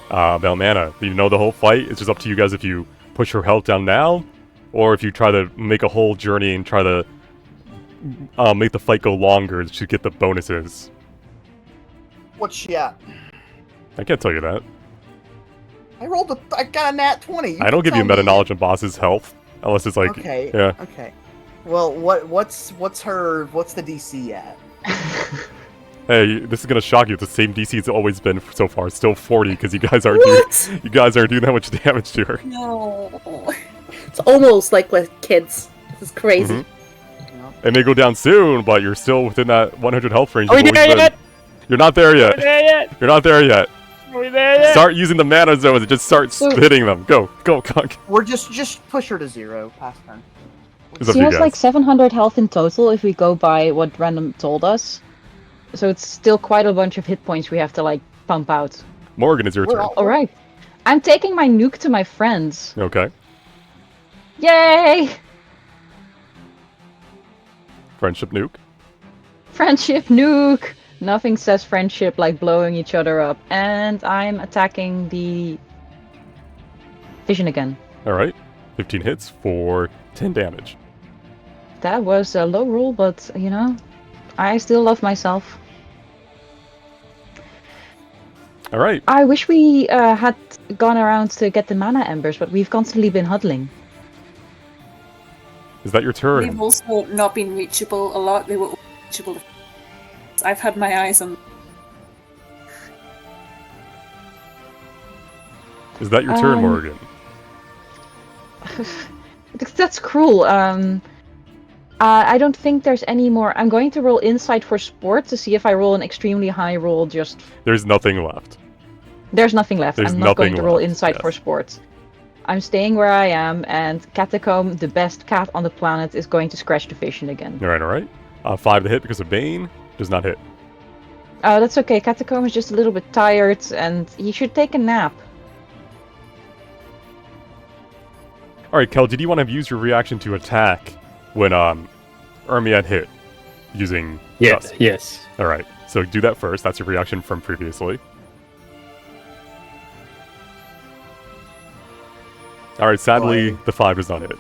about mana. You know the whole fight. It's just up to you guys if you push her health down now, or if you try to make a whole journey and try to make the fight go longer to get the bonuses. What's she at? I can't tell you that. I got a nat 20. I don't give you tell meta me. knowledge on boss's health unless it's like Okay. yeah. Okay. Well, what's the DC at? Hey, this is gonna shock you. It's the same DC it's always been so far. It's still 40 because you guys aren't What? you guys aren't doing that much damage to her. No. It's almost like with kids. This is crazy. Mhm. It may go down soon, but you're still within that 100 health range. Are we you've always there been. yet? You're not there Are yet. we there yet? You're not there yet. Are we there yet? Start using the mana zones and just start hitting them. Go, Conk. We're just push her to 0. Pass turn. It's up She to you has like guys. 700 health in total if we go by what random told us. So it's still quite a bunch of hit points we have to like pump out. Morgan, it's your We're turn. all- Alright. I'm taking my nuke to my friends. Okay. Yay! Friendship nuke. Friendship nuke! Nothing says friendship like blowing each other up. And I'm attacking the vision again. Alright. 15 hits for 10 damage. That was a low roll, but you know, I still love myself. Alright. I wish we had gone around to get the mana embers, but we've constantly been huddling. Is that your turn? They've also not been reachable a lot. They were reachable. I've had my eyes on. Is that your turn, Um, Morgan? That's cruel. I don't think there's any more. I'm going to roll insight for sport to see if I roll an extremely high roll. Just There's nothing left. there's nothing left. There's I'm not going nothing to roll left, insight for yes. sport. I'm staying where I am, and Catacomb, the best cat on the planet, is going to scratch the vision again. Alright. 5 to hit because of Bane. Does not hit. Oh, that's okay. Catacomb is just a little bit tired, and he should take a nap. Alright, Kel, did you want to use your reaction to attack when Ermiad hit? Using Yes, Dusk? yes. Alright, so do that first. That's your reaction from previously. Alright, sadly, Boy. the 5 does not hit.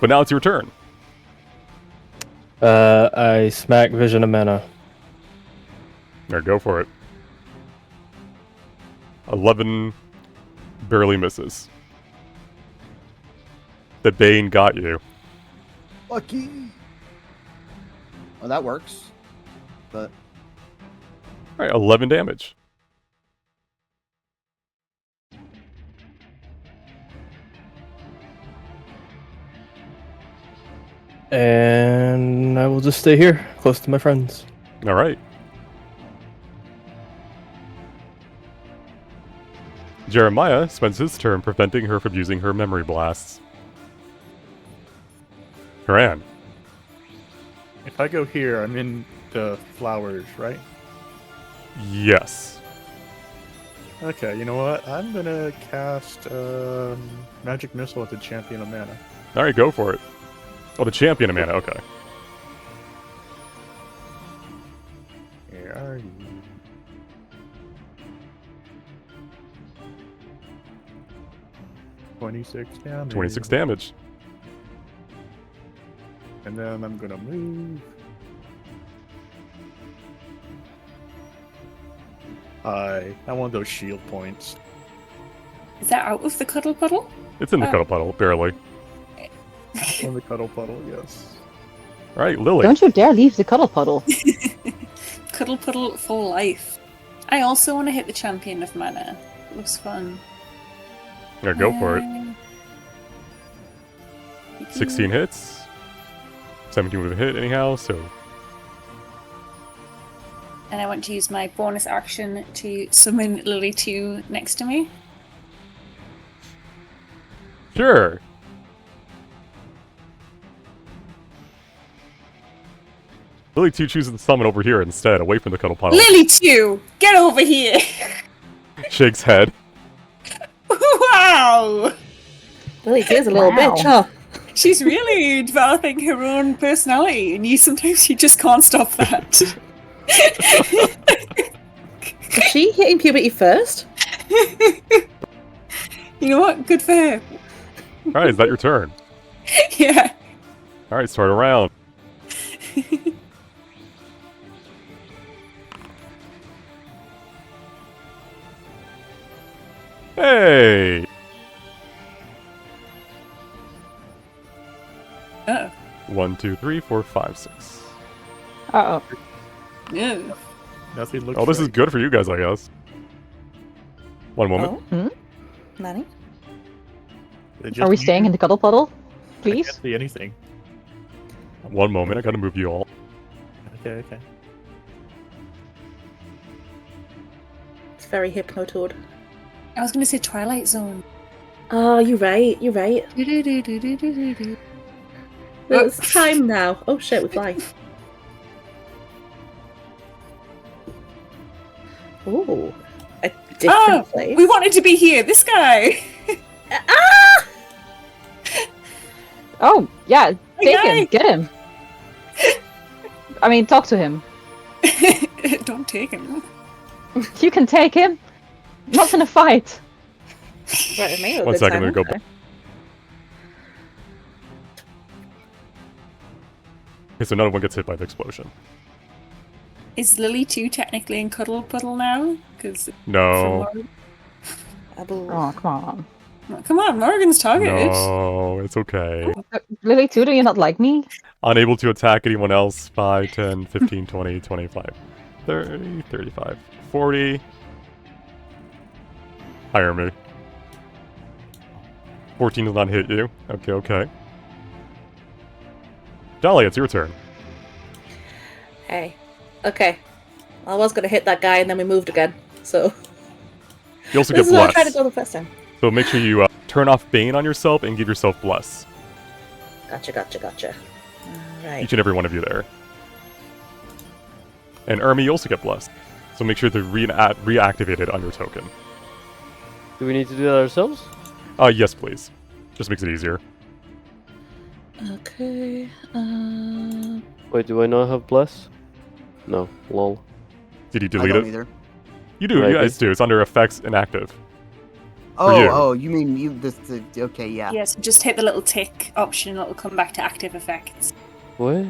But now it's your turn. I smack Vision of Mana. Alright, go for it. 11 barely misses. The Bane got you. Lucky. Well, that works. But Alright, 11 damage. And I will just stay here, close to my friends. Alright. Jeremiah spends his turn preventing her from using her memory blasts. Haran. If I go here, I'm in the flowers, right? Yes. Okay, you know what? I'm gonna cast Magic Missile at the Champion of Mana. Alright, go for it. Oh, the champion of mana, okay. Where are you? $26 damage. 26 damage. And then I'm gonna move. I want those shield points. Is that out of the cuddle puddle? It's in the Oh. cuddle puddle, barely. On the cuddle puddle, yes. Alright, Lily. Don't you dare leave the cuddle puddle. Cuddle puddle for life. I also want to hit the champion of mana. It looks fun. Alright, go for it. 16 16 hits. 17 with a hit anyhow, so And I want to use my bonus action to summon Lily 2 next to me. sure. Lily 2 chooses to summon over here instead, away from the cuddle puddle. Lily 2! Get over here! Shakes head. Wow! Lily is a little Wow. bitch, huh? She's really developing her own personality, and sometimes you just can't stop that. Is she hitting puberty first? You know what? Good for her. Alright, is that your turn? Yeah. Alright, start a round. Hey! Oh. 1, 2, 3, 4, 5, 6. Uh oh. No. Nothing looks Oh, this is right. good for you guys, I guess. One moment. Oh. Nanny? It just Are we you- staying in the cuddle puddle? I Please? can't see anything. One moment, I gotta move you all. Okay. It's very hypnotoad. I was going to say Twilight Zone. Oh, you're right. You're right. Do-do-do-do-do-do-do. Well, it's time now. Oh shit, we fly. Ooh, a different Oh, place. we wanted to be here. This guy. Ah! Oh, yeah. Take guy. him. Get him. I mean, talk to him. Don't take him. You can take him. Not in a fight. Right, it may have a One good second, time, I'm gonna go okay. back. Okay, so none of one gets hit by the explosion. Is Lily 2 technically in Cuddle Puddle now? Because No. Oh, come on. come on, Morgan's targeted. No, it's okay. Lily, too, do you not like me? Unable to attack anyone else. 5, 10, 15, 20, 25, 30, 35, 40. Hire me. 14 does not hit you. Okay. Dolly, it's your turn. Hey. Okay. I was gonna hit that guy and then we moved again. So You also this get is what I tried to bless. go the first time. So make sure you turn off Bane on yourself and give yourself bless. Gotcha. Alright. Each and every one of you there. And Ermi, you also get blessed. So make sure to reactivate it on your token. Do we need to do that ourselves? Yes, please. Just makes it easier. Okay. Wait, do I not have bless? No, lol. Did you I delete don't it? either. You do. Maybe. You guys do. It's under effects and active. Oh, you. you mean you? Okay, yeah. Yes, just hit the little tick option. It'll come back to active effects. What?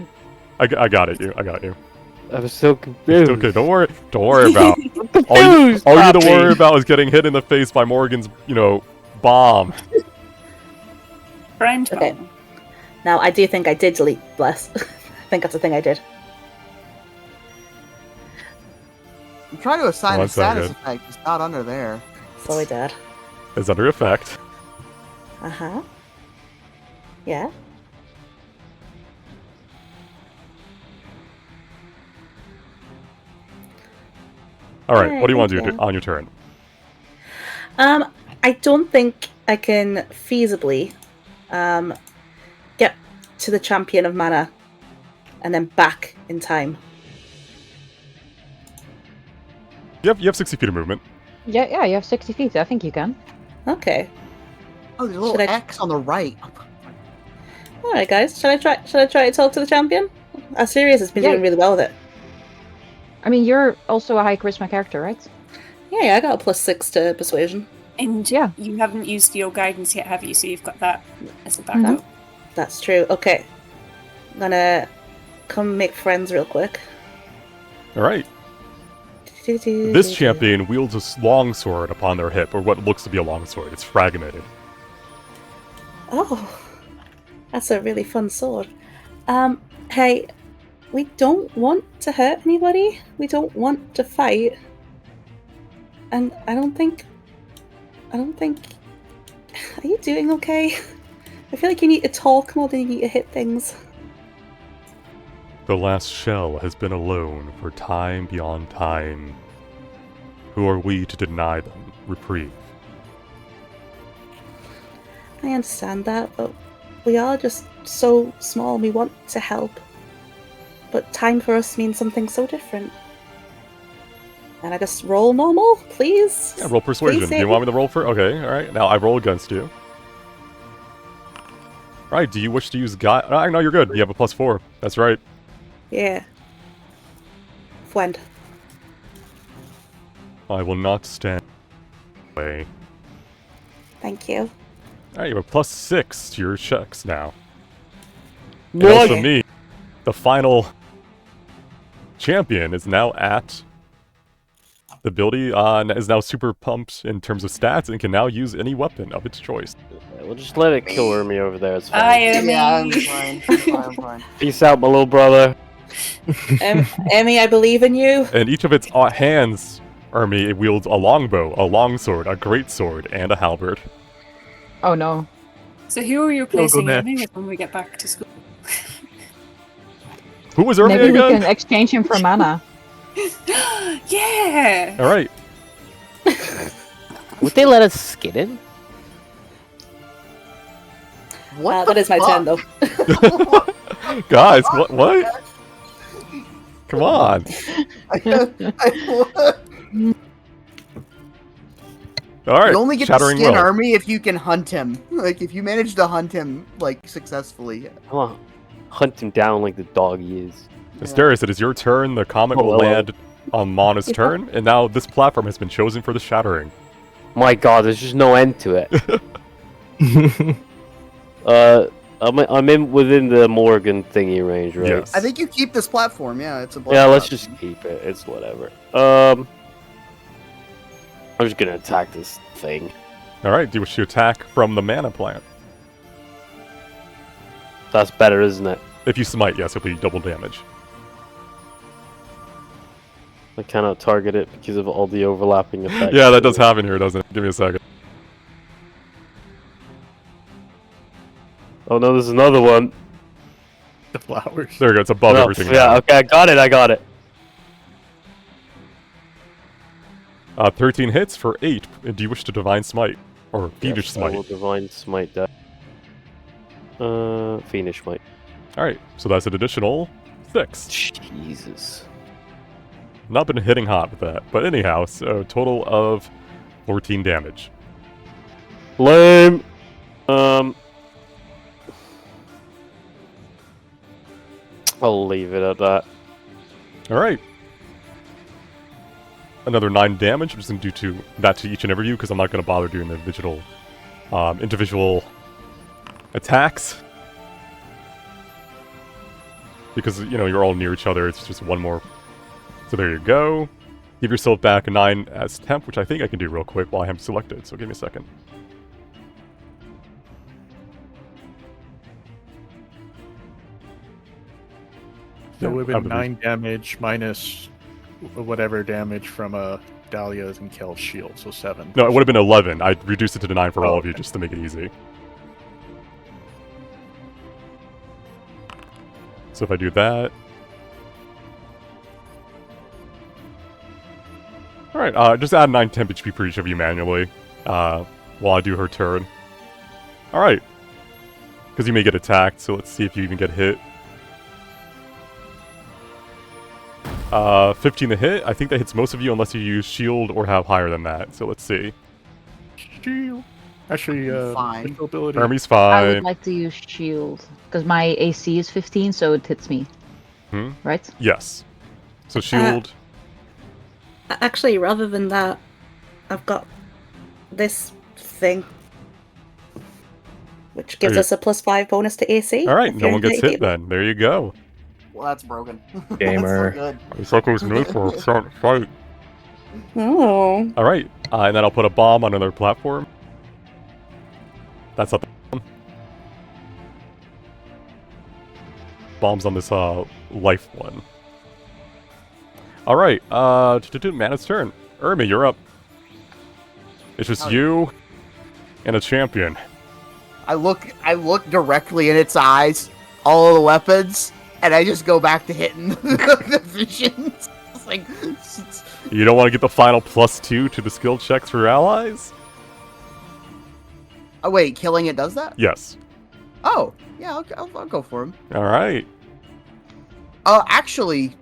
I got it. I got you. I was so confused. It's okay. Don't worry about. Confused, all you need to Poppy. worry about is getting hit in the face by Morgan's, bomb. Friend Okay. bomb. Now I do think I did delete bless. I think that's the thing I did. I'm trying to assign One a status second. effect. It's not under there. Sorry, Dad. It's under effect. Uh-huh. Yeah. All right. Alright, What do you want to thank do you. on your turn? I don't think I can feasibly get to the champion of mana and then back in time. You have 60 feet of movement. Yeah, you have 60 feet. I think you can. Okay. Oh, there's a little Should I- X on the right. Alright guys, should I try to talk to the champion? Asirius has been Yeah. doing really well with it. I mean, you're also a high charisma character, right? Yeah, I got a +6 to persuasion. And Yeah. you haven't used your guidance yet, have you? So you've got that as a backup. That's true. Okay. I'm gonna come make friends real quick. All right. This champion wields a longsword upon their hip, or what looks to be a longsword. It's fragmented. Oh, that's a really fun sword. Hey, we don't want to hurt anybody. We don't want to fight. And I don't think. Are you doing okay? I feel like you need to talk more than you need to hit things. The last shell has been alone for time beyond time. Who are we to deny them reprieve? I understand that, but we are just so small. We want to help. But time for us means something so different. And I just roll normal, please? Yeah, roll persuasion. Do save you want me to roll for? Okay, all right. Now I roll against you. Right, do you wish to use guide? No, you're good. You have a +4. That's right. Yeah. Friend. I will not stand away. Thank you. Alright, you have a +6 to your checks now. And No, also me, the final champion is now at the ability is now super pumped in terms of stats and can now use any weapon of its choice. we'll just let it kill Ermi over there. It's fine. I am. Yeah, I'm fine. I'm fine. Peace out, my little brother. Emmy, I believe in you. And each of its hands, Ermi, it wields a longbow, a longsword, a greatsword, and a halberd. Oh no. So who are you replacing Next. Emmy with when we get back to school? Who was Ermi Maybe we again? can exchange him for mana. Yeah. Alright. Would they let us skid in? What? That is my turn, though. Guys, what? Come on. Alright, You only get to Shattering skin Will. Army if you can hunt him. Like, if you manage to hunt him, like, successfully. Come on. Hunt him down like the dog he is. Asterius, it is your turn. The comet will hello. land on Mana's turn, and now this platform has been chosen for the shattering. My god, there's just no end to it. I'm in within the Morgan thingy range, right? Yes. I think you keep this platform, yeah, it's a Yeah, let's platform. just keep it. It's whatever. I'm just gonna attack this thing. Alright, do you wish to attack from the mana plant? That's better, isn't it? If you smite, yes, it'll be double damage. I cannot target it because of all the overlapping effects. Yeah, that does happen here, doesn't it? Give me a second. Oh no, there's another one. The flowers. There we go, it's above Oh, everything. yeah, now. okay, I got it. 13 hits for 8. Do you wish to Divine Smite? Or Fiendish Yes, I will Smite? divine smite that. Fiendish smite. Alright, so that's an additional 6. Jesus. Not been hitting hot with that. But anyhow, so total of 14 damage. Lame. I'll leave it at that. Alright. Another 9 damage. I'm just going to do that to each and every of you because I'm not going to bother doing the individual attacks. Because, you know, you're all near each other. It's just one more. So there you go. Give yourself back a 9 as temp, which I think I can do real quick while I am selected. So give me a second. So it would I have been believe- 9 damage minus whatever damage from Dahlia's and Kel's shield, so 7. No, it would have been 11. I reduced it to 9 for all of you okay. just to make it easy. So if I do that. Alright, just add 9 temp HP for each of you manually while I do her turn. Alright. Because you may get attacked, so let's see if you even get hit. 15 to hit. I think that hits most of you unless you use shield or have higher than that. So let's see. Shield. Actually, Fine. special ability. Hermes I would fine. like to use shield because my AC is 15, so it hits me. Hmm? Right? Yes. So shield. Actually, rather than that, I've got this thing, which gives you- us a +5 bonus to AC. Alright, if no you're one gets in hit then. There you go. Well, that's broken. Gamer. That's so good. It's like it was made for a start fight. Oh. Alright, and then I'll put a bomb on another platform. That's not the bomb. Bombs on this life one. Alright, Mana's turn. Ermi, you're up. It's just Oh. you and a champion. I look directly in its eyes, all of the weapons, and I just go back to hitting the visions. It's like, You don't want to get the final +2 to the skill checks for your allies? oh wait, killing it does that? Yes. Oh, yeah, I'll go for him. Alright. Actually,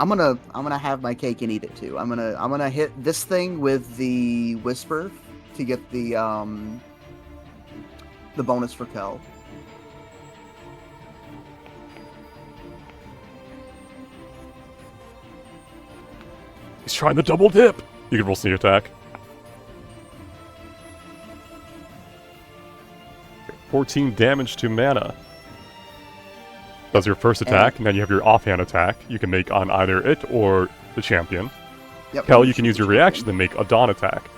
I'm gonna have my cake and eat it too. I'm gonna hit this thing with the whisper to get the the bonus for Kel. He's trying to double dip. You can roll sneak attack. 14 damage to mana. That's your first attack, and then you have your offhand attack you can make on either it or the champion. Yep, Kel, and you can shoot use the your reaction champion. to make a dawn attack.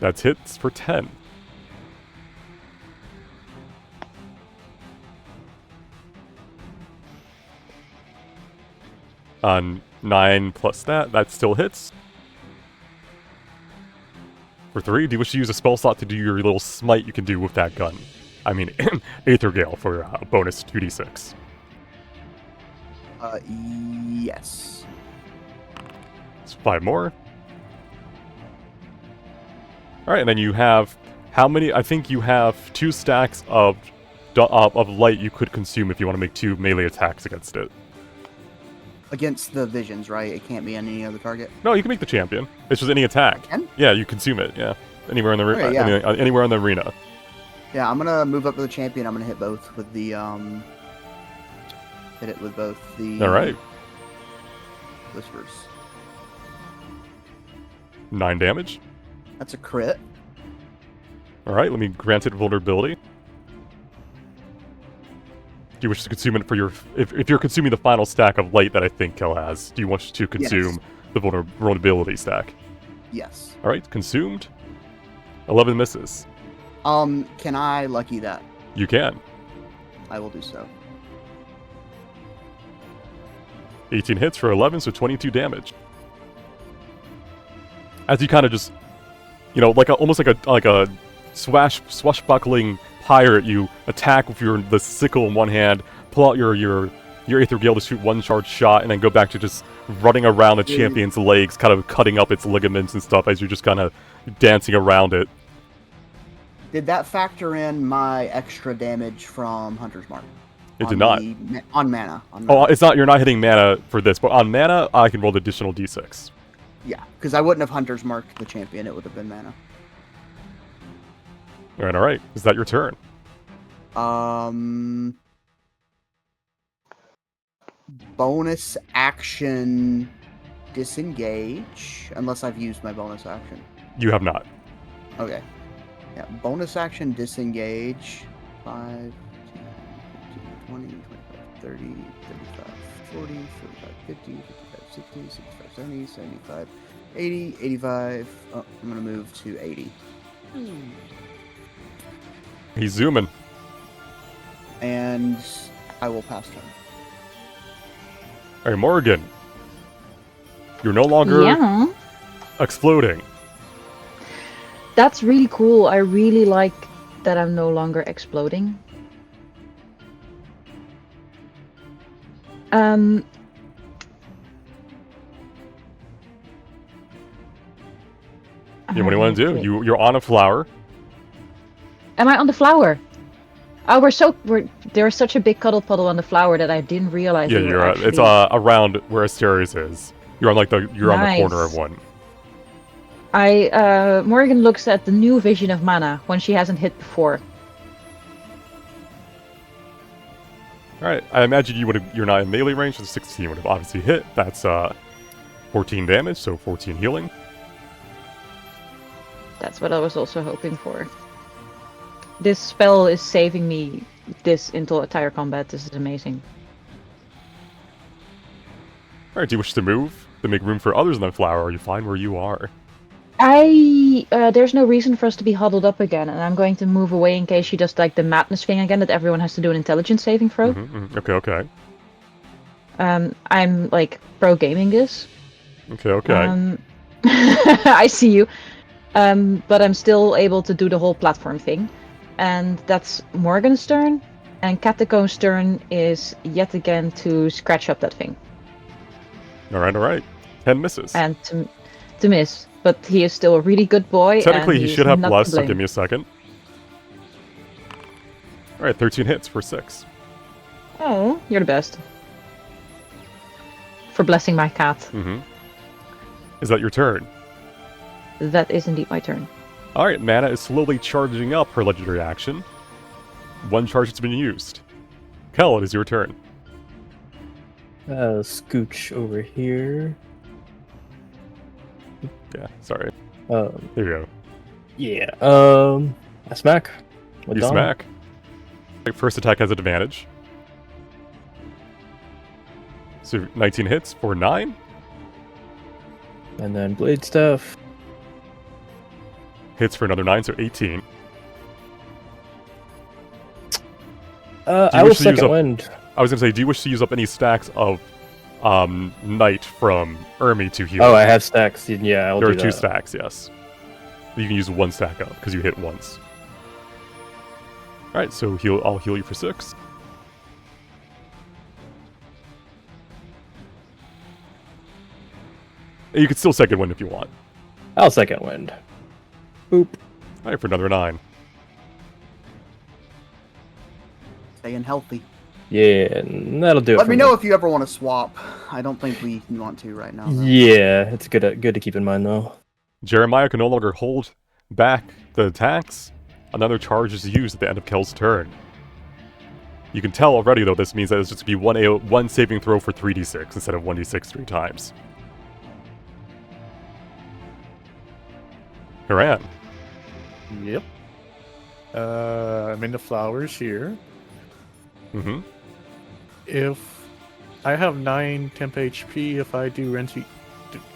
That's hits for 10. On 9 plus that still hits. For 3, do you wish to use a spell slot to do your little smite you can do with that gun? I mean, Aether Gale for bonus 2d6. Yes. It's 5 more. Alright, and then you have... How many... I think you have 2 stacks of light you could consume if you want to make 2 melee attacks against it. Against the visions, right? It can't be on any other target. No, you can make the champion. It's just any attack. Can? Yeah, you consume it, yeah. Anywhere in the Okay, yeah. anywhere in the arena. Yeah, I'm gonna move up to the champion. I'm gonna hit both with the hit it with both the Alright. whispers. 9 damage. That's a crit. Alright, let me grant it vulnerability. Do you wish to consume it for your... If you're consuming the final stack of light that I think Kel has, do you want to consume the vulnerability stack? Yes. Alright, consumed. 11 misses. Can I lucky that? You can. I will do so. 18 hits for 11, so 22 damage. As you kind of just... You know, almost like a swashbuckling pirate, you attack with the sickle in one hand, pull out your Aether Gale to shoot one charged shot, and then go back to just running around the champion's legs, kind of cutting up its ligaments and stuff as you're just kind of dancing around it. Did that factor in my extra damage from Hunter's Mark? It did not. On mana. Oh, it's not. You're not hitting mana for this, but on mana, I can roll the additional d6. Yeah, because I wouldn't have Hunter's Marked the champion. It would have been mana. All right. Is that your turn? Bonus action disengage, unless I've used my bonus action. You have not. Okay. Yeah, bonus action disengage. 5, 10, 15, 20, 25, 30, 35, 40, 45, 50, 55, 60, 65, 70, 75, 80, 85. Oh, I'm going to move to 80. He's zooming. And I will pass turn. All right, Morgan. You're no longer Yeah. exploding. That's really cool. I really like that I'm no longer exploding. Yeah, what do you want to do? You're on a flower. Am I on the flower? Oh, there's such a big cuddle puddle on the flower that I didn't realize. Yeah, we were you're. actually... It's around where Asterius is. You're on on the corner of Nice. one. Morgan looks at the new vision of mana when she hasn't hit before. All right. I imagine you're not in melee range, so the 16 would have obviously hit. That's 14 damage, so 14 healing. That's what I was also hoping for. This spell is saving me this entire combat. This is amazing. All right. Do you wish to move to make room for others in the flower? Or are you fine where you are? There's no reason for us to be huddled up again, and I'm going to move away in case she does like the madness thing again that everyone has to do an intelligence saving throw. Okay. I'm like pro gaming this. Okay. I see you. But I'm still able to do the whole platform thing. And that's Morgan's turn. And Catacomb's turn is yet again to scratch up that thing. All right. 10 misses. And to miss. But he is still a really good boy. Technically, and he he's should have not to less, so blame. give me a second. All right, 13 hits for 6. Oh, you're the best. For blessing my cat. Is that your turn? that is indeed my turn. Alright, Mana is slowly charging up her legendary action. One charge has been used. Kel, it is your turn. Scooch over here. Yeah, sorry. Here Here you go. Yeah. I smack. With You Dom. smack. First attack has advantage. So 19 hits for 9. And then blade staff. Hits for another 9, so 18. I will wish to use second up- wind. I was gonna say, do you wish to use up any stacks of Knight from Ermi to heal? Oh, I have stacks. Yeah, I'll There do are 2 that. stacks, yes. You can use 1 stack up, because you hit once. Alright, so I'll heal you for 6. You can still second wind if you want. I'll second wind. Boop. Alright, for another 9. Staying healthy. Yeah, and that'll do it. Let for me know if you ever want to swap. I don't think we want to right now. though. Yeah, it's good to keep in mind though. Jeremiah can no longer hold back the attacks. Another charge is used at the end of Kel's turn. You can tell already, though, this means that it's just going to be one saving throw for 3d6 instead of 1d6 3 times. Haran. Yep. I'm in the flowers here. Mm-hmm. If I have 9 temp HP, if I do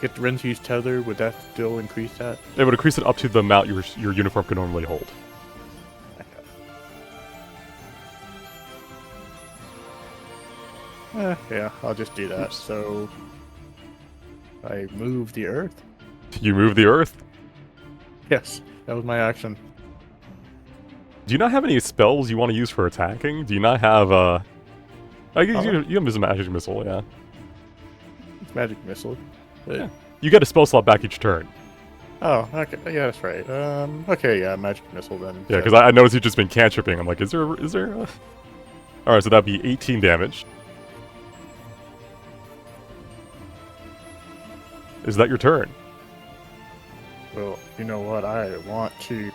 get Renzi's tether, would that still increase that? It would increase it up to the amount your uniform can normally hold. Yeah, I'll just do that. So I move the earth. You move the earth. Yes, that was my action. Do you not have any spells you want to use for attacking? Do you not have you have a magic missile, yeah. Magic missile. Yeah. You get a spell slot back each turn. Oh, okay. Yeah, that's right. Okay, yeah, magic missile then. Yeah, because I noticed you've just been cantripping. I'm like, is there? Alright, so that'd be 18 damage. Is that your turn? Well, you know what? I want to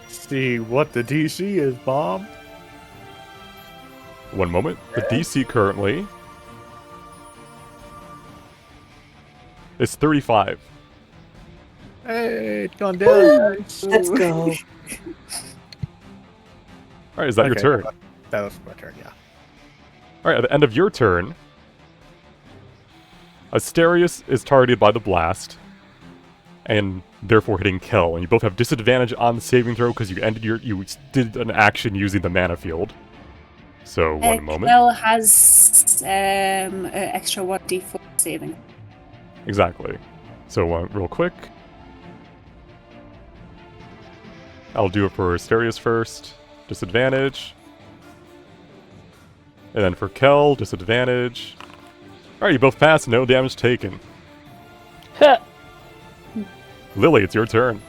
see what the DC is, Bob. One moment. The DC currently is 35. Hey, it's gone down. Let's go. Alright, is that your Okay, turn? That was my turn, yeah. Alright, at the end of your turn, Asterius is targeted by the blast, and therefore hitting Kel. And you both have disadvantage on the saving throw because you did an action using the mana field. So one moment. Kel has an extra 1d4 saving. Exactly. So real quick, I'll do it for Asterius first. Disadvantage. And then for Kel, disadvantage. Alright, you both pass, no damage taken. Lily, it's your turn.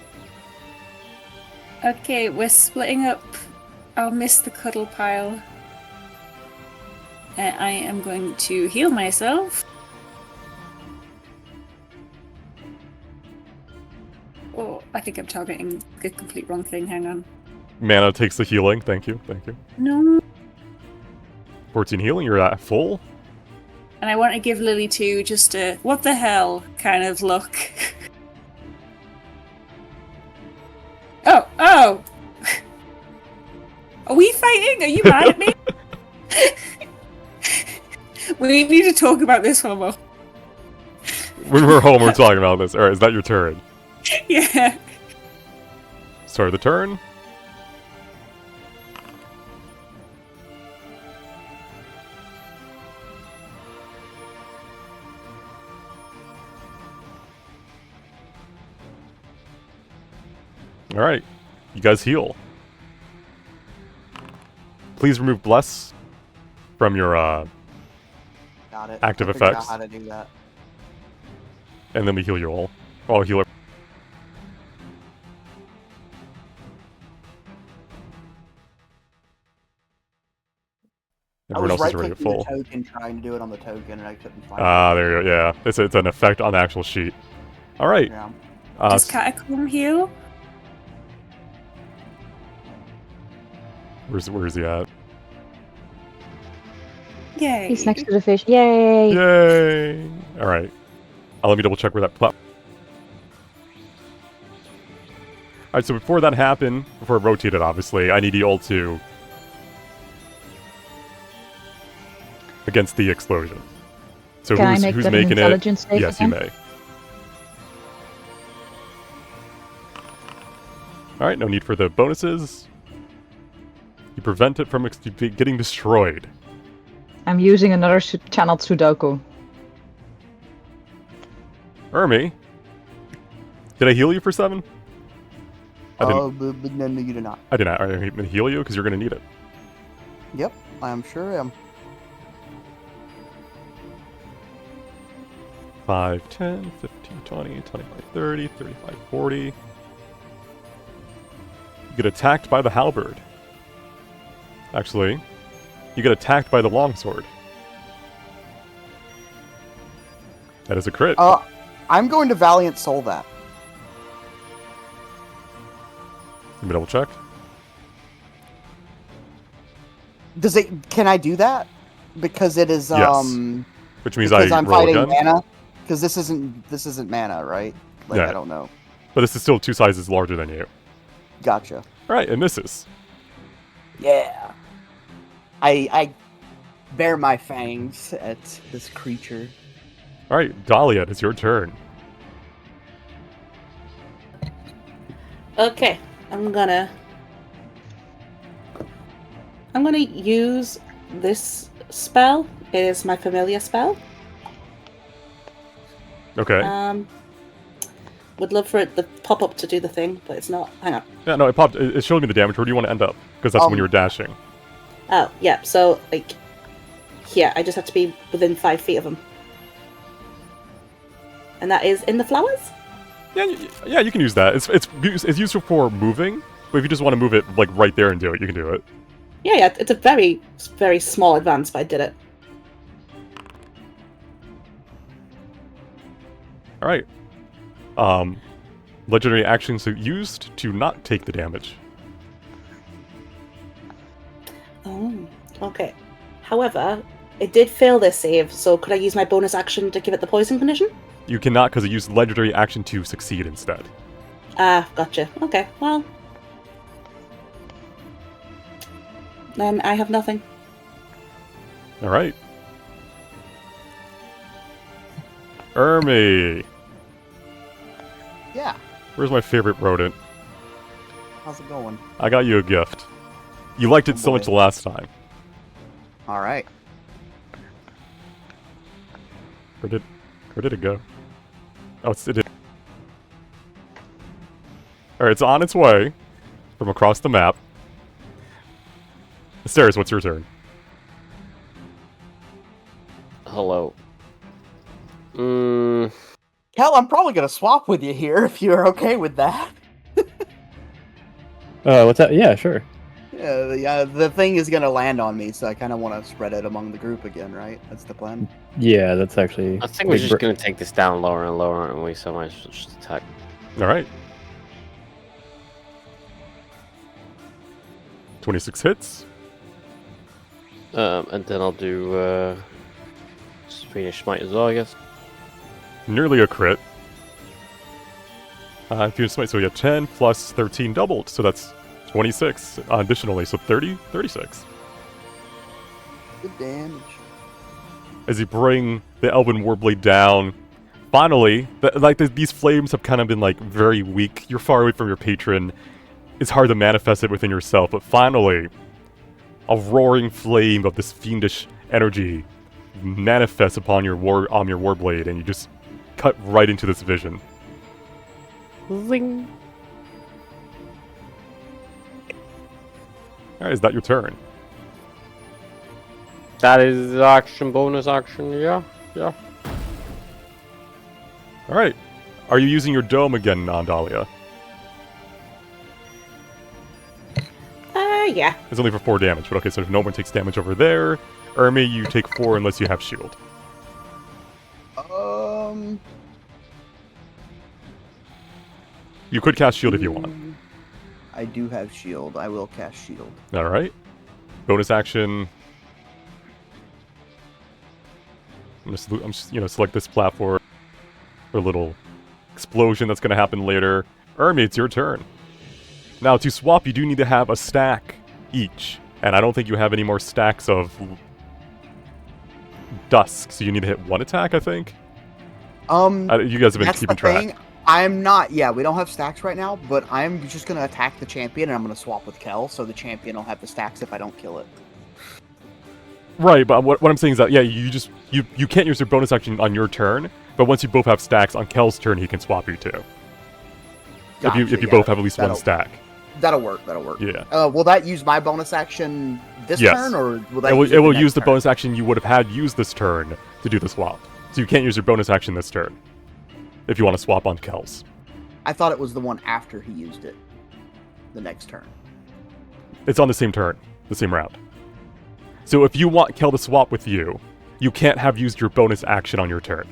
Okay, we're splitting up. I'll miss the cuddle pile. I am going to heal myself. Oh, I think I'm targeting the complete wrong thing. Hang on. Mana takes the healing. Thank you. No. 14 healing, you're at full. And I want to give Lily 2 just a what the hell kind of look. Oh! Are we fighting? Are you mad at me? We need to talk about this one more. When we're home, we're talking about this. Alright, is that your turn? Yeah. Start of the turn. Alright, you guys heal. Please remove Bless from your Got it. Active I figured out effects. how to do that. and then we heal you all. I'll heal it. I Everyone was else is right already at clicking the full. token, trying to do it on the token, and I couldn't find it. Ah, there you go. Yeah, it's an effect on the actual sheet. All right. Yeah. Does Catacomb heal? Where is he at? Yay. He's next to the fish. Yay! Yay! All right. Let me double check where that All right, so before that happened, before it rotated, obviously, I need you all to against the explosion. So Can I make who's that an making it? intelligence save Yes, again? you may. All right, no need for the bonuses. You prevent it from getting destroyed. I'm using another channeled Sudoku. Ermi, did I heal you for 7? I didn't. Oh, but no, you did not. I did not. I'm going to heal you because you're going to need it. Yep, I'm sure am. 5, 10, 15, 20, 25, 30, 35, 40. You get attacked by the halberd. Actually, you get attacked by the longsword. That is a crit. I'm going to Valiant Soul that. Let me double check. Does it? Can I do that? Because it is Yes. Which means because I I'm roll fighting again. mana. Because this isn't mana, right? Like Yeah. I don't know. But this is still 2 sizes larger than you. Gotcha. All right, it misses. Yeah. I bare my fangs at this creature. All right, Dahlia, it's your turn. Okay, I'm gonna use this spell. It is my familiar spell. Okay. Would love for it to pop up to do the thing, but it's not. Hang on. Yeah, no, it popped. It showed me the damage. Where do you want to end up? Because that's when you were dashing. Oh, yeah. So like, here, I just have to be within 5 feet of him, and that is in the flowers. Yeah, you can use that. It's useful for moving, but if you just want to move it like right there and do it, you can do it. Yeah. It's a very, very small advance, but I did it. All right. Legendary actions are used to not take the damage. Oh, okay. However, it did fail this save, so could I use my bonus action to give it the poison condition? You cannot because it used legendary action to succeed instead. Ah, gotcha. Okay, well. Then I have nothing. All right. Ermi, Yeah. where's my favorite rodent? How's it going? I got you a gift. You liked it Oh, so much boy. the last time. All right. Where did it go? Oh, it did. All right, it's on its way from across the map. Stairs, what's your turn? Hello. Kel, I'm probably gonna swap with you here if you're okay with that. What's that? Yeah, sure. Yeah, the thing is gonna land on me, so I kind of want to spread it among the group again, right? That's the plan. Yeah, that's actually. I think we're just going to take this down lower and lower, aren't we? So much just attack. All right. 26 hits. And then I'll do Swedish Smite as well, I guess. Nearly a crit. If you smite, so you have 10 plus 13 doubled, so that's 26 additionally, so 36. Good damage. As you bring the Elven Warblade down, finally, these flames have kind of been like very weak. You're far away from your patron. It's hard to manifest it within yourself, but finally, a roaring flame of this fiendish energy manifests upon your Warblade, and you just cut right into this vision. Zing. Alright, is that your turn? That is action, bonus action, yeah. Alright. Are you using your dome again, Dahlia? Yeah. It's only for 4 damage, but okay, so if no one takes damage over there, Ermi, you take 4 unless you have shield. You could cast shield if you want. I do have shield. I will cast shield. All right. Bonus action. I'm just select this platform for a little explosion that's going to happen later. Ermi, it's your turn. Now, to swap, you do need to have a stack each. And I don't think you have any more stacks of dusk, so you need to hit one attack, I think. You guys have been That's keeping the track. thing. I'm not. Yeah, we don't have stacks right now, but I'm just gonna attack the champion, and I'm gonna swap with Kel, so the champion will have the stacks if I don't kill it. Right, but what I'm saying is that, yeah, you can't use your bonus action on your turn, but once you both have stacks, on Kel's turn, he can swap you too. Gotcha, if you yeah, both have at least one that'll- stack. That'll work. That'll work. Yeah. Will that use my bonus action this Yes. turn, or will that? It will next use the turn? bonus action you would have had used this turn to do the swap. So you can't use your bonus action this turn if you want to swap on Kel's. I thought it was the one after he used it. The next turn. It's on the same turn, the same round. So if you want Kel to swap with you, you can't have used your bonus action on your turn.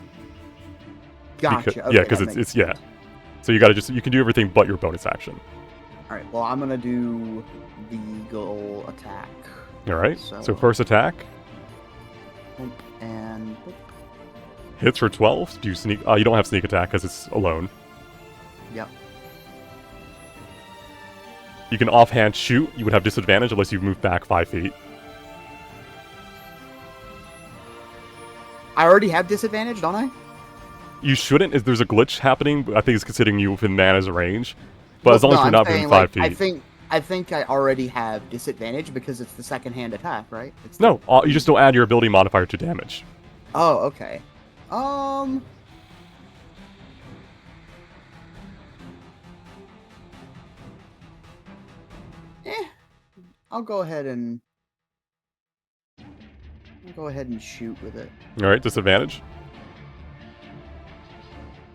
Gotcha. Because, okay, yeah, because that it's yeah. So you can do everything but your bonus action. All right. Well, I'm gonna do the eagle attack. All right. So- So first attack And hits for 12. Do you sneak? You don't have sneak attack because it's alone. yep. You can offhand shoot. You would have disadvantage unless you move back 5 feet. I already have disadvantage, don't I? You shouldn't. If there's a glitch happening, I think it's considering you within Mana's range. But as long Well, as you're no, not I'm within saying, 5 like, feet. I think I already have disadvantage because it's the second hand attack, right? It's the- No, you just don't add your ability modifier to damage. Oh, okay. I'll go ahead and shoot with it. Alright, disadvantage.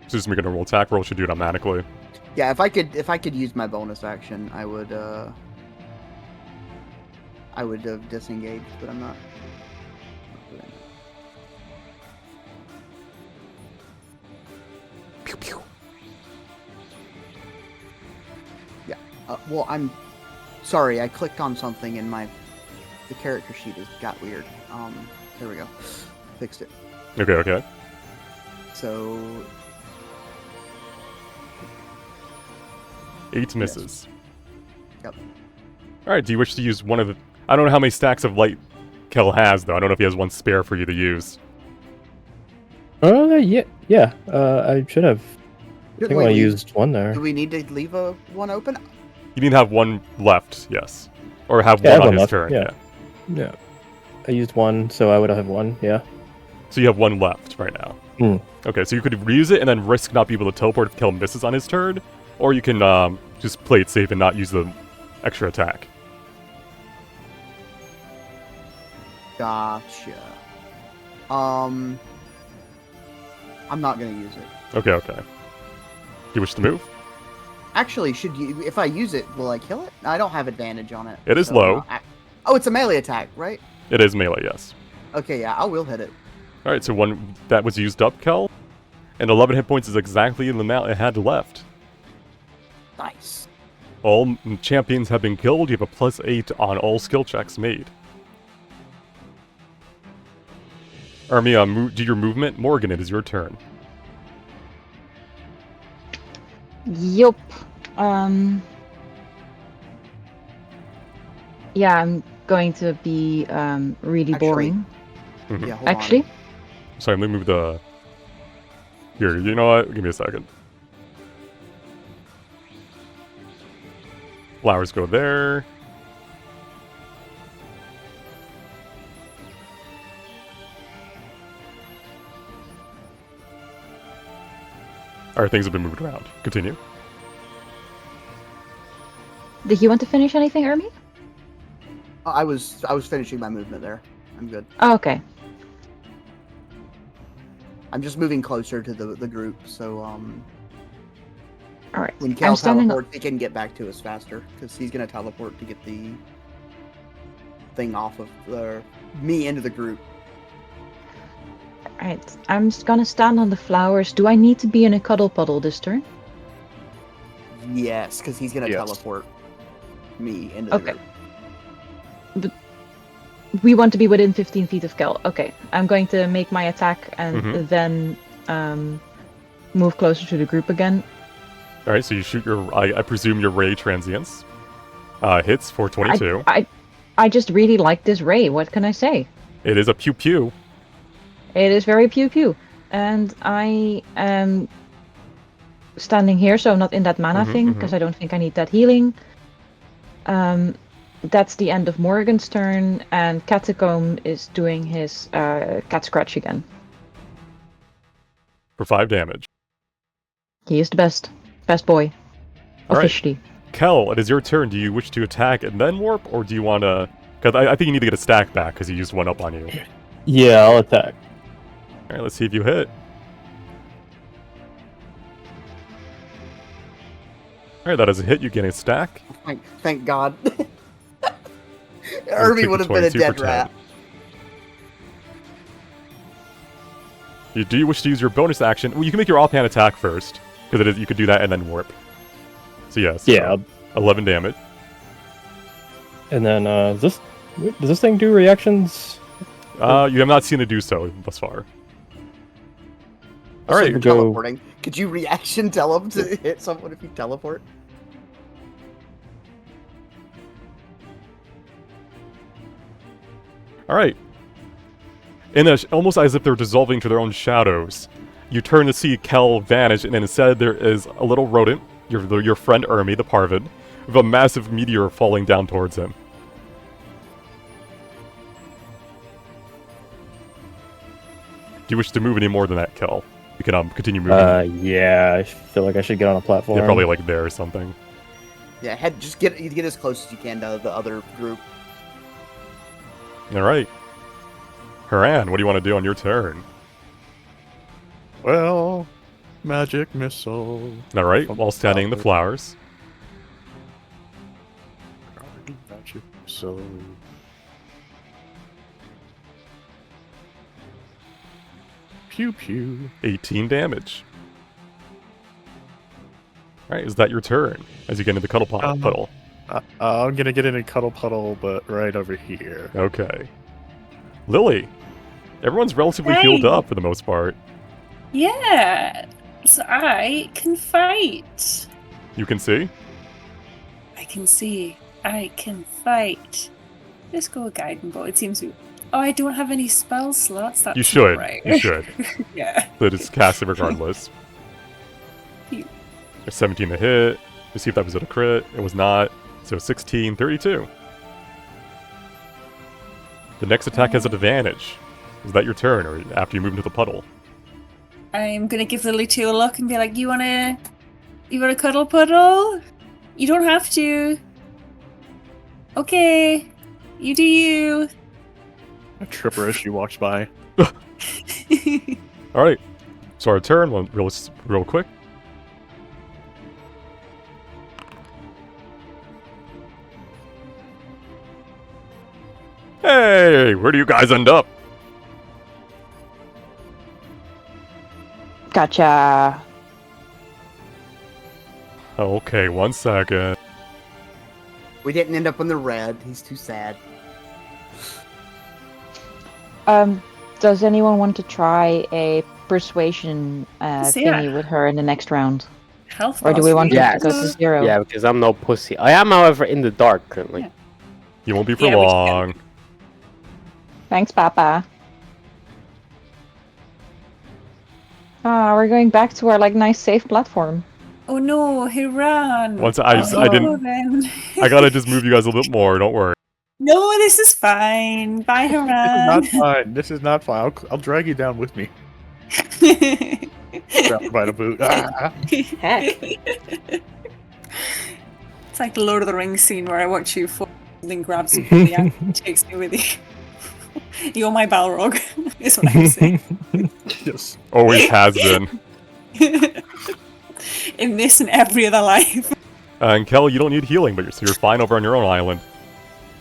So just making a roll attack roll should do it automatically. Yeah, if I could use my bonus action, I would have disengaged, but I'm not doing it. Pew pew. Yeah. Well, I'm sorry. I clicked on something and the character sheet got weird. There we go. Fixed it. Okay. So 8 misses. Yep. Alright, do you wish to use one of the... I don't know how many stacks of light Kel has, though. I don't know if he has one spare for you to use. Yeah. I should have. I think I Wait, used one there. do we need to leave one open? You need to have one left, yes. Or have Yeah, I one have on one his left, turn, yeah. Yeah. I used one, so I would have one, yeah. So you have one left right now. Hmm. Okay, so you could reuse it and then risk not being able to teleport if Kel misses on his turn, or you can just play it safe and not use the extra attack. Gotcha. I'm not gonna use it. Okay. Do you wish to move? Actually, if I use it, will I kill it? I don't have advantage on it. It is so low. Oh, it's a melee attack, right? It is melee, yes. Okay, yeah, I will hit it. Alright, so one that was used up, Kel. And 11 hit points is exactly the amount it had left. Nice. All champions have been killed. You have a +8 on all skill checks made. Armia, do your movement. Morgan, it is your turn. Yup. Yeah, I'm going to be really Actually- boring. Mhm. Yeah, hold Actually, on. Sorry, let me move the... Here, you know what? Give me a second. Flowers go there. Alright, things have been moved around. Continue. did you want to finish anything, Ermi? I was finishing my movement there. I'm good. Oh, okay. I'm just moving closer to the group, so All right. when I'm Cal standing up. teleports, he can get back to us faster because he's gonna teleport to get the thing off of me into the group. All right. I'm just gonna stand on the flowers. Do I need to be in a cuddle puddle this turn? Yes, because he's gonna Yes. teleport me into the Okay. group. We want to be within 15 feet of Kel. Okay, I'm going to make my attack and Mhm. then move closer to the group again. All right, so you shoot your. I presume your ray transients. Hits for 22. I just really like this ray. What can I say? It is a pew pew. It is very pew pew. And I am standing here, so I'm not in that mana Mhm, thing, mhm. because I don't think I need that healing. That's the end of Morgan's turn, and Catacomb is doing his cat scratch again. For 5 damage. He is the best boy. All right. Officially. Kel, it is your turn. Do you wish to attack and then warp, or do you want to? Because I think you need to get a stack back because he used one up on you. Yeah, I'll attack. All right, let's see if you hit. All right, that is a hit. You gain a stack. Thank God. We'll Irby take would the have been a 22 dead for rat. 10. Do you wish to use your bonus action? Well, you can make your offhand attack first, because you could do that and then warp. So yes. Yeah. 11 damage. And then, does this thing do reactions? You have not seen it do so thus far. All Also, right. you're go- teleporting. Could you reaction tell him to hit someone if you teleport? All right. Almost as if they're dissolving to their own shadows, you turn to see Kel vanish, and instead there is a little rodent, your friend Ermi, the Parvid, with a massive meteor falling down towards him. Do you wish to move any more than that, Kel? You can continue moving. Yeah, I feel like I should get on a platform. Yeah, probably like there or something. Yeah, just get as close as you can to the other group. All right. Haran, what do you want to do on your turn? Well, magic missile. All right, while standing in the flowers. Magic missile. Pew pew. 18 damage. All right, is that your turn? As you get into the cuddle puddle. I'm gonna get in a cuddle puddle, but right over here. Okay. Lily, everyone's relatively Hey. healed up for the most part. Yeah. So I can fight. You can see. I can see. I can fight. Let's go with guiding bolt. It seems to. Oh, I don't have any spell slots. That's You not should. right. You should. Yeah. But it's cast it regardless. Phew. There's 17 to hit. To see if that was a crit. It was not. So 16, 32. The next attack has an advantage. Is that your turn, or after you move into the puddle? I'm gonna give Lily 2 a look and be like, you wanna cuddle puddle? You don't have to. Okay. You do you. I trip her as she walks by. All right. So our turn, real quick. Hey, where do you guys end up? Gotcha. Okay, 1 second. We didn't end up in the red. He's too sad. Does anyone want to try a persuasion So, yeah. thingy with her in the next round? Health Or do we want to Yes. go to 0? Yeah, because I'm no pussy. I am, however, in the dark currently. Yeah. You won't be for Yeah, we can- long. Thanks, Papa. We're going back to our nice safe platform. Oh no, he ran. Once I didn't. Then. I gotta just move you guys a little bit more. Don't worry. No, this is fine. Bye, This is Haran. not fine. This is not fine. I'll drag you down with me. Grab her by the boot. Ah. Heck. It's like the Lord of the Rings scene where I watch you fall and then grabs me from the ankle and takes me with you. You're my Balrog, is what I'm saying. Yes. Always has been. In this and every other life. And Kel, you don't need healing, but you're fine over on your own island.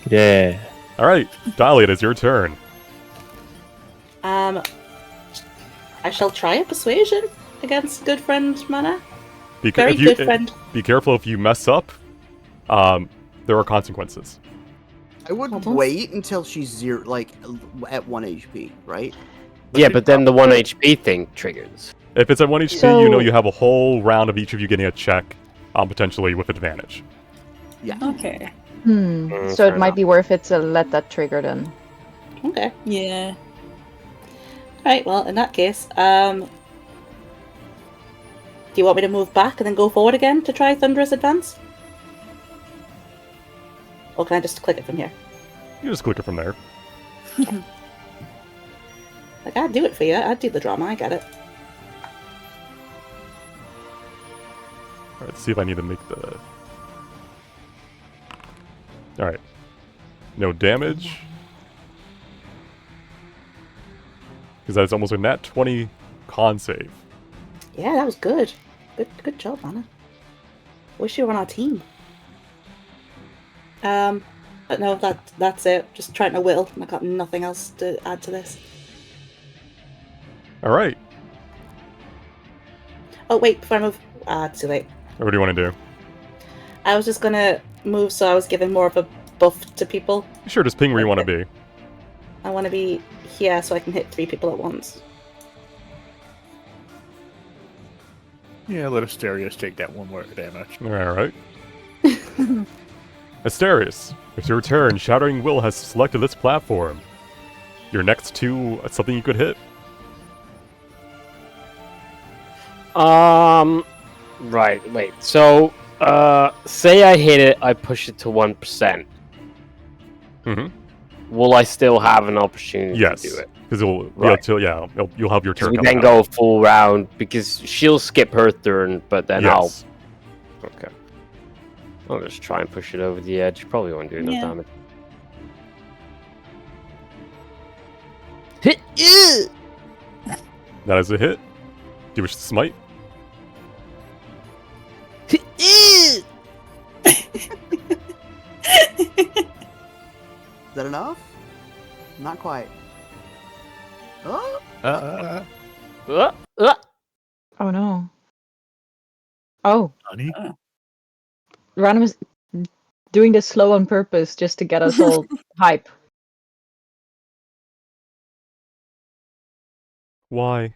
Yeah. All right, Dilate, it's your turn. I shall try a persuasion against good friend Mana. Very good friend. Be careful if you mess up. There are consequences. I would Hold on. wait until she's zero, like at 1 HP, right? Yeah, but then the 1 HP thing triggers. If it's at 1 HP, So- you know you have a whole round of each of you getting a check, potentially with advantage. Yeah. Okay. So fair it might enough. be worth it to let that trigger then. Okay. Yeah. Alright, well, in that case, do you want me to move back and then go forward again to try Thunderous Advance? Or can I just click it from here? You just click it from there. Like, I'd do it for you. I'd do the drama. I get it. Alright, let's see if I need to make the... Alright. No damage. Because that's almost a nat 20 con save. Yeah, that was good. Good job, Anna. Wish you were on our team. But no, that's it. Just trying to whittle. I got nothing else to add to this. Alright. Oh wait, before I move, it's too late. What do you want to do? I was just gonna move so I was giving more of a buff to people. Sure, just ping where you want to be. I want to be here so I can hit 3 people at once. Yeah, let Asterius take that 1 more damage. Alright. Asterius, it's your turn. Shattering Will has selected this platform. You're next to something you could hit. Right, wait. So, say I hit it, I push it to 1%. Mm-hmm. Will I still have an opportunity Yes. to do it? Because you'll, Right. you'll have your So turn we come then out. go a full round, because she'll skip her turn, but then Yes. Okay. I'll just try and push it over the edge. Probably won't do enough Yeah. damage. Hit! That is a hit. Do you wish to smite? Is that enough? Not quite. Oh, Oh no. Oh, Honey? Random is doing this slow on purpose just to get us all hype. Why?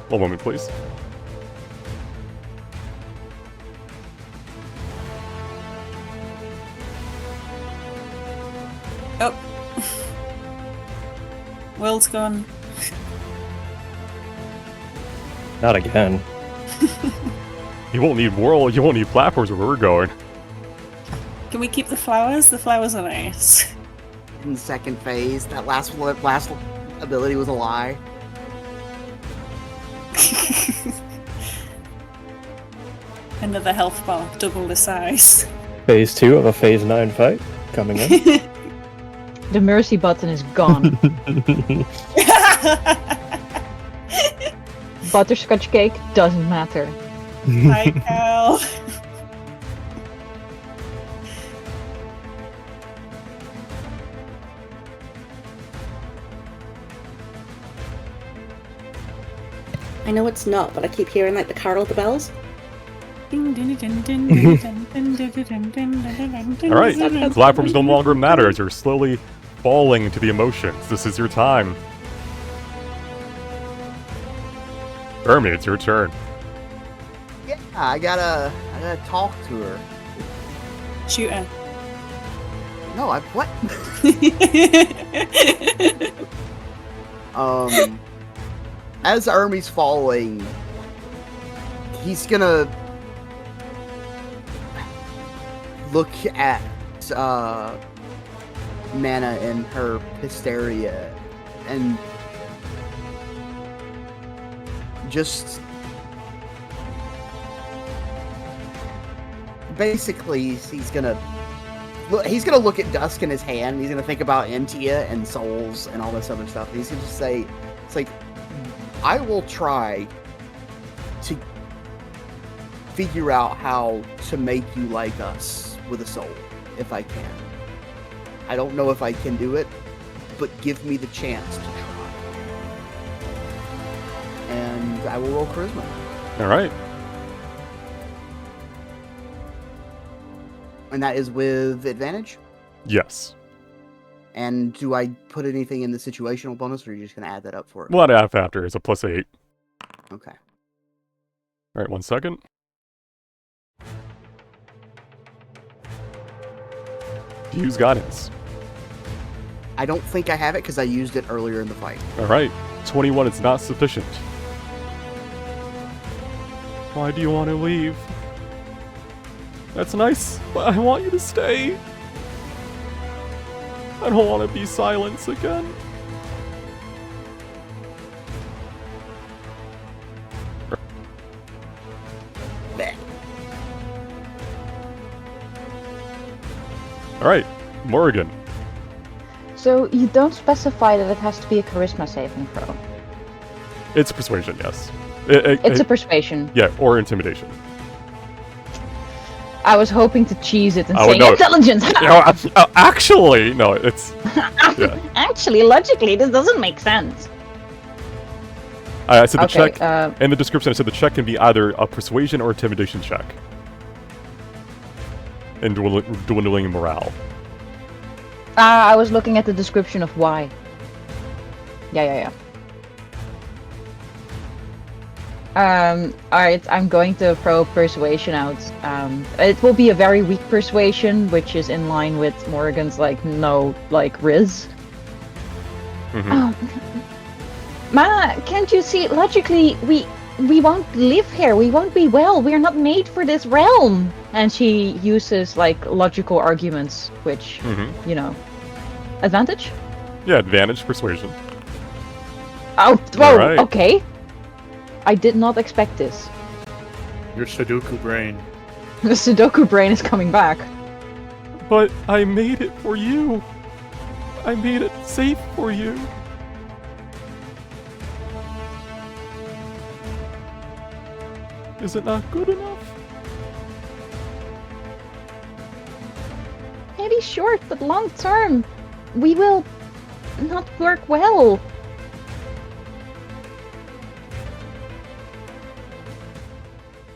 One moment, please. Oh. Will's gone. Not again. You won't need platforms where we're going. Can we keep the flowers? The flowers are nice. in second phase, that last ability was a lie. Another health bar, double the size. Phase 2 of a Phase 9 fight coming in. The mercy button is gone. Butterscotch cake doesn't matter. Hi, Cal. I know it's not, but I keep hearing like the carol of the bells. Alright, platforms no longer matter as you're slowly falling into the emotions. This is your time. Ermi, it's your turn. Yeah, I gotta talk to her. Shoot her. No, what? As Ermi's falling, he's gonna look at Mana and her hysteria and just basically he's gonna look at Dusk in his hand. He's gonna think about Entia and souls and all this other stuff. And he's gonna just say, "It's like I will try to figure out how to make you like us with a soul, if I can. I don't know if I can do it, but give me the chance to try." and I will roll charisma. All right. And that is with advantage? Yes. And do I put anything in the situational bonus, or are you just going to add that up for it? We'll add half after. It's a +8. Okay. All right, 1 second. Use guidance. I don't think I have it because I used it earlier in the fight. All right. 21 is not sufficient. Why do you want to leave? That's nice, but I want you to stay. I don't want to be silence again. Bleh. All right, Morrigan. So you don't specify that it has to be a charisma saving throw. It's persuasion, yes. It's a persuasion. Yeah, or intimidation. I was hoping to cheese it and Oh, say no. intelligence. Actually, no, it's... Yeah. Actually, logically, this doesn't make sense. I said the Okay, check, in the description I said the check can be either a persuasion or intimidation check. And dwindling morale. I was looking at the description of why. Yeah. Alright, I'm going to throw persuasion out. It will be a very weak persuasion, which is in line with Morrigan's, Riz. Mana, can't you see, logically, we won't live here, we won't be well, we're not made for this realm! And she uses, logical arguments, which, advantage? Yeah, advantage persuasion. Oh, whoa, Alright. okay. I did not expect this. Your Sudoku brain. The Sudoku brain is coming back. But I made it for you. I made it safe for you. Is it not good enough? Maybe short, but long term, we will not work well.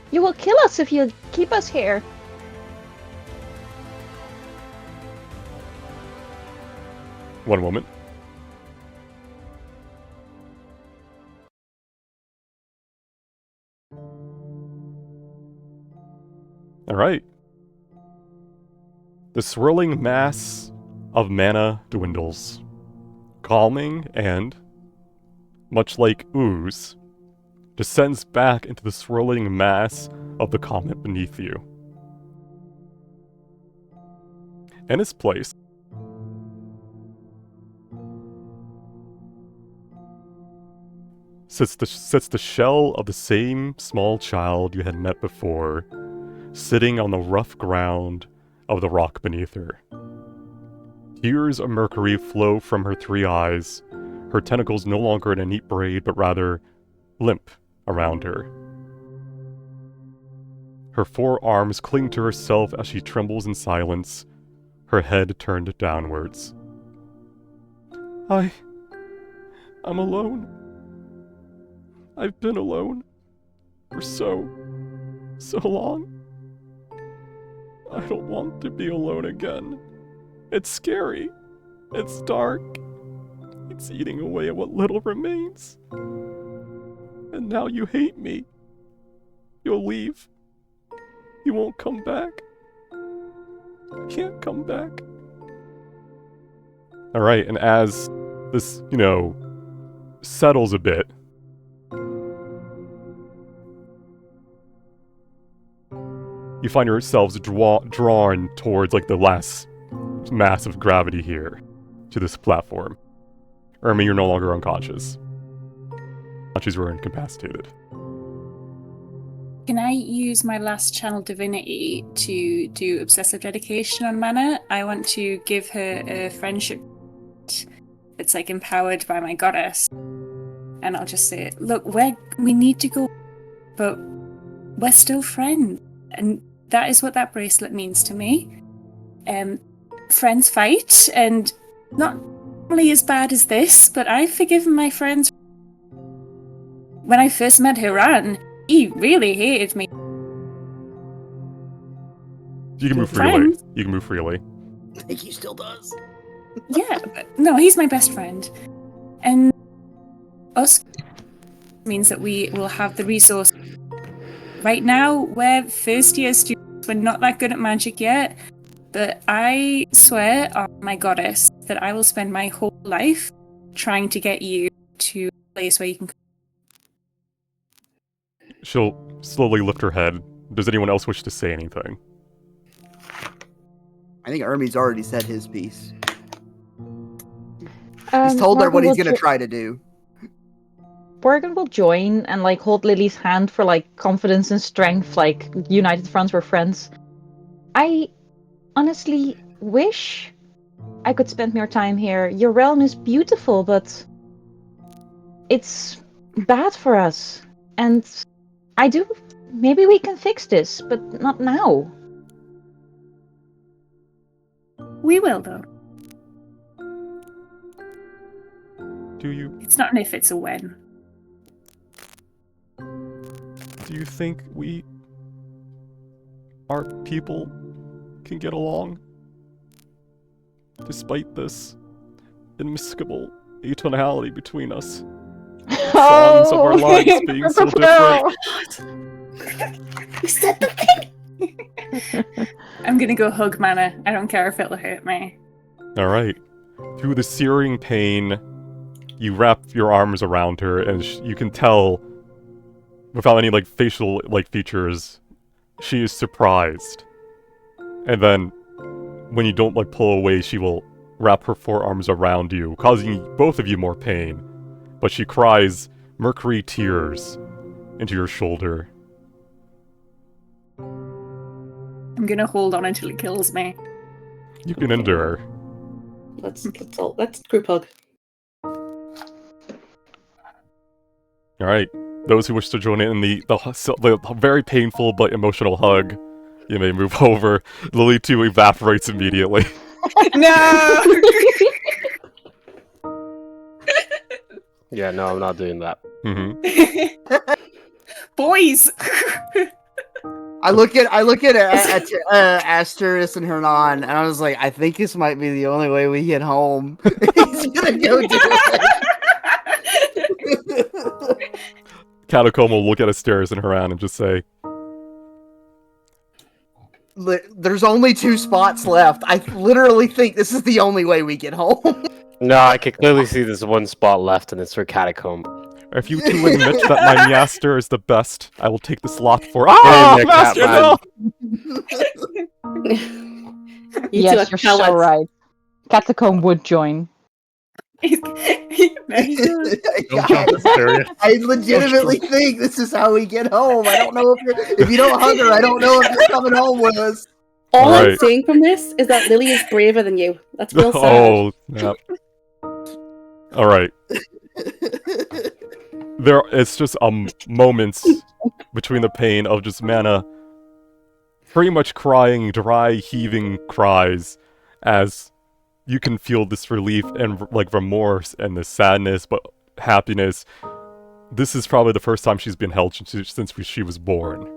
You will kill us if you keep us here. One moment. Alright. The swirling mass of mana dwindles, calming and, much like ooze, descends back into the swirling mass of the comet beneath you. In its place, sits the shell of the same small child you had met before, sitting on the rough ground of the rock beneath her. Tears of mercury flow from her 3 eyes, her tentacles no longer in a neat braid, but rather limp around her. Her 4 arms cling to herself as she trembles in silence, her head turned downwards. I'm alone. I've been alone for so long. I don't want to be alone again. It's scary. It's dark. It's eating away at what little remains. And now you hate me. You'll leave. You won't come back. You can't come back. Alright, and as this, settles a bit, you find yourselves drawn towards, the last mass of gravity here, to this platform. Ermi, you're no longer unconscious. She's were incapacitated. Can I use my last channel divinity to do obsessive dedication on Mana? I want to give her a friendship that's empowered by my goddess. And I'll just say, look, we need to go, but we're still friends. And that is what that bracelet means to me. Friends fight, and not really as bad as this, but I've forgiven my friends. when I first met Hiran, he really hated me. You can move freely. Friends. You can move freely. I think he still does. Yeah, but no, he's my best friend. And us means that we will have the resource. Right now, we're first year students. We're not that good at magic yet. But I swear on my goddess that I will spend my whole life trying to get you to a place where you can. She'll slowly lift her head. Does anyone else wish to say anything? I think Ermi's already said his piece. He's told her Morgan what he's will gonna try to do. Morgan will join and like hold Lily's hand for like confidence and strength, like united fronts were friends. I honestly wish I could spend more time here. Your realm is beautiful, but it's bad for us. And maybe we can fix this, but not now. We will, though. Do you It's not an if, it's a when. think our people can get along? Despite this immiscible atonality between us. Songs of our lives being so different. You said the thing! I'm gonna go hug Mana. I don't care if it'll hurt me. Alright. Through the searing pain, you wrap your arms around her, and you can tell, without any, like, facial, like, features, she is surprised. And then, when you don't, like, pull away, she will wrap her forearms around you, causing both of you more pain. But she cries mercury tears into your shoulder. I'm gonna hold on until it kills me. You can endure. Let's group hug. Alright, those who wish to join in the very painful but emotional hug, you may move over. Lily too evaporates immediately. No! Yeah, no, I'm not doing that. Boys! I look at Asteris and Hernan, and I was like, I think this might be the only way we get home. He's gonna go do it. Catacomb will look at Asteris and Haran and just say, There's only 2 spots left. I literally think this is the only way we get home. No, I can clearly see there's one spot left, and it's for Catacomb. if you two admit that my Master is the best, I will take the slot for— Ah, Ah, Master, no! Yes, you're so right. Catacomb would join. Don't jump, Asteria. I legitimately think this is how we get home. I don't know if you don't hug her, I don't know if you're coming home with us. All I'm Alright. saying from this is that Lily is braver than you. That's real sad. Oh, snap. Alright. It's just moments between the pain of just Mana pretty much crying dry, heaving cries as you can feel this relief and like remorse and this sadness, but happiness. This is probably the first time she's been held since she was born.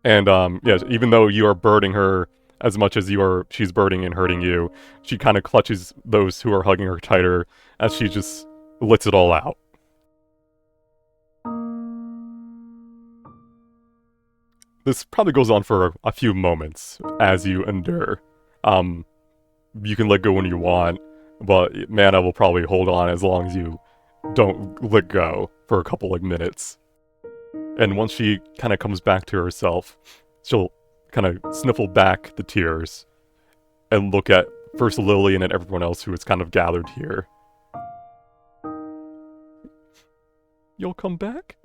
And yes, even though you are burdening her as much as she's burdening and hurting you, she kind of clutches those who are hugging her tighter as she just lets it all out. This probably goes on for a few moments as you endure. You can let go when you want, but Mana will probably hold on as long as you don't let go for a couple of minutes. And once she kind of comes back to herself, she'll kind of sniffle back the tears and look at first Lily and then everyone else who is kind of gathered here. You'll come back?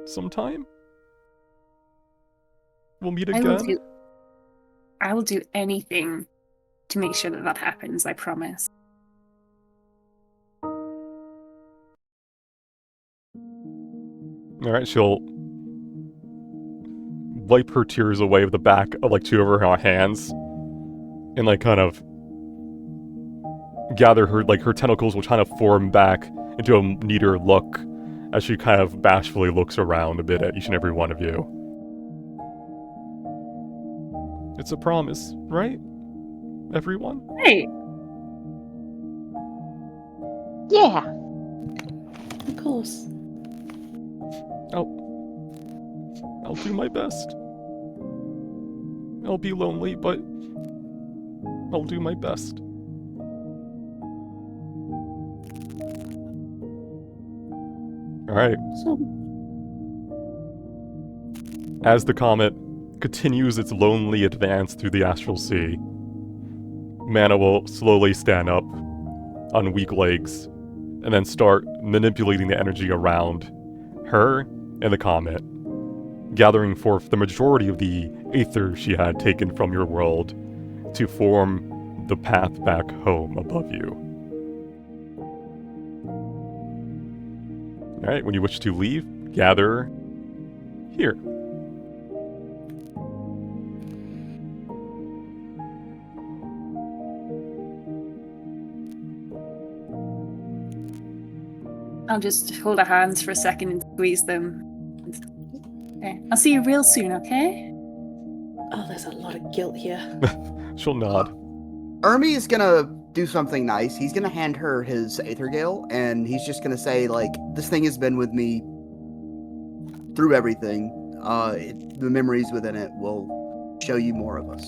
Sometime? We'll meet again? I will do anything to make sure that happens, I promise. Alright, she'll wipe her tears away with the back of like 2 of her hands and like kind of gather her tentacles will kind of form back into a neater look as she kind of bashfully looks around a bit at each and every one of you. It's a promise, right? Everyone? Hey, Yeah. Of course. I'll do my best. I'll be lonely, but I'll do my best. Alright. So, As the comet continues its lonely advance through the astral sea, Mana will slowly stand up on weak legs and then start manipulating the energy around her and the comet, gathering forth the majority of the aether she had taken from your world to form the path back home above you. Alright, when you wish to leave, gather here. I'll just hold our hands for a second and squeeze them. Okay. I'll see you real soon, okay? oh, there's a lot of guilt here. She'll nod. Ermi is gonna do something nice. He's gonna hand her his Aether Gale, and he's just gonna say, like, this thing has been with me through everything. The memories within it will show you more of us.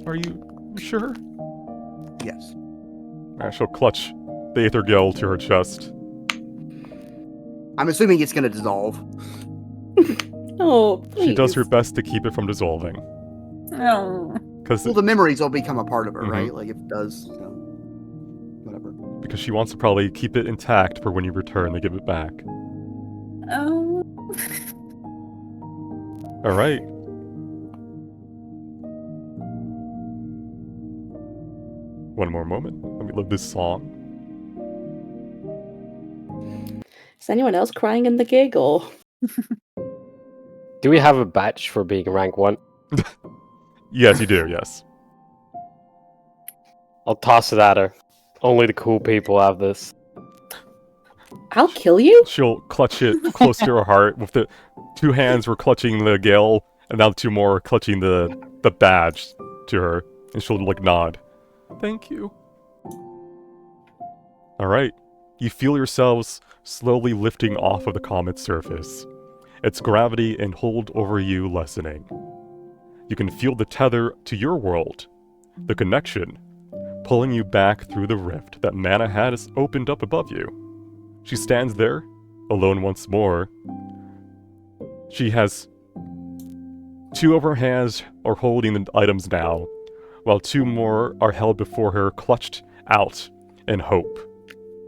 Are you sure? Yes. Alright, she'll clutch the Aether Gale to her chest. I'm assuming it's gonna dissolve. Oh, please. She does her best to keep it from dissolving. Oh. Because Well, the memories will become a part of her, Mhm. right? Like, if it does, whatever. because she wants to probably keep it intact for when you return to give it back. Oh. Alright. One more moment. Let me live this song. Is anyone else crying in the gig, or? Do we have a badge for being rank 1? Yes, you do, yes. I'll toss it at her. Only the cool people have this. I'll kill you? She'll clutch it close to her heart. With the two hands were clutching the gale, and now two more are clutching the badge to her. And she'll, like, nod. Thank you. Alright. You feel yourselves slowly lifting off of the comet's surface, its gravity and hold over you lessening. You can feel the tether to your world, the connection, pulling you back through the rift that Mana has opened up above you. She stands there, alone once more. She has two of her hands are holding the items now, while two more are held before her, clutched out in hope.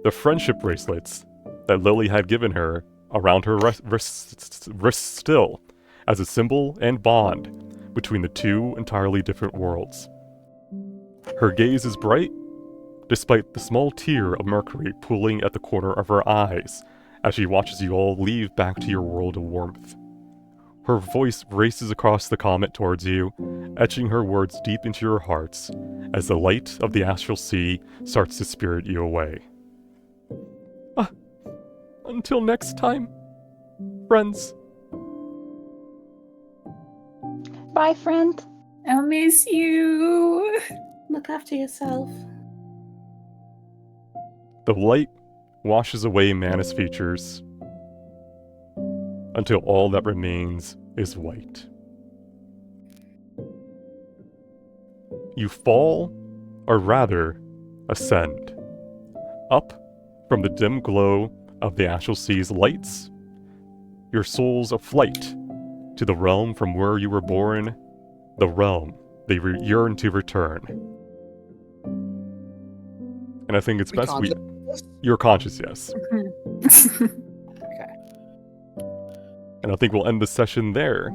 The friendship bracelets that Lily had given her around her wrists still, as a symbol and bond between the two entirely different worlds. Her gaze is bright, despite the small tear of mercury pooling at the corner of her eyes as she watches you all leave back to your world of warmth. Her voice races across the comet towards you, etching her words deep into your hearts as the light of the astral sea starts to spirit you away. Until next time, friends. Bye, friend. I'll miss you. Look after yourself. The light washes away Mana's features until all that remains is white. You fall, or rather, ascend, up from the dim glow of the astral sea's lights, your souls aflight to the realm from where you were born, the realm they yearn to return. And I think it's best we... You're conscious, yes. Okay. And I think we'll end the session there,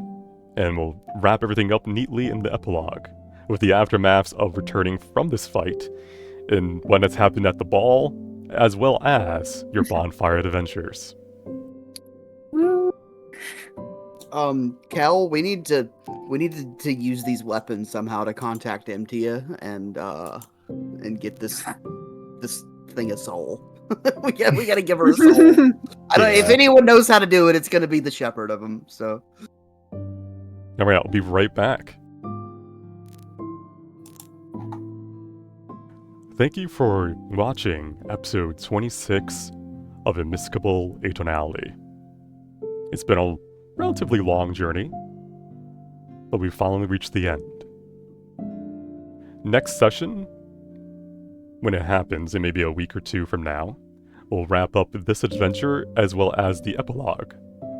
and we'll wrap everything up neatly in the epilogue, with the aftermaths of returning from this fight, and when it's happened at the ball, as well as your bonfire adventures. Kel, we need to use these weapons somehow to contact Emtia and and get this thing a soul. we gotta give her a soul. I don't. If Yeah. anyone knows how to do it, it's gonna be the shepherd of them. So. Alright, I'll be right back. Thank you for watching episode 26 of Immiscible Atonality. It's been a relatively long journey, but we've finally reached the end. Next session, when it happens, it may be a week or two from now, we'll wrap up this adventure as well as the epilogue,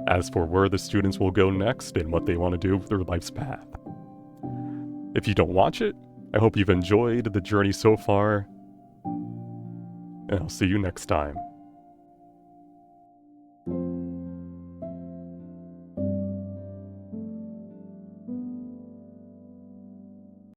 as for where the students will go next and what they want to do with their life's path. If you don't watch it, I hope you've enjoyed the journey so far, and I'll see you next time.